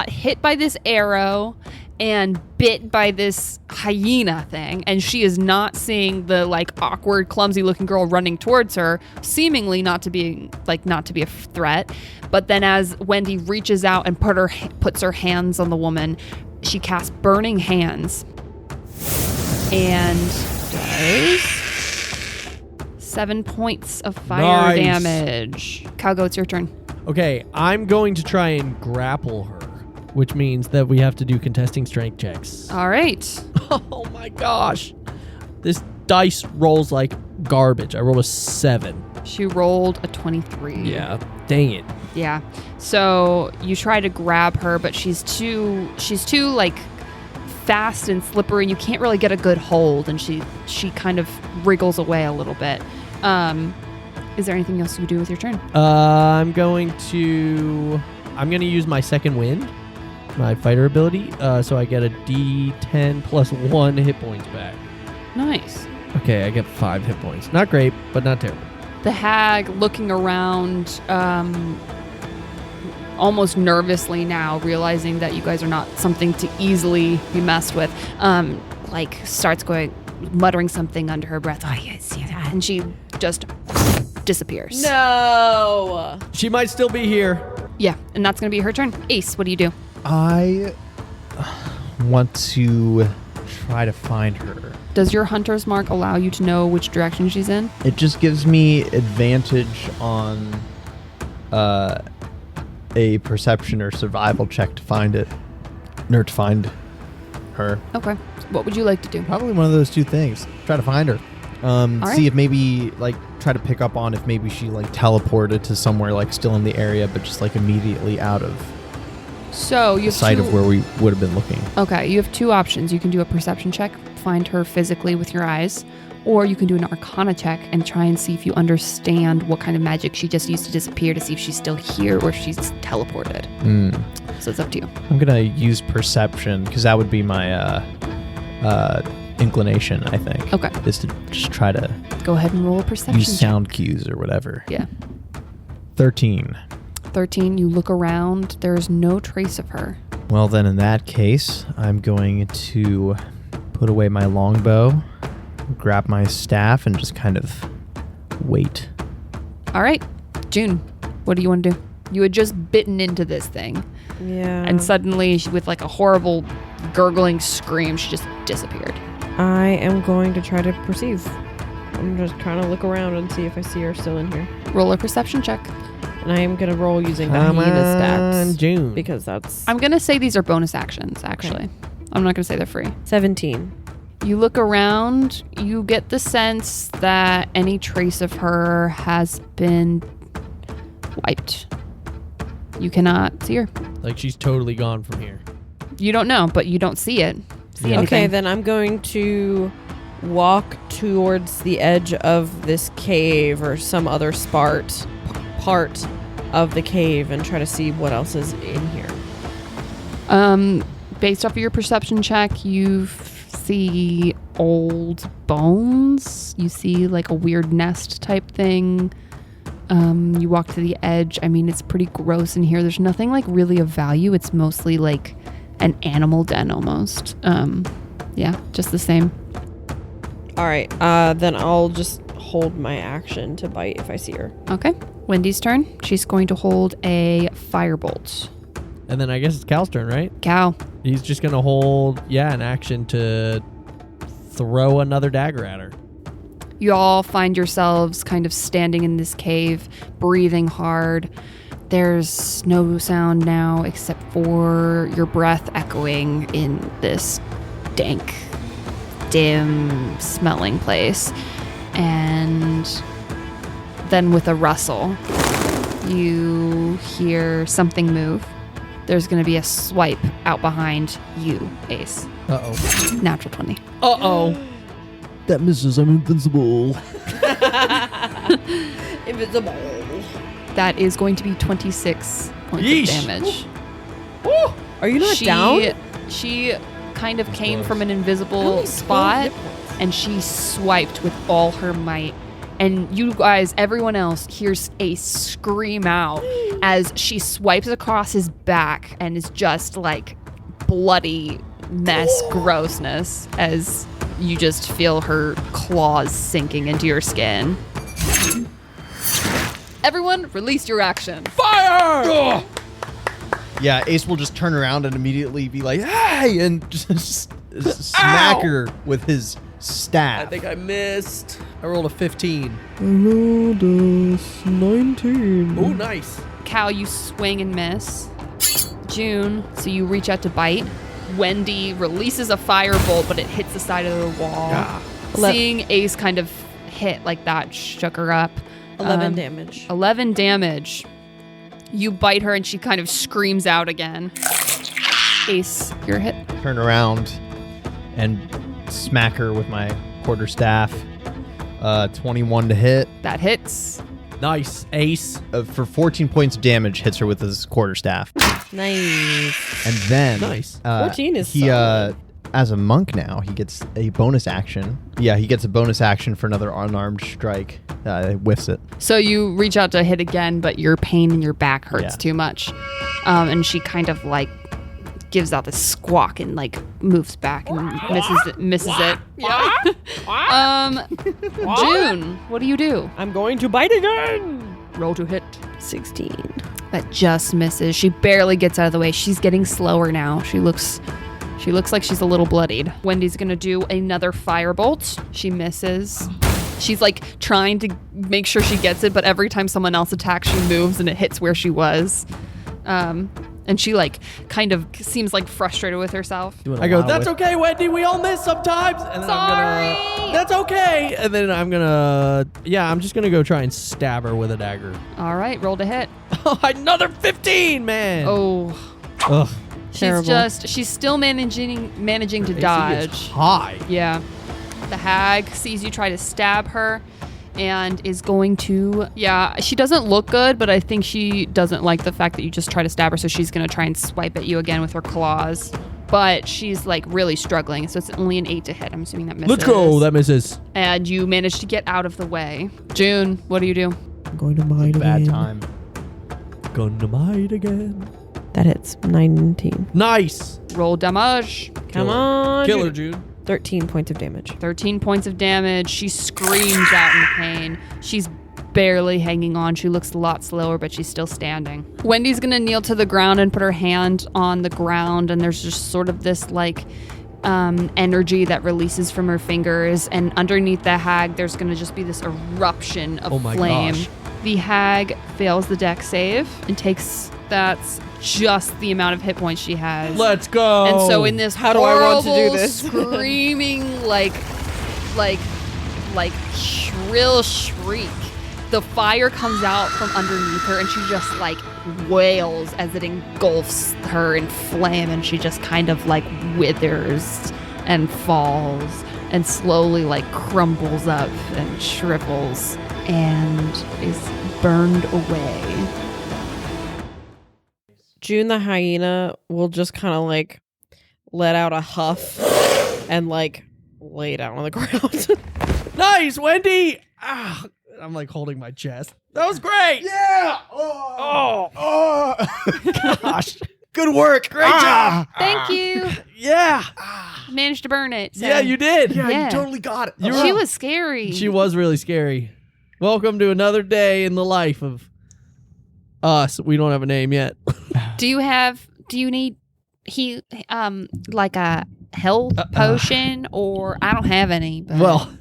hit by this arrow and bit by this hyena thing, and she is not seeing the like awkward, clumsy looking girl running towards her, seemingly not to be a threat. But then as Wendy reaches out and puts her hands on the woman, she casts burning hands and does 7 points of fire damage. Calgo, it's your turn. Okay, I'm going to try and grapple her, which means that we have to do contesting strength checks. All right. Oh my gosh. This dice rolls like garbage. I rolled a 7. She rolled a 23. Yeah. Dang it. Yeah. So you try to grab her, but she's too like fast and slippery, and you can't really get a good hold, and she kind of wriggles away a little bit. Is there anything else you do with your turn? I'm going to use my second wind, my fighter ability, so I get a D10 plus 1 hit points back. Nice. Okay, I get 5 hit points. Not great, but not terrible. The hag, looking around, almost nervously now, realizing that you guys are not something to easily be messed with, starts muttering something under her breath. Oh, yes, yeah. And she just disappears. No. She might still be here. Yeah, and that's going to be her turn. Ace, what do you do? I want to try to find her. Does your hunter's mark allow you to know which direction she's in? It just gives me advantage on a perception or survival check to find it, or to find her. Okay. What would you like to do? Probably one of those two things. Try to find her. See if maybe try to pick up on if maybe she teleported to somewhere still in the area, but just immediately out of so you have sight of where we would have been looking. Okay, you have two options. You can do a perception check, find her physically with your eyes, or you can do an arcana check and try and see if you understand what kind of magic she just used to disappear, to see if she's still here or if she's teleported. So it's up to you. I'm gonna use perception because that would be my inclination, I think. Okay. Is to just try to go ahead and roll a perception use sound cues or whatever. Yeah. 13. 13, you look around, there's no trace of her. Well, then in that case, I'm going to put away my longbow, grab my staff, and just kind of wait. All right. June, what do you want to do? You had just bitten into this thing. Yeah. And suddenly, with a horrible gurgling scream, she just disappeared. I am going to try to perceive. I'm just trying to look around and see if I see her still in here. Roll a perception check. And I am going to roll using the hyena stats. June. Because that's... I'm going to say these are bonus actions, actually. Okay. I'm not going to say they're free. 17. You look around, you get the sense that any trace of her has been wiped. You cannot see her. She's totally gone from here. You don't know, but you don't see it. Okay, then I'm going to walk towards the edge of this cave or some other part of the cave and try to see what else is in here. Based off of your perception check, you see old bones. You see a weird nest type thing. You walk to the edge. I mean, it's pretty gross in here. There's nothing like really of value. It's mostly like an animal den almost. Yeah, just the same. All right. Then I'll just hold my action to bite if I see her. Okay. Wendy's turn. She's going to hold a firebolt. And then I guess it's Cal's turn, right? Cal. He's just going to hold, an action to throw another dagger at her. You all find yourselves kind of standing in this cave, breathing hard. There's no sound now except for your breath echoing in this dank, dim smelling place. And then with a rustle, you hear something move. There's going to be a swipe out behind you, Ace. Uh-oh. Natural 20. Uh-oh. That misses. I'm invincible. Invisible. That is going to be 26 points Yeesh. of damage. Are you not down? She kind of came close. from an invisible spot, and she swiped with all her might. And you guys, everyone else, hears Ace scream out as she swipes across his back and is just like bloody mess grossness as you just feel her claws sinking into your skin. Everyone, release your action. Fire! Yeah, Ace will just turn around and immediately be like, "Hey!" and just smack her with his staff. I think I missed. I rolled a 15. I rolled a 19. Oh, nice. Cal, you swing and miss. June, so you reach out to bite. Wendy releases a firebolt, but it hits the side of the wall. Ah. Seeing Ace kind of hit like that shook her up. 11 damage. 11 damage. You bite her and she kind of screams out again. Ace, you're hit. Turn around and smack her with my quarterstaff. 21 to hit. That hits. Nice. Ace. For 14 points of damage, hits her with his quarterstaff. Nice. And then Nice. 14 is he solid. as a monk now, he gets a bonus action. Yeah, he gets a bonus action for another unarmed strike. Whiffs it. So you reach out to hit again, but your pain in your back hurts too much. And she kind of like gives out this squawk and like moves back and misses it. Yeah. June, what do? I'm going to bite again. Roll to hit. 16. That just misses. She barely gets out of the way. She's getting slower now. She looks like she's a little bloodied. Wendy's gonna do another firebolt. She misses. She's like trying to make sure she gets it, but every time someone else attacks, she moves and it hits where she was. And she like kind of seems like frustrated with herself. I go, that's okay, Wendy. We all miss sometimes. And then Sorry. that's okay. And then I'm just going to go try and stab her with a dagger. All right, roll to hit. Another 15, man. Oh, Ugh. she's still managing to AC dodge. is high. Yeah. The hag sees you try to stab her and is going to, she doesn't look good, but I think she doesn't like the fact that you just try to stab her, so she's going to try and swipe at you again with her claws. But she's like really struggling, so it's only an 8 to hit. I'm assuming that misses. Let's go. That misses. And you manage to get out of the way. June, what do you do? I'm going to mine Bad again. time. Gonna bite again. That hits. 19. Nice. Roll damage. Come on. Kill her, Jude. 13 points of damage. 13 points of damage. She screams out in pain. She's barely hanging on. She looks a lot slower, but she's still standing. Wendy's gonna kneel to the ground and put her hand on the ground, and there's just sort of this like energy that releases from her fingers, and underneath the hag there's gonna just be this eruption of flame. Gosh. The hag fails the dex save and takes that's just the amount of hit points she has. Let's go. And so in this How do I want to do horrible, this? screaming like shrill shriek, the fire comes out from underneath her, and she just like wails as it engulfs her in flame, and she just kind of like withers and falls and slowly like crumbles up and shrivels and is burned away. June the hyena will just kind of like let out a huff and like lay down on the ground. Nice, Wendy. I'm like holding my chest. That was great. Yeah. Oh. Gosh. Good work. Great job. Thank you. Yeah. Managed to burn it. So. Yeah, you did. Yeah. You totally got it. She was scary. She was really scary. Welcome to another day in the life of us. We don't have a name yet. Do you need like a health potion, or I don't have any. But Well,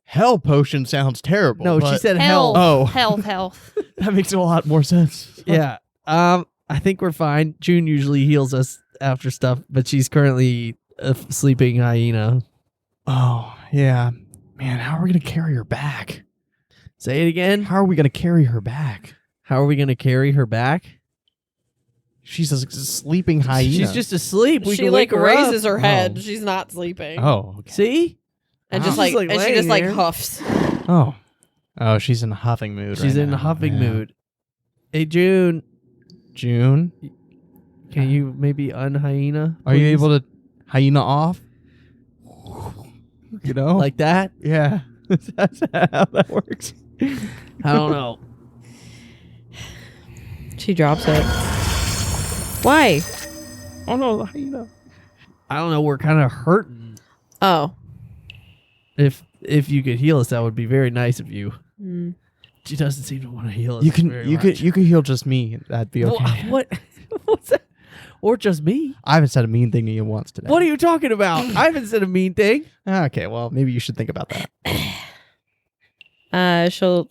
hell potion sounds terrible. no, she but said health. hell. Oh. Health. that makes a lot more sense. Yeah. I think we're fine. June usually heals us after stuff, but she's currently a sleeping hyena. Oh, yeah. Man, how are we going to carry her back? Say it again. How are we going to carry her back? How are we going to carry her back? She's a sleeping hyena. She's just asleep. We she can like wake her raises up. her head. Oh. She's not sleeping. Oh, okay. See? And Wow. just like, She's, like, and she laying just like there. huffs. Oh. Oh, she's in a huffing mood. She's right in now. a huffing Yeah. mood. Hey, June, June, can you maybe unhyena? are you please? able to hyena off? You know? like that? yeah. That's how that works. I don't know. She drops it. Why? Oh, no, the hyena. I don't know. We're kind of hurting. Oh. If you could heal us, that would be very nice of you. Mm. She doesn't seem to want to heal us. You can very you much. could you could heal just me. That'd be okay. What? What's that? Or just me? I haven't said a mean thing to you once today. What are you talking about? I haven't said a mean thing. Okay, well, maybe you should think about that. She'll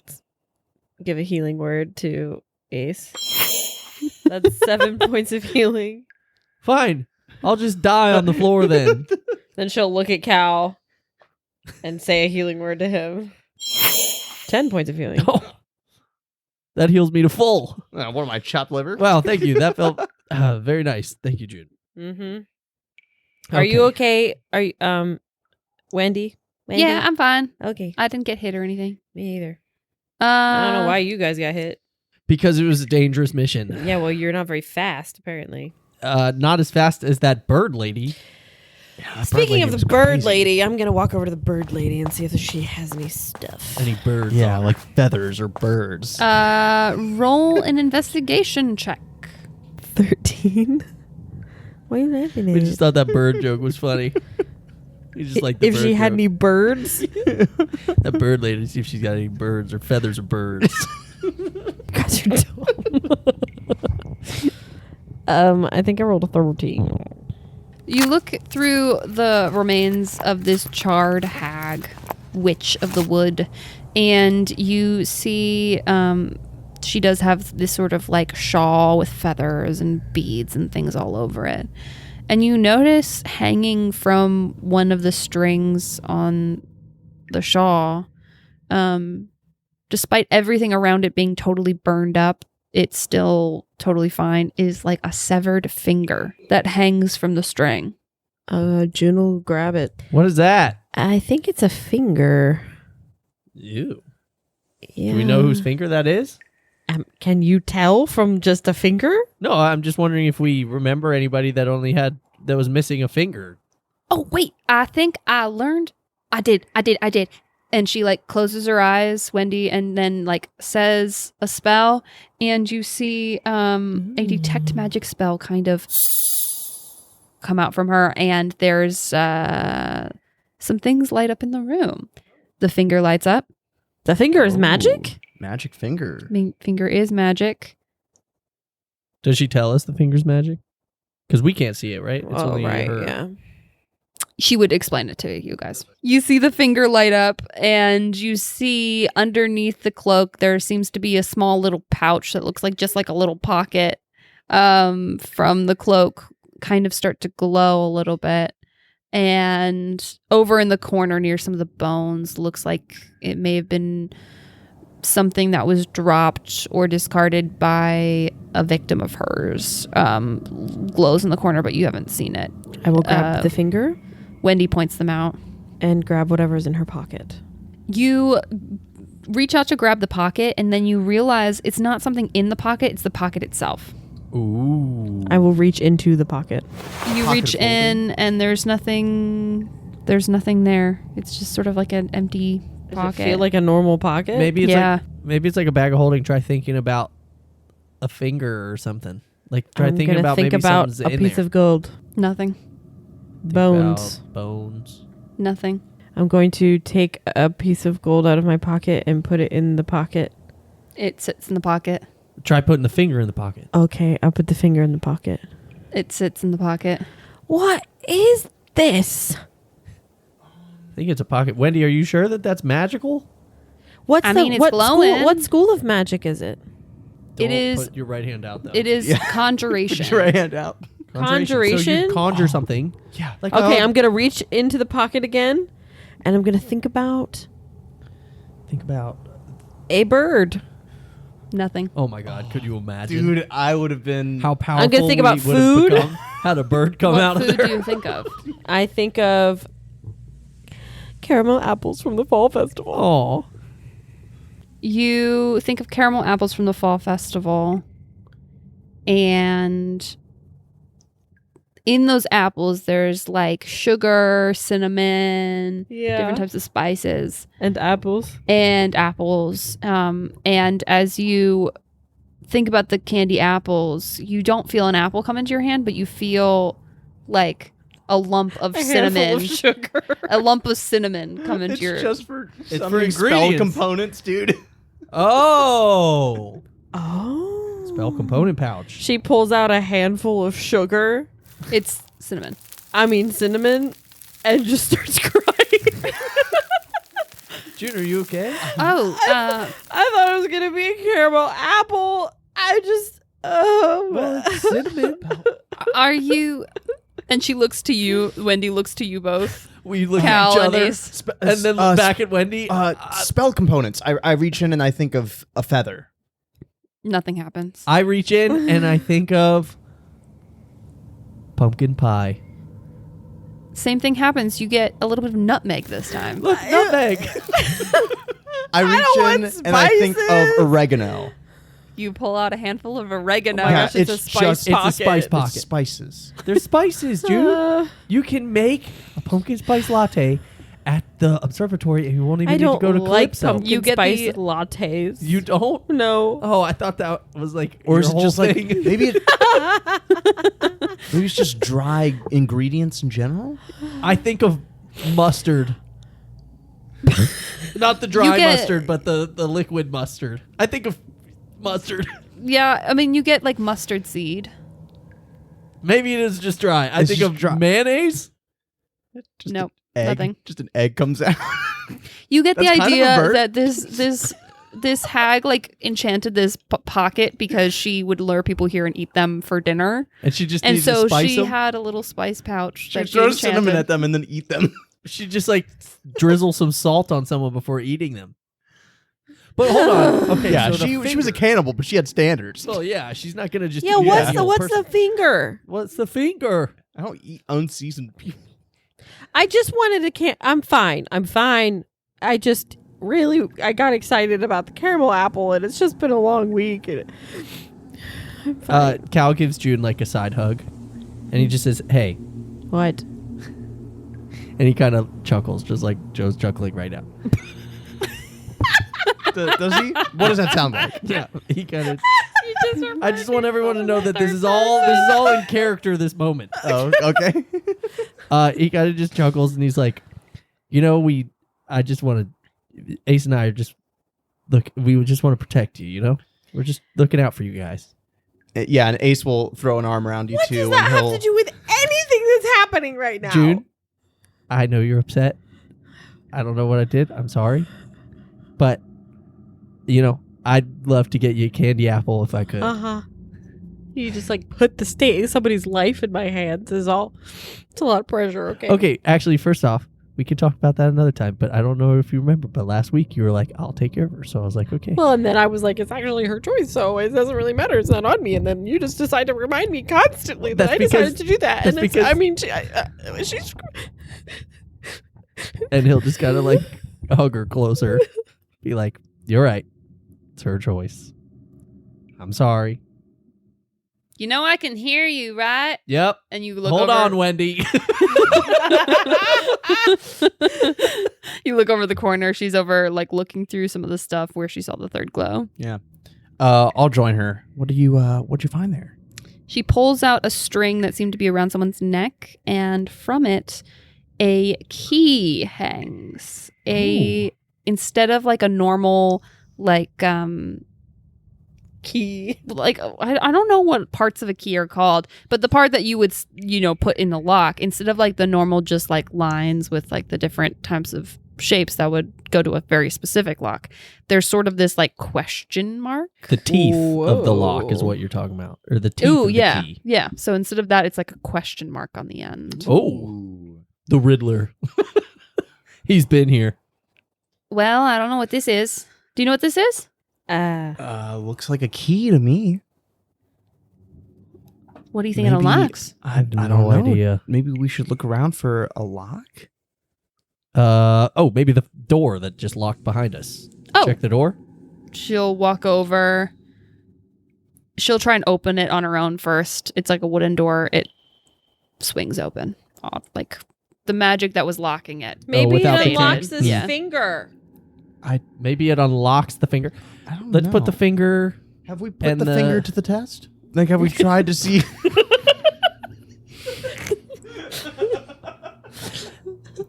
give a healing word to Ace. That's 7 points of healing. Fine. I'll just die on the floor then. Then she'll look at Cal and say a healing word to him. 10 points of healing. Oh. That heals me to full. What am I, chopped liver? Wow, thank you. That felt very nice. Thank you, Jude. Mm-hmm. Are you okay? Are you, Wendy? Yeah, I'm fine. Okay. I didn't get hit or anything. Me either. I don't know why you guys got hit. Because it was a dangerous mission. Yeah, well, you're not very fast, apparently. Not as fast as that bird lady. Yeah, Speaking of the bird lady, I'm going to walk over to the bird lady and see if she has any stuff. Any birds? Yeah, on her. like feathers or birds. Roll an investigation check. 13? Why are you laughing at We just thought that bird joke was funny. We just like the if bird she had joke. any birds? That bird lady, see if she's got any birds or feathers or birds. Guys are dumb. I think I rolled a 13. You look through the remains of this charred hag, witch of the wood, and you see she does have this sort of like shawl with feathers and beads and things all over it. And you notice hanging from one of the strings on the shawl, despite everything around it being totally burned up, it's still totally fine, is like a severed finger that hangs from the string. June will grab it. What is that? I think it's a finger. Ew. Yeah. Do we know whose finger that is? Can you tell from just a finger? No, I'm just wondering if we remember anybody that was missing a finger. Oh, wait, I think I learned. I did. And she like closes her eyes, Wendy, and then like says a spell, and you see a detect magic spell kind of come out from her, and there's some things light up in the room. The finger lights up. The finger is magic? Magic finger. I mean, finger is magic. Does she tell us the finger's magic? Because we can't see it, right? It's Oh, only right, her. yeah. She would explain it to you guys. You see the finger light up, and you see underneath the cloak there seems to be a small little pouch that looks like just like a little pocket from the cloak kind of start to glow a little bit. And over in the corner near some of the bones looks like it may have been something that was dropped or discarded by a victim of hers. Glows in the corner, but you haven't seen it. I will grab the finger Wendy points them out. and grab whatever's in her pocket. You reach out to grab the pocket, and then you realize it's not something in the pocket, it's the pocket itself. Ooh. I will reach into the pocket. You Pocket reach of in, and there's nothing there. It's just sort of like an empty Does pocket. it feel like a normal pocket? Maybe it's Yeah. like a bag of holding. Try thinking about a finger or something. Like try I'm thinking gonna about think maybe about something's a in piece there. of gold. Nothing. Think Bones. about bones. Nothing. I'm going to take a piece of gold out of my pocket and put it in the pocket. It sits in the pocket. Try putting the finger in the pocket. Okay, I'll put the finger in the pocket. It sits in the pocket. What is this? I think it's a pocket. Wendy, are you sure that that's magical? What's I the, mean, it's what glowing. School, what school of magic is it? Don't is- put your right hand out though. It is Yeah. conjuration. Put your right hand out. So you Conjuration? conjure something. Yeah. Like Okay, I'm going to reach into the pocket again, and I'm going to think about think about. a bird. Nothing. Oh my God! Could you imagine Dude, I would have been. how powerful? gonna think about we would've food. become had a bird come What out food of there. do you think of? I think of caramel apples from the fall festival. Oh, You think of caramel apples from the fall festival, and in those apples, there's like sugar, cinnamon, Yeah. different types of spices, And apples. and apples. And as you think about the candy apples, you don't feel an apple come into your hand, but you feel like a lump of cinnamon, sugar. a lump of cinnamon come into It's your. just for It's some for spell ingredients. components, dude. oh! Oh. Spell component pouch. She pulls out a handful of sugar. It's cinnamon. I mean cinnamon, and just starts crying. June, are you okay? Oh, I thought it was gonna be a caramel apple. I just Well, it's cinnamon. are you? And she looks to you. Wendy looks to you both. We look Cal at each and other Ace. and then look back at Wendy. Spell components. I reach in and I think of a feather. Nothing happens. I reach in and I think of pumpkin pie. Same thing happens. You get a little bit of nutmeg this time. Look, nutmeg. I reach in and I think of oregano. You pull out a handful of oregano. Oh my gosh, it's a it's spice just- It's pocket. a spice It's pocket. spices. There's spices, June. You can make a pumpkin spice latte at the observatory and you won't even I need to don't go to like Calypso. pumpkin You get spice the- lattes. You don't? No. Oh, I thought that was like Or your is it whole just like thing. maybe maybe it's just dry ingredients in general? I think of mustard. Not the dry You get- mustard, but the liquid mustard. I think of mustard. Yeah, I mean, you get like mustard seed. Maybe it is just dry. I It's think just of dry. mayonnaise. Just Nope, an egg. nothing. Just an egg comes out. You get the That's kind of a idea bird. that this hag like enchanted this pocket because she would lure people here and eat them for dinner, And she just and needs to so spice she them. had a little spice pouch She that she throws cinnamon enchanted. at them and then eat them. She just like drizzle some salt on someone before eating them. But hold on. Okay, Yeah, so the she was a finger- cannibal, but she had standards. Well, yeah, she's not gonna just. Yeah, eat what's a the whole what's person. the finger? What's the finger? I don't eat unseasoned people. I just wanted to I'm fine. I'm fine. I just really I got excited about the caramel apple and it's just been a long week and I'm fine. Cal gives June like a side hug, and he just says, "Hey," What? and he kind of chuckles, just like Joe's chuckling right now. Does he? What does that sound like? Yeah, he kind of. I just want everyone to know that this is all in character. This moment. Oh, okay. He kind of just chuckles and he's like, I just want to, Ace and I are just, we would just want to protect you, We're just looking out for you guys. Yeah, and Ace will throw an arm around you What too, does that and have he'll. to do with anything that's happening right now? June, I know you're upset. I don't know what I did. I'm sorry. But, I'd love to get you a candy apple if I could. Uh-huh. You just like put somebody's life in my hands is all. It's a lot of pressure, okay? Okay, actually, first off, we could talk about that another time, but I don't know if you remember, but last week you were like, I'll take care of her. So I was like, okay. Well, and then I was like, it's actually her choice, so it doesn't really matter. It's not on me. And then you just decide to remind me constantly that That's I decided because- to do that. that's And it's, because- I mean, she's. And he'll just kind of like hug her closer, be like, you're right. It's her choice. I'm sorry. You know I can hear you, right? Yep. And you look Hold over. on, Wendy. You look over the corner. She's over, like, looking through some of the stuff where she saw the third glow. Yeah. I'll join her. What'd you find there? She pulls out a string that seemed to be around someone's neck, and from it, a key hangs. Instead of like a normal, like, Key. like I don't know what parts of a key are called, but the part that you would put in the lock, instead of like the normal just like lines with like the different types of shapes that would go to a very specific lock, there's sort of this like question mark. The teeth of the lock is what you're talking about, or the teeth of yeah, the key. yeah. So instead of that, it's like a question mark on the end. Oh, the Riddler. He's been here. Well, I don't know what this is. Do you know what this is? Looks like a key to me. What do you think it Maybe- unlocks? I don't know. idea. Maybe we should look around for a lock. Maybe the door that just locked behind us. Oh. Check the door. She'll walk over. She'll try and open it on her own first. It's like a wooden door. It swings open. Like the magic that was locking it. Maybe without it the unlocks key. this Yeah. finger. Maybe it unlocks the finger. I don't Let's put the finger. Have we put and the finger to the test? Like, have we tried to see?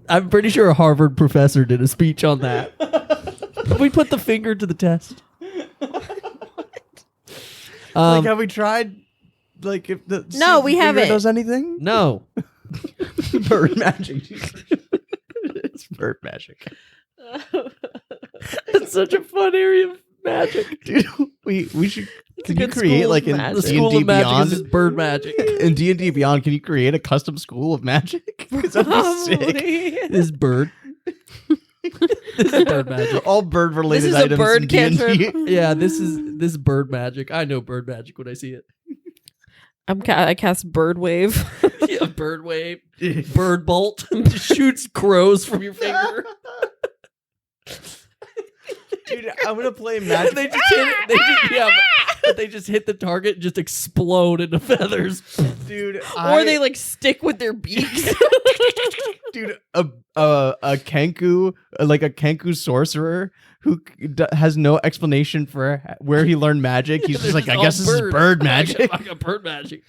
I'm pretty sure a Harvard professor did a speech on that. We put the finger to the test. Like, have we tried? Like, if the No, we finger haven't. does anything? No. Bird magic. It's bird magic. It's such a fun area of magic. Dude, we should. Can you good create school like of in magic. The school D&D of magic Beyond? is just bird magic. In D&D Beyond, can you create a custom school of magic? 'Cause that'd be sick. Probably. This bird. This is bird magic. All bird related This is a items bird in D&D. cantrip. Yeah, this is bird magic. I know bird magic when I see it. I cast bird wave. Yeah, bird wave, bird bolt, shoots crows from your finger. Dude, I'm gonna play And magic. they just hit it. But they just hit the target and just explode into feathers. Dude, Or they like stick with their beaks. dude, a Kenku, like a Kenku sorcerer who has no explanation for where he learned magic. He's just like, I guess this is bird magic. I got bird magic.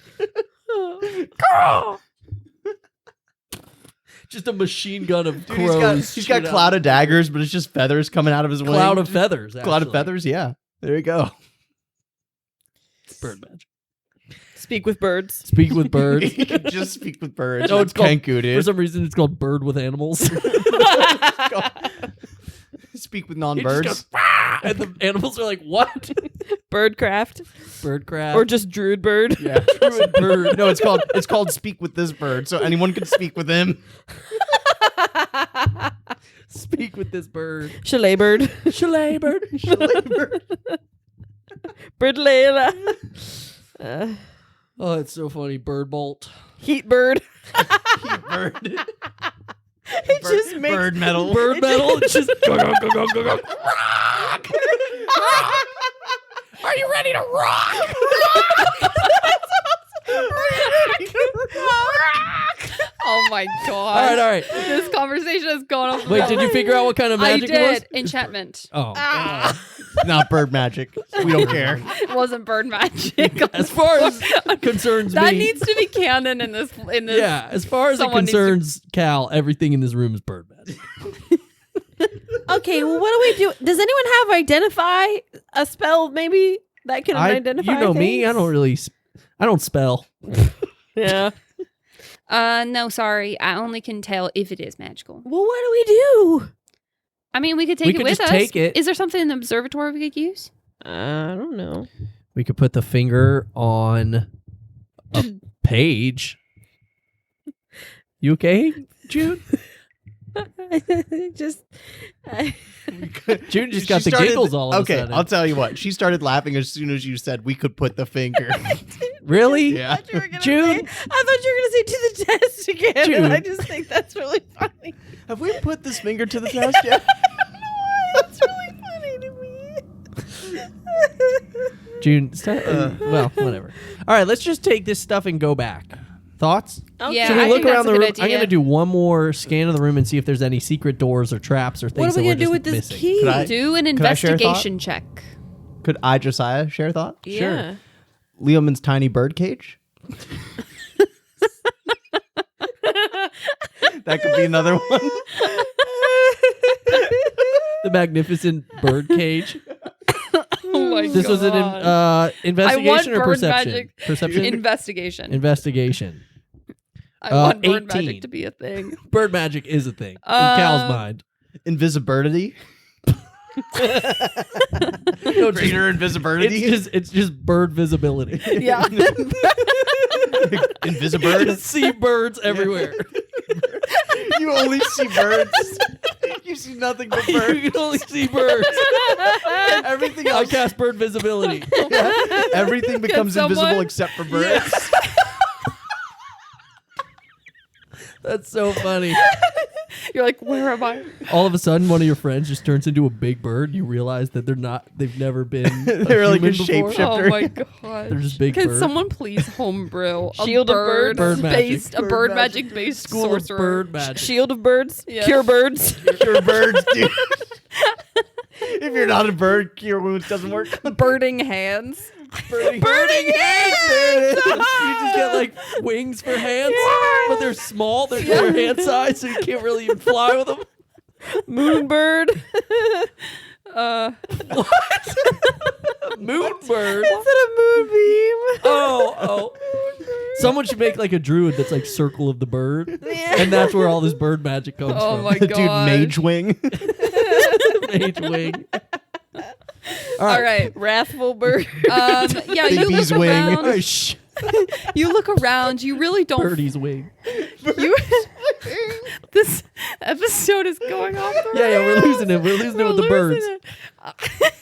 Just a machine gun of Dude, crows. he's got cloud of daggers, but it's just feathers coming out of his wing. Cloud of feathers. Cloud of actually. feathers, yeah. There you go. Bird magic. Speak with birds. Speak with birds. You can just speak with birds. No, It's it's called- Kenku, For dude. some reason, it's called bird with animals. Speak with It just non-birds. goes, "Rah!" And the animals are like, what? Birdcraft. Bird crab. Or just druid bird. Yeah, druid bird. No, it's called speak with this bird, so anyone can speak with him. Speak with this bird. Chalet bird. Chalet bird. Bird Layla. Oh, it's so funny. Bird bolt. Heat bird. Bird. It just makes Bird metal. Bird metal. It's just. Are you ready to rock? Oh my god! All right. This conversation has gone off. the Wait, rails. did you figure out what kind of magic I did. it was? Enchantment. Oh. Not bird magic. We don't care. It wasn't bird magic. As far as concerns that me. needs to be canon in this. Yeah, as far as it Someone needs to- concerns Cal, everything in this room is bird magic. Okay, well, what do we do? Does anyone have identify a spell maybe that can identify? You know me. I things? don't really. I don't spell. Yeah. No, sorry. I only can tell if it is magical. Well, what do we do? I mean, we could take We it could with just us. take it. Is there something in the observatory we could use? I don't know. We could put the finger on a page. You okay, June? Just June just She got the started- giggles all of a Okay, sudden. I'll tell you what. She started laughing as soon as you said we could put the finger. Really? Yeah. you were gonna June? say, I thought you were gonna say to the test again, June. and I just think that's really funny. Have we put this finger to the test yet? That's really funny to me. June. Well, whatever. All right, let's just take this stuff and go back. Thoughts? Okay. Yeah, Should we I look think that's around a the good room? idea. I'm going to do one more scan of the room and see if there's any secret doors or traps or things What are we that gonna we're do just with this missing. key? Do an Could I share a thought? investigation check. Could I, Josiah, share a thought? Yeah. Leoman's tiny bird cage. That could be another one. The magnificent bird cage. Oh my This was an investigation or bird perception? magic. Perception? Investigation. Investigation. I want bird 18. magic to be a thing. Bird magic is a thing in Cal's mind. Invisibility. No, Greater invisibility. It's just bird visibility. Yeah. Invisibird. Just see birds everywhere. You only see birds. You see nothing but birds. You can only see birds. Everything I else. cast bird visibility. Everything becomes invisible someone- except for birds. That's so funny. You're like, where am I? All of a sudden, one of your friends just turns into a big bird. You realize that they've never been They're like a human before. shapeshifter. Oh my god. They're just big Can birds. someone please homebrew Shield of birds? Bird magic. based a bird magic based School of sorcerer? bird magic. Shield of birds. Yeah. Cure birds. Cure birds, dude. If you're not a bird, cure wounds doesn't work. Birding hands. Birding hands. You just get like wings for hands, but they're small. They're your hand size, so you can't really even fly with them. Moonbird. Moonbird. Instead of moonbeam. Oh. Someone should make like a druid that's like circle of the bird, and that's where all this bird magic comes Oh from. my god. Dude, mage wing. Mage wing. All right. Wrathful bird. Yeah, Big you bee's look wing. around. Oh, shh. You look around. You really don't. Birdie's wing. You, this episode is going off the Yeah, we're rails. losing it. We're losing it with the birds. losing it.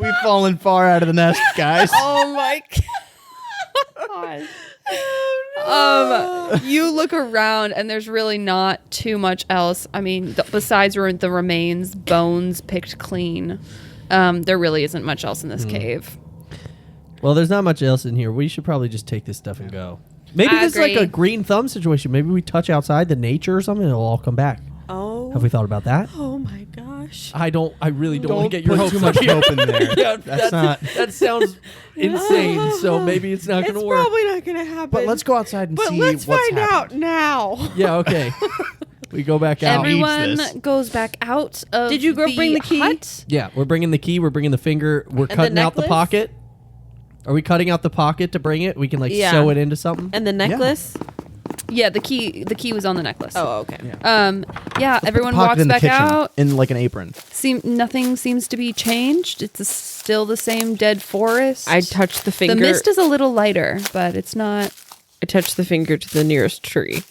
We've fallen far out of the nest, guys. Oh my god. You look around and there's really not too much else. I mean, besides the remains, bones picked clean, there really isn't much else in this cave. Well, there's not much else in here. We should probably just take this stuff and go. Maybe I this is like agree. a green thumb situation. Maybe we touch outside the nature or something and it'll all come back. Oh. Have we thought about that? Oh my gosh. I really don't want to get your put hopes too much up here. hope in there. Yeah, That's not. that sounds insane. So maybe it's not going It's to work. probably not going to happen. But let's go outside and But see let's what's find happened. out now. Yeah, okay. We go back out. Everyone this. goes back out of Did you go bring the key? hut. Yeah, we're bringing the key. We're bringing the finger. We're the cutting out the necklace? pocket. Are we cutting out the pocket to bring it? We can Yeah. sew it into something. And the necklace? Yeah, the key was on the necklace. Oh, okay. Yeah, everyone Pocket walks in the back kitchen, out. in like an apron. Nothing seems to be changed. It's still the same dead forest. I touched the finger. The mist is a little lighter, but it's not. I touched the finger to the nearest tree.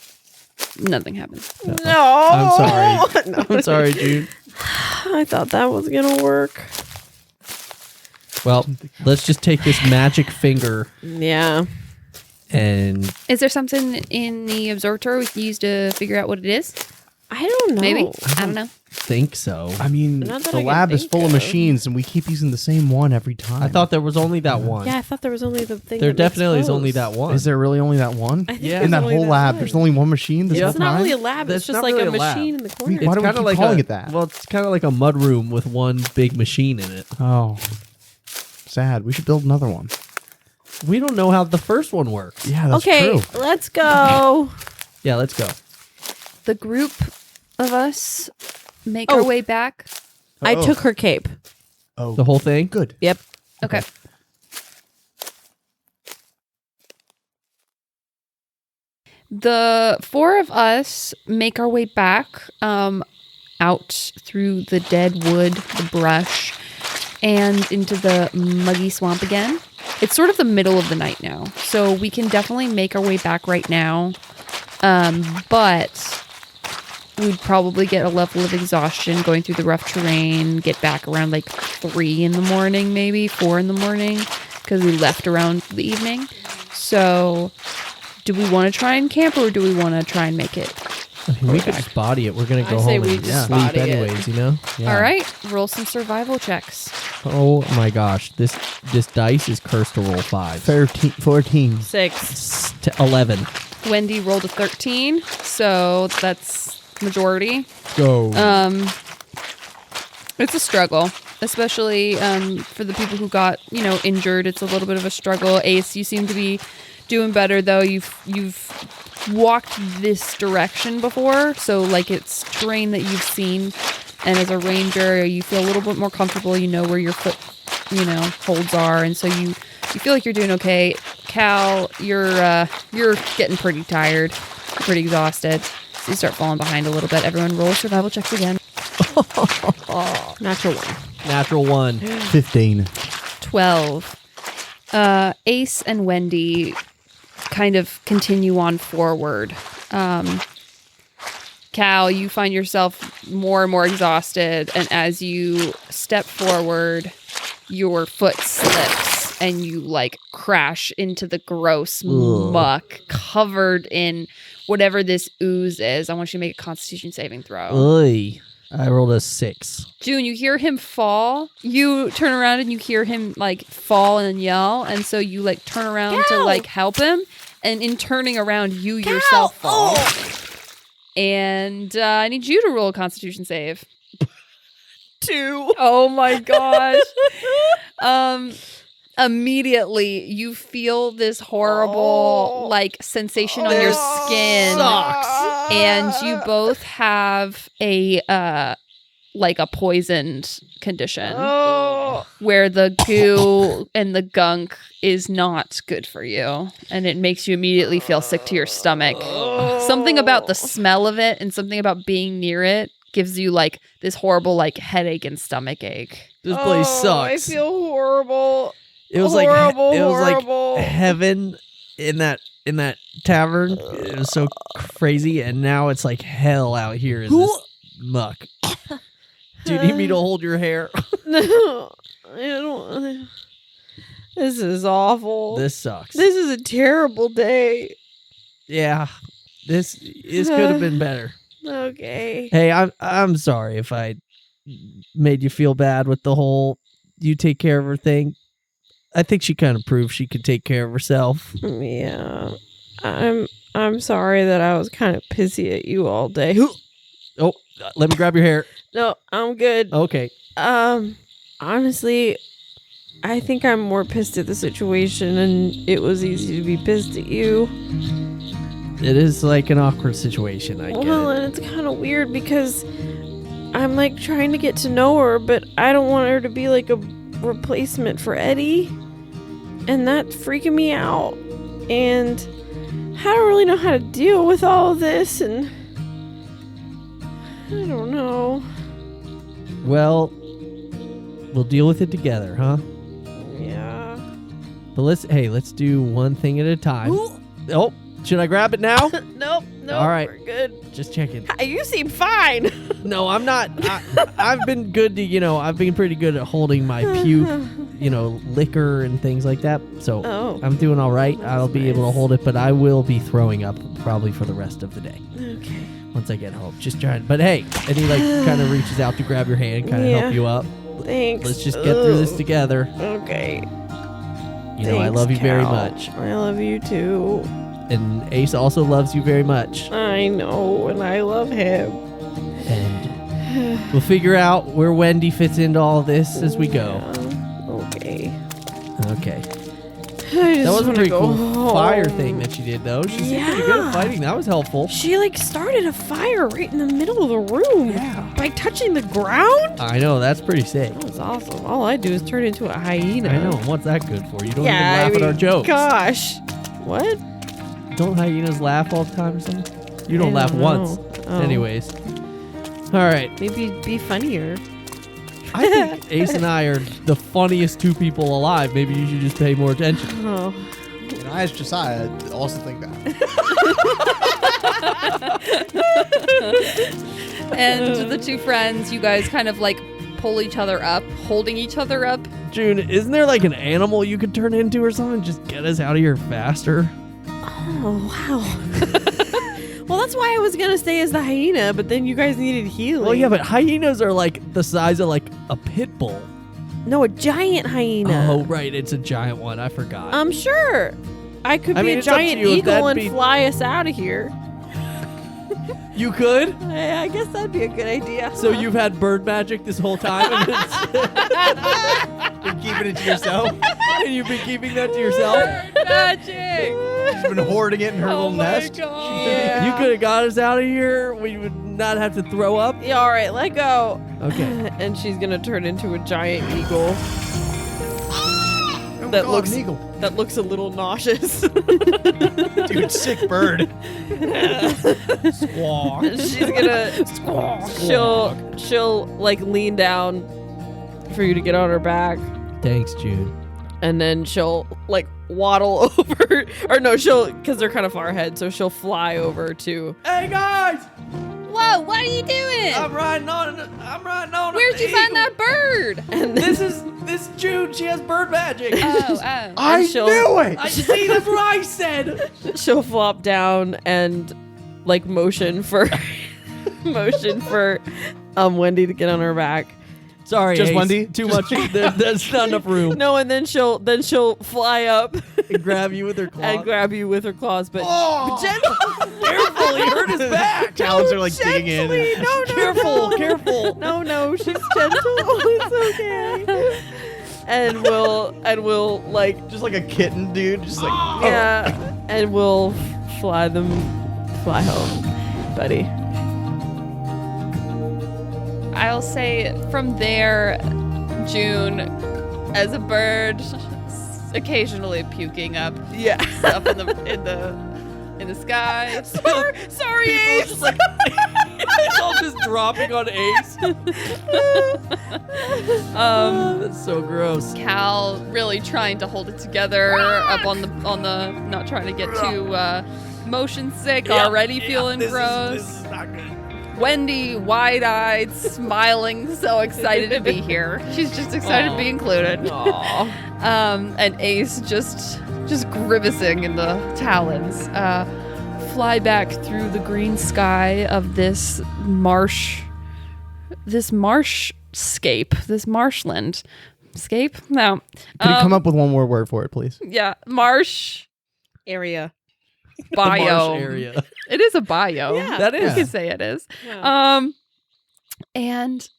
Nothing happened. No. I'm sorry. No. I'm sorry, Jude. I thought that was going to work. Well, let's just take this magic finger Yeah. and Is there something in the observatory we can use to figure out what it is? I don't know. Maybe. I don't know. think so. I mean, Not that the I can lab is think full of of. machines, and we keep using the same one every time. I thought there was only that one. Yeah, I thought there was only the thing. There that definitely is makes only clothes. that one. Is there really only that one? I think Yeah. there's In that only whole lab, one. there's only one machine this Yeah. whole It's not time? really a lab. That's It's just not like really a a lab. machine in the corner. Why do we kinda keep calling a, it that? Well, it's kind of like a mud room with one big machine in it. Oh, sad. We should build another one. We don't know how the first one works. Yeah, that's Okay, true. let's go. Yeah, let's go. The group of us make our Oh. way back. I took her cape. Oh, The whole thing? good. Yep. Okay. The four of us make our way back out through the dead wood, the brush, and into the muggy swamp again. It's sort of the middle of the night now, so we can definitely make our way back right now. But we'd probably get a level of exhaustion going through the rough terrain, get back around like 3 in the morning, maybe 4 in the morning, because we left around the evening. So do we want to try and camp or do we want to try and make it I mean, we could just body it. We're gonna go say home we and just sleep body it. anyways, you know? Yeah. All right, roll some survival checks. Oh my gosh, this dice is cursed to roll 5. 14. 6. 11. Wendy rolled a 13, so that's majority. Go. It's a struggle, especially for the people who got, injured. It's a little bit of a struggle. Ace, you seem to be doing better, though. You've walked this direction before, so like it's terrain that you've seen, and as a ranger, you feel a little bit more comfortable. You know where your foot, holds are, and so you feel like you're doing okay. Cal, you're getting pretty tired, pretty exhausted. So you start falling behind a little bit. Everyone roll survival checks again. Natural 1. Natural 1. 15. 12. Ace and Wendy kind of continue on forward. Cal, you find yourself more and more exhausted, and as you step forward, your foot slips and you like crash into the gross muck covered in whatever this ooze is. I want you to make a Constitution saving throw. Oy. I rolled a 6. June, you hear him fall. You turn around and you hear him like fall and yell, and so you like turn around to like help him, and in turning around, you yourself fall. And I need you to roll a Constitution save. 2. Oh my gosh. Immediately you feel this horrible like sensation on your skin. Sucks. And you both have a poisoned condition where the goo and the gunk is not good for you, and it makes you immediately feel sick to your stomach. Something about the smell of it and something about being near it gives you like this horrible like headache and stomach ache. This place sucks. I feel horrible. It was horrible. like heaven in that tavern. It was so crazy, and now it's like hell out here in this muck. Do you need me to hold your hair? No, I don't. This is awful. This sucks. This is a terrible day. Yeah, this could have been better. Okay. Hey, I'm sorry if I made you feel bad with the whole you take care of her thing. I think she kind of proved she could take care of herself. Yeah. I'm sorry that I was kind of pissy at you all day. Oh, let me grab your hair. No, I'm good. Okay. Honestly, I think I'm more pissed at the situation, and it was easy to be pissed at you. It is like an awkward situation, I get Well, it. and it's kind of weird because I'm like trying to get to know her, but I don't want her to be like a replacement for Eddie, and that's freaking me out. And I don't really know how to deal with all of this, and I don't know. Well, we'll deal with it together, huh? Yeah. But let's do one thing at a time. Oh, should I grab it now? Nope. All right. We're good. Just checking. You seem fine. No, I'm not. I've been good to, I've been pretty good at holding my puke, liquor and things like that. So I'm doing all right. I'll be able to hold it, but I will be throwing up probably for the rest of the day. Okay. Once I get home. Just trying. But hey, and he kind of reaches out to grab your hand, kind of help you up. Thanks. Let's just get through this together. Okay. I love you very much. I love you too. And Ace also loves you very much. I know, and I love him. And we'll figure out where Wendy fits into all this as we go. Okay. Okay. That was a pretty cool fire thing that she did, though. She's pretty good at fighting. That was helpful. She started a fire right in the middle of the room by touching the ground. I know, that's pretty sick. That was awesome. All I do is turn into a hyena. I know. What's that good for? You don't even laugh at our jokes. Gosh. What? Don't hyenas laugh all the time or something? You don't laugh once. Oh. Anyways. All right. Maybe be funnier. I think Ace and I are the funniest two people alive. Maybe you should just pay more attention. Oh. I, as Josiah, also think that. And the two friends, you guys kind of like pull each other up, holding each other up. June, isn't there like an animal you could turn into or something? Just get us out of here faster. Oh, wow. Well, that's why I was gonna stay as the hyena, but then you guys needed healing. Well, yeah, but hyenas are like the size of like a pit bull. no, a giant hyena. Oh, right, it's a giant one. I forgot. I'm sure. I could be mean, a it's up to giant you if eagle that'd and be- fly us out of here. You could. I guess that'd be a good idea. So you've had bird magic this whole time, and, Been keeping it to yourself. and you've been keeping that to yourself. Magic. She's been hoarding it in her little nest. Yeah. You could have got us out of here. We would not have to throw up. Yeah, all right, let go. Okay. And she's gonna turn into a giant eagle. That looks an eagle. that looks a little nauseous. Dude, sick bird. Squawk. She's gonna she'll like lean down for you to get on her back, Thanks, Jude. and then she'll like waddle over, or no, she'll, because they're kind of far ahead, so she'll fly over to. Hey guys, Whoa, what are you doing? I'm riding on. Where'd you find that bird? And This is Jude. She has bird magic. Oh. I she'll- knew it. I see. That's what I said. she'll flop down and like motion for Wendy to get on her back. Sorry, Just Ace. Wendy? Too much. There's not enough room. No, and then she'll fly up And grab you with her claw. and grab you with her claws, but gentle. Careful, he hurt his back. Talons are like digging in. No, Careful. No, she's gentle. It's okay. And we'll like, Just like a kitten, dude. Just like yeah, and we'll fly home, buddy. I'll say from there, June, as a bird, occasionally puking up stuff in the sky. Sorry, It's just like it's all just dropping on Ace. That's so gross. Cal really trying to hold it together up on the not trying to get too motion sick, already feeling gross. This is not good. Wendy, wide-eyed, smiling, so excited to be here. She's just excited to be included. And Ace just grimacing in the talons. Fly back through the green sky of this marshscape, this marshland. Scape? No. Can you come up with one more word for it, please? Yeah, marsh Area. Marsh biome. area. It is a biome. Yeah. That You is. can say it is. Yeah. And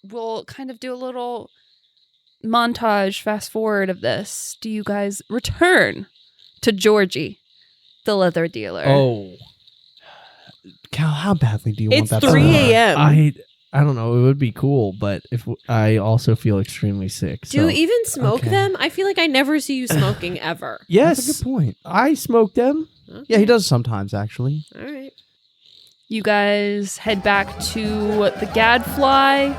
we'll kind of do a little montage, fast forward of this. Do you guys return to Georgie, the leather dealer? Oh, Cal, how badly do you want It's that? 3 a.m. I don't know. It would be cool, but if I also feel extremely sick. Do so. you even smoke okay. them? I feel like I never see you smoking ever. Yes, That's a good point. I smoke them. Yeah, he does sometimes, actually. All right. You guys head back to the Gadfly,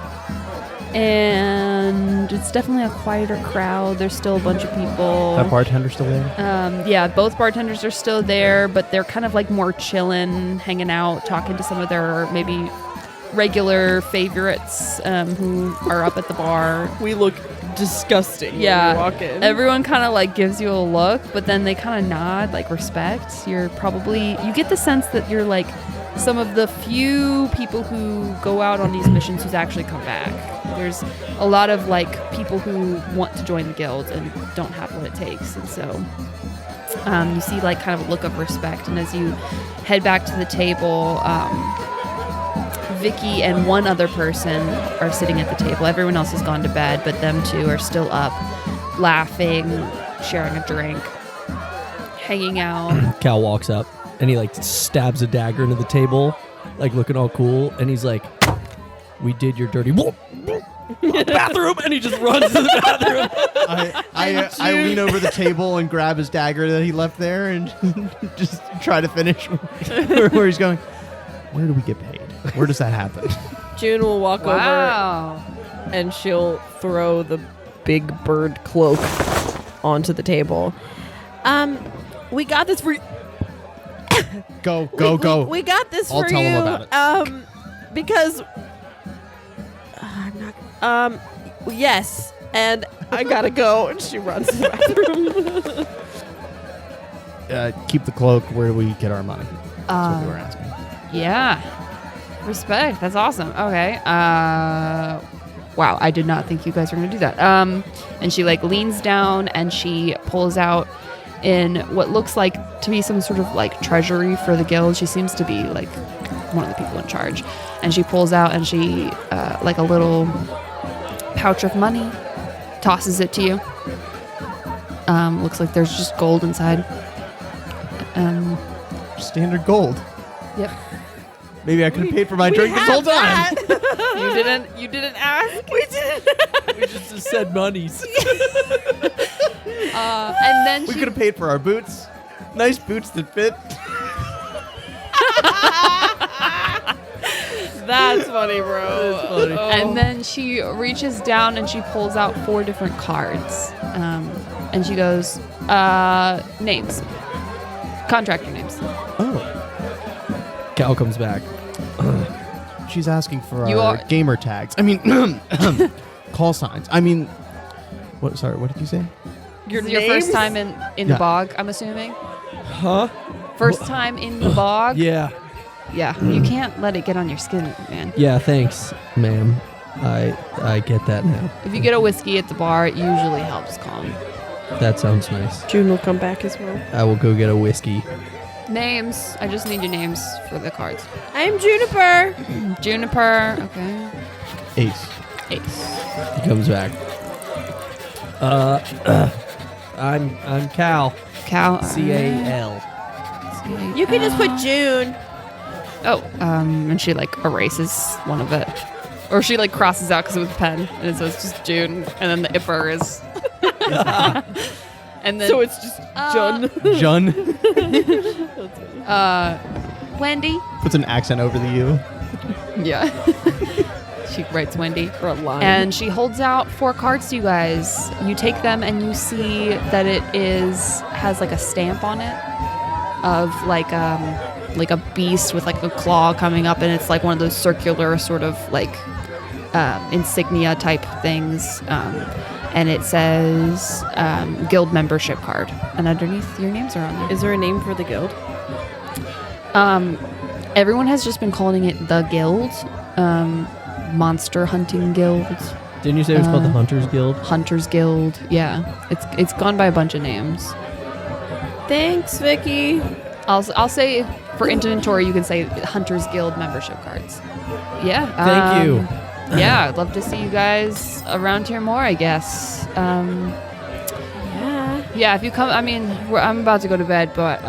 and it's definitely a quieter crowd. There's still a bunch of people. That bartender's still there? Yeah, both bartenders are still there, but they're kind of like more chilling, hanging out, talking to some of their maybe regular favorites who are up at the bar. We look disgusting Yeah. when we walk in. Everyone kind of like gives you a look, but then they kind of nod, like respect. You get the sense that you're like some of the few people who go out on these missions who's actually come back. There's a lot of like people who want to join the guild and don't have what it takes, and so you see like kind of a look of respect. And as you head back to the table, Vicky and one other person are sitting at the table. Everyone else has gone to bed, but them two are still up, laughing, sharing a drink, hanging out. Cal walks up and he like stabs a dagger into the table, like looking all cool, and he's like, "We did your dirty bathroom," and he just runs to the bathroom. I lean over the table and grab his dagger that he left there and just try to finish where he's going. Where do we get paid? Where does that happen? June will walk over and she'll throw the big bird cloak onto the table. We got this for Go. We got this I'll for tell you. him about it. Because yes, and I gotta go. And she runs to the bathroom. Keep the cloak. Where do we get our money? That's what we were asking. Yeah. Respect. That's awesome. Okay. Wow. I did not think you guys were going to do that. And she like leans down and she pulls out in what looks like to be some sort of like treasury for the guild. She seems to be like one of the people in charge. And she pulls out and she like a little pouch of money, tosses it to you. Looks like there's just gold inside. Standard gold. Yep. Maybe I could have paid for my drink this whole time. You didn't ask? We did. We just said monies. And then We she could have paid for our boots. Nice boots that fit. That's funny, bro. And then she reaches down and she pulls out 4 different cards. And she goes, names. Contractor names. Oh. Cal comes back. She's asking for You our are- gamer tags. I mean, call signs. I mean, what? Sorry, what did you say? This is your first time in the Yeah. bog, I'm assuming? Huh? First time in the bog? Yeah. Yeah. You can't let it get on your skin, man. Yeah, thanks, ma'am. I get that now. If you get a whiskey at the bar, it usually helps calm. That sounds nice. June will come back as well. I will go get a whiskey. Names. I just need your names for the cards. I'm Juniper. Juniper. Okay. Ace. Ace. He comes back. I'm Cal. Cal. C-A-L. You can just put June. Oh, and she like erases one of it. Or she like crosses out because it was a pen and it says just June and then the ipper is. And then. So it's just Jun. Jun Wendy. puts an accent over the U. Yeah. She writes Wendy. Or a line. And she holds out 4 cards to you guys. You take them and you see that it has like a stamp on it of like a beast with like a claw coming up, and it's like one of those circular sort of like insignia type things. And it says guild membership card, and underneath your names are on there. Is there a name for the guild? Everyone has just been calling it the guild. Monster hunting guild, Didn't you say it was called the Hunters Guild? hunters guild. Yeah, it's gone by a bunch of names. Thanks, Vicky. I'll say for inventory you can say hunters guild membership cards. Yeah. Thank you. Yeah, I'd love to see you guys around here more, I guess. Yeah. Yeah, if you come, I mean, I'm about to go to bed, but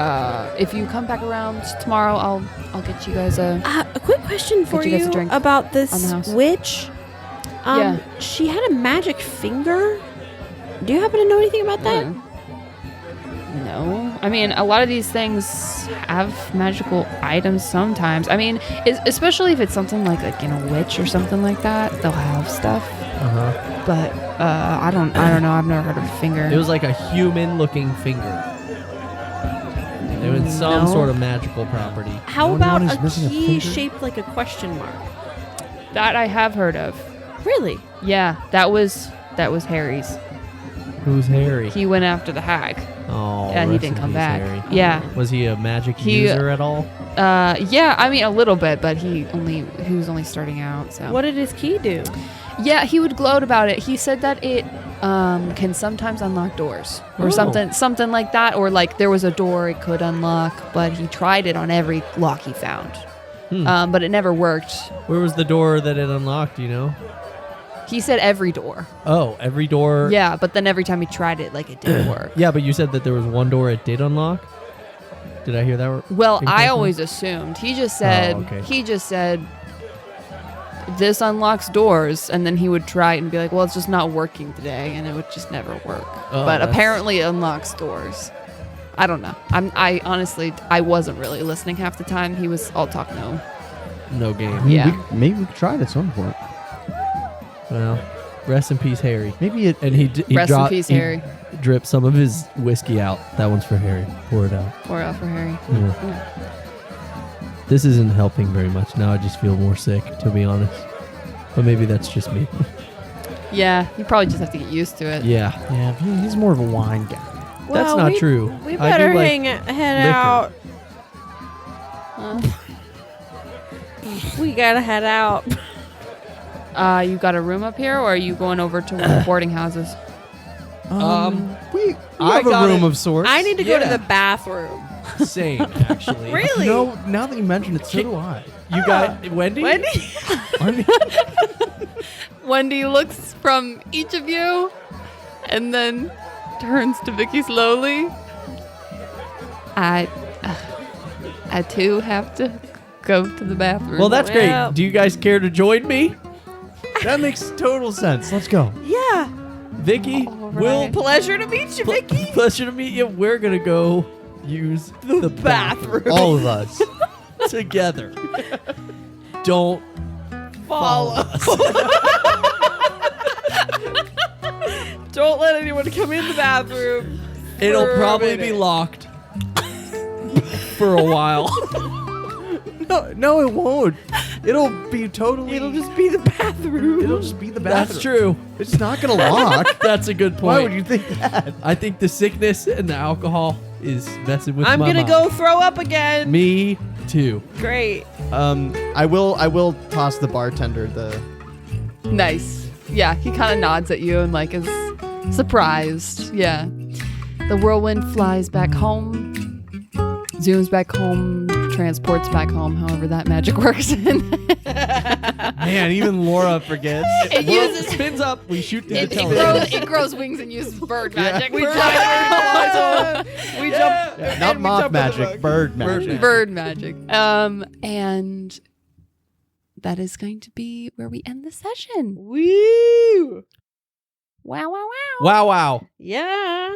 if you come back around tomorrow, I'll get you guys a. A quick question for Get you guys you a drink about on this the house. witch. Yeah. She had a magic finger. Do you happen to know anything about that? No. I mean, a lot of these things have magical items sometimes. I mean, especially if it's something like witch or something like that, they'll have stuff. Uh-huh. But I don't know. I've never heard of a finger. It was like a human-looking finger. It was some No. sort of magical property. How Anyone about is a missing a key finger? shaped like a question mark? That I have heard of. Really? Yeah, that was Harry's. Who's Harry? He went after the hag. Oh, And he rest didn't in come peace, back. Harry. Yeah. Was he a magic He- user at all? Yeah, I mean a little bit, but he was only starting out. So What did his key do? Yeah, he would gloat about it. He said that it can sometimes unlock doors or Oh. something like that, or like there was a door it could unlock, but he tried it on every lock he found, but it never worked. Where was the door that it unlocked, do you know? He said every door. Oh, every door. Yeah, but then every time he tried it, like it didn't work. Yeah, but you said that there was one door it did unlock? Did I hear that? Well, I incorrectly? always assumed. He just said okay. this unlocks doors, and then he would try it and be like, well, it's just not working today, and it would just never work. Oh, But that's- apparently it unlocks doors. I don't know. I honestly, I wasn't really listening half the time. He was all talk No game. Yeah. Maybe we could try it at some point. Well, rest in peace, Harry. Maybe it. And he Rest in dropped, peace, he Harry. dripped some of his whiskey out. That one's for Harry. Pour it out. Pour out for Harry. Yeah. This isn't helping very much. Now I just feel more sick, to be honest. But maybe that's just me. Yeah, you probably just have to get used to it. Yeah. Yeah, he's more of a wine guy. That's not true. We I better do like head liquor. out. We gotta head out. You got a room up here, or are you going over to one of the boarding houses? I have a room of sorts. I need to go to Yeah. the bathroom. Same, actually. Really? No, now that you mention it, so do I. You got Wendy? Wendy looks from each of you and then turns to Vicky slowly. I too have to go to the bathroom. Well, that's Well- great. Do you guys care to join me? That makes total sense. Let's go. Yeah. Vicky, right. Pleasure to meet you, Vicky. pleasure to meet you. We're going to go use the bathroom All of us. together. Don't follow us. Don't let anyone come in the bathroom. It'll for a probably be minute. locked for a while. No, it won't. It'll be totally. It'll just be the bathroom. It'll just be the bathroom. That's true. It's not gonna lock. That's a good point. Why would you think that? I think the sickness and the alcohol is messing with I'm my gonna mind. go throw up again. Me too. Great. I will toss the bartender the. Nice. Yeah, he kind of nods at you and like is surprised. Yeah. The whirlwind flies back home, zooms back home, transports back home, however that magic works. Man, even Laura forgets. It uses Spins up. We shoot through it, the it, television. grows, it grows wings and uses bird magic. We Bird jump. magic. We jump. Yeah, not moth magic, bird magic. Bird magic. And that is going to be where we end the session. Woo! Wow, wow, wow. Wow, wow. Yeah.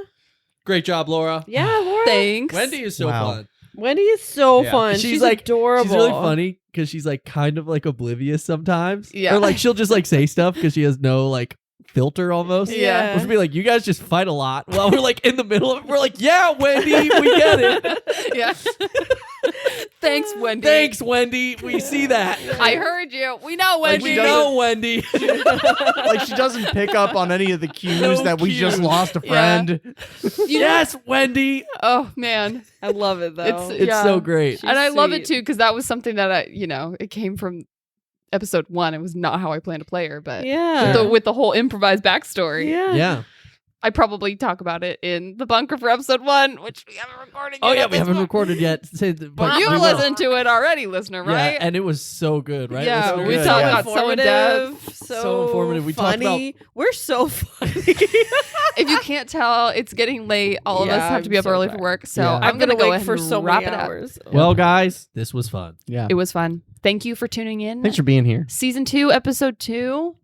Great job, Laura. Yeah, Laura. Thanks. Wendy is so Wow. fun. Wendy is so Yeah. fun. She's like adorable. She's really funny because she's like kind of like oblivious sometimes. Yeah. Or like she'll just like say stuff because she has no like filter almost. Yeah. Which would be like, you guys just fight a lot while we're like in the middle of it. We're like, yeah, Wendy, we get it. Yeah. Thanks, Wendy. Thanks, Wendy. We see that. I heard you. We know Like, Wendy. we know Wendy. Like she doesn't pick up on any of the cues No that we just cues. lost a Yeah. friend. Yes, Wendy. Oh man. I love it though. It's- It's Yeah. so great. And I love it sweet. too because that was something that it came from episode 1. It was not how I planned to play her, but yeah. with the whole improvised backstory. Yeah. Yeah. I probably talk about it in the bunker for episode 1, which we haven't recorded yet. Oh yeah, at we this haven't point. recorded yet. But you we will. listened to it already, listener, Yeah, right? and it was so good, right? Yeah, It was so we good. talked Yeah. about so in depth. So informative. We talked funny. We're so funny. If you can't tell, it's getting late. All of us Yeah, have to be I'm up so early tired. for work, so Yeah. I'm gonna go wait ahead for and so wrap many it up. hours. Well, guys, this was fun. Yeah. It was fun. Thank you for tuning in. Thanks for being here. Season 2, episode 2.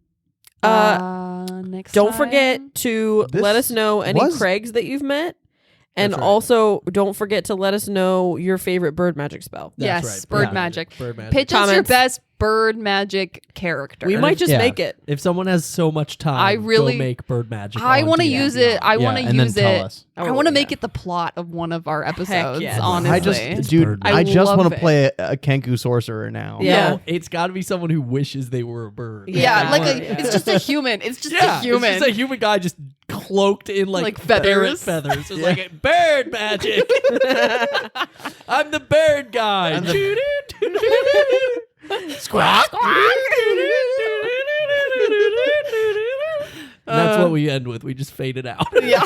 Next Don't time. forget to This let us know any was- Craigs that you've met. And That's right. also, don't forget to let us know your favorite bird magic spell. That's Yes, right. bird magic. Bird magic. Pitch us your Comments. best bird magic character. We might just Yeah. make it. If someone has so much time, I really- go make bird magic. I on want to D&D. use it. I want to and then use tell it. us. I want to make it the plot of one of our episodes. yes. Honestly, I just, It's dude, bird I just love want it. to play a Kenku sorcerer now. Yeah. No, it's got to be someone who wishes they were a bird. yeah, Yeah. like Yeah. it's just a human. It's just Yeah, a human. It's just a human guy just cloaked in like feathers. parrot feathers. It's like bird magic. I'm the bird guy. I'm the- Squawk. And that's what we end with. We just fade it out. yeah.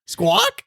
Squawk.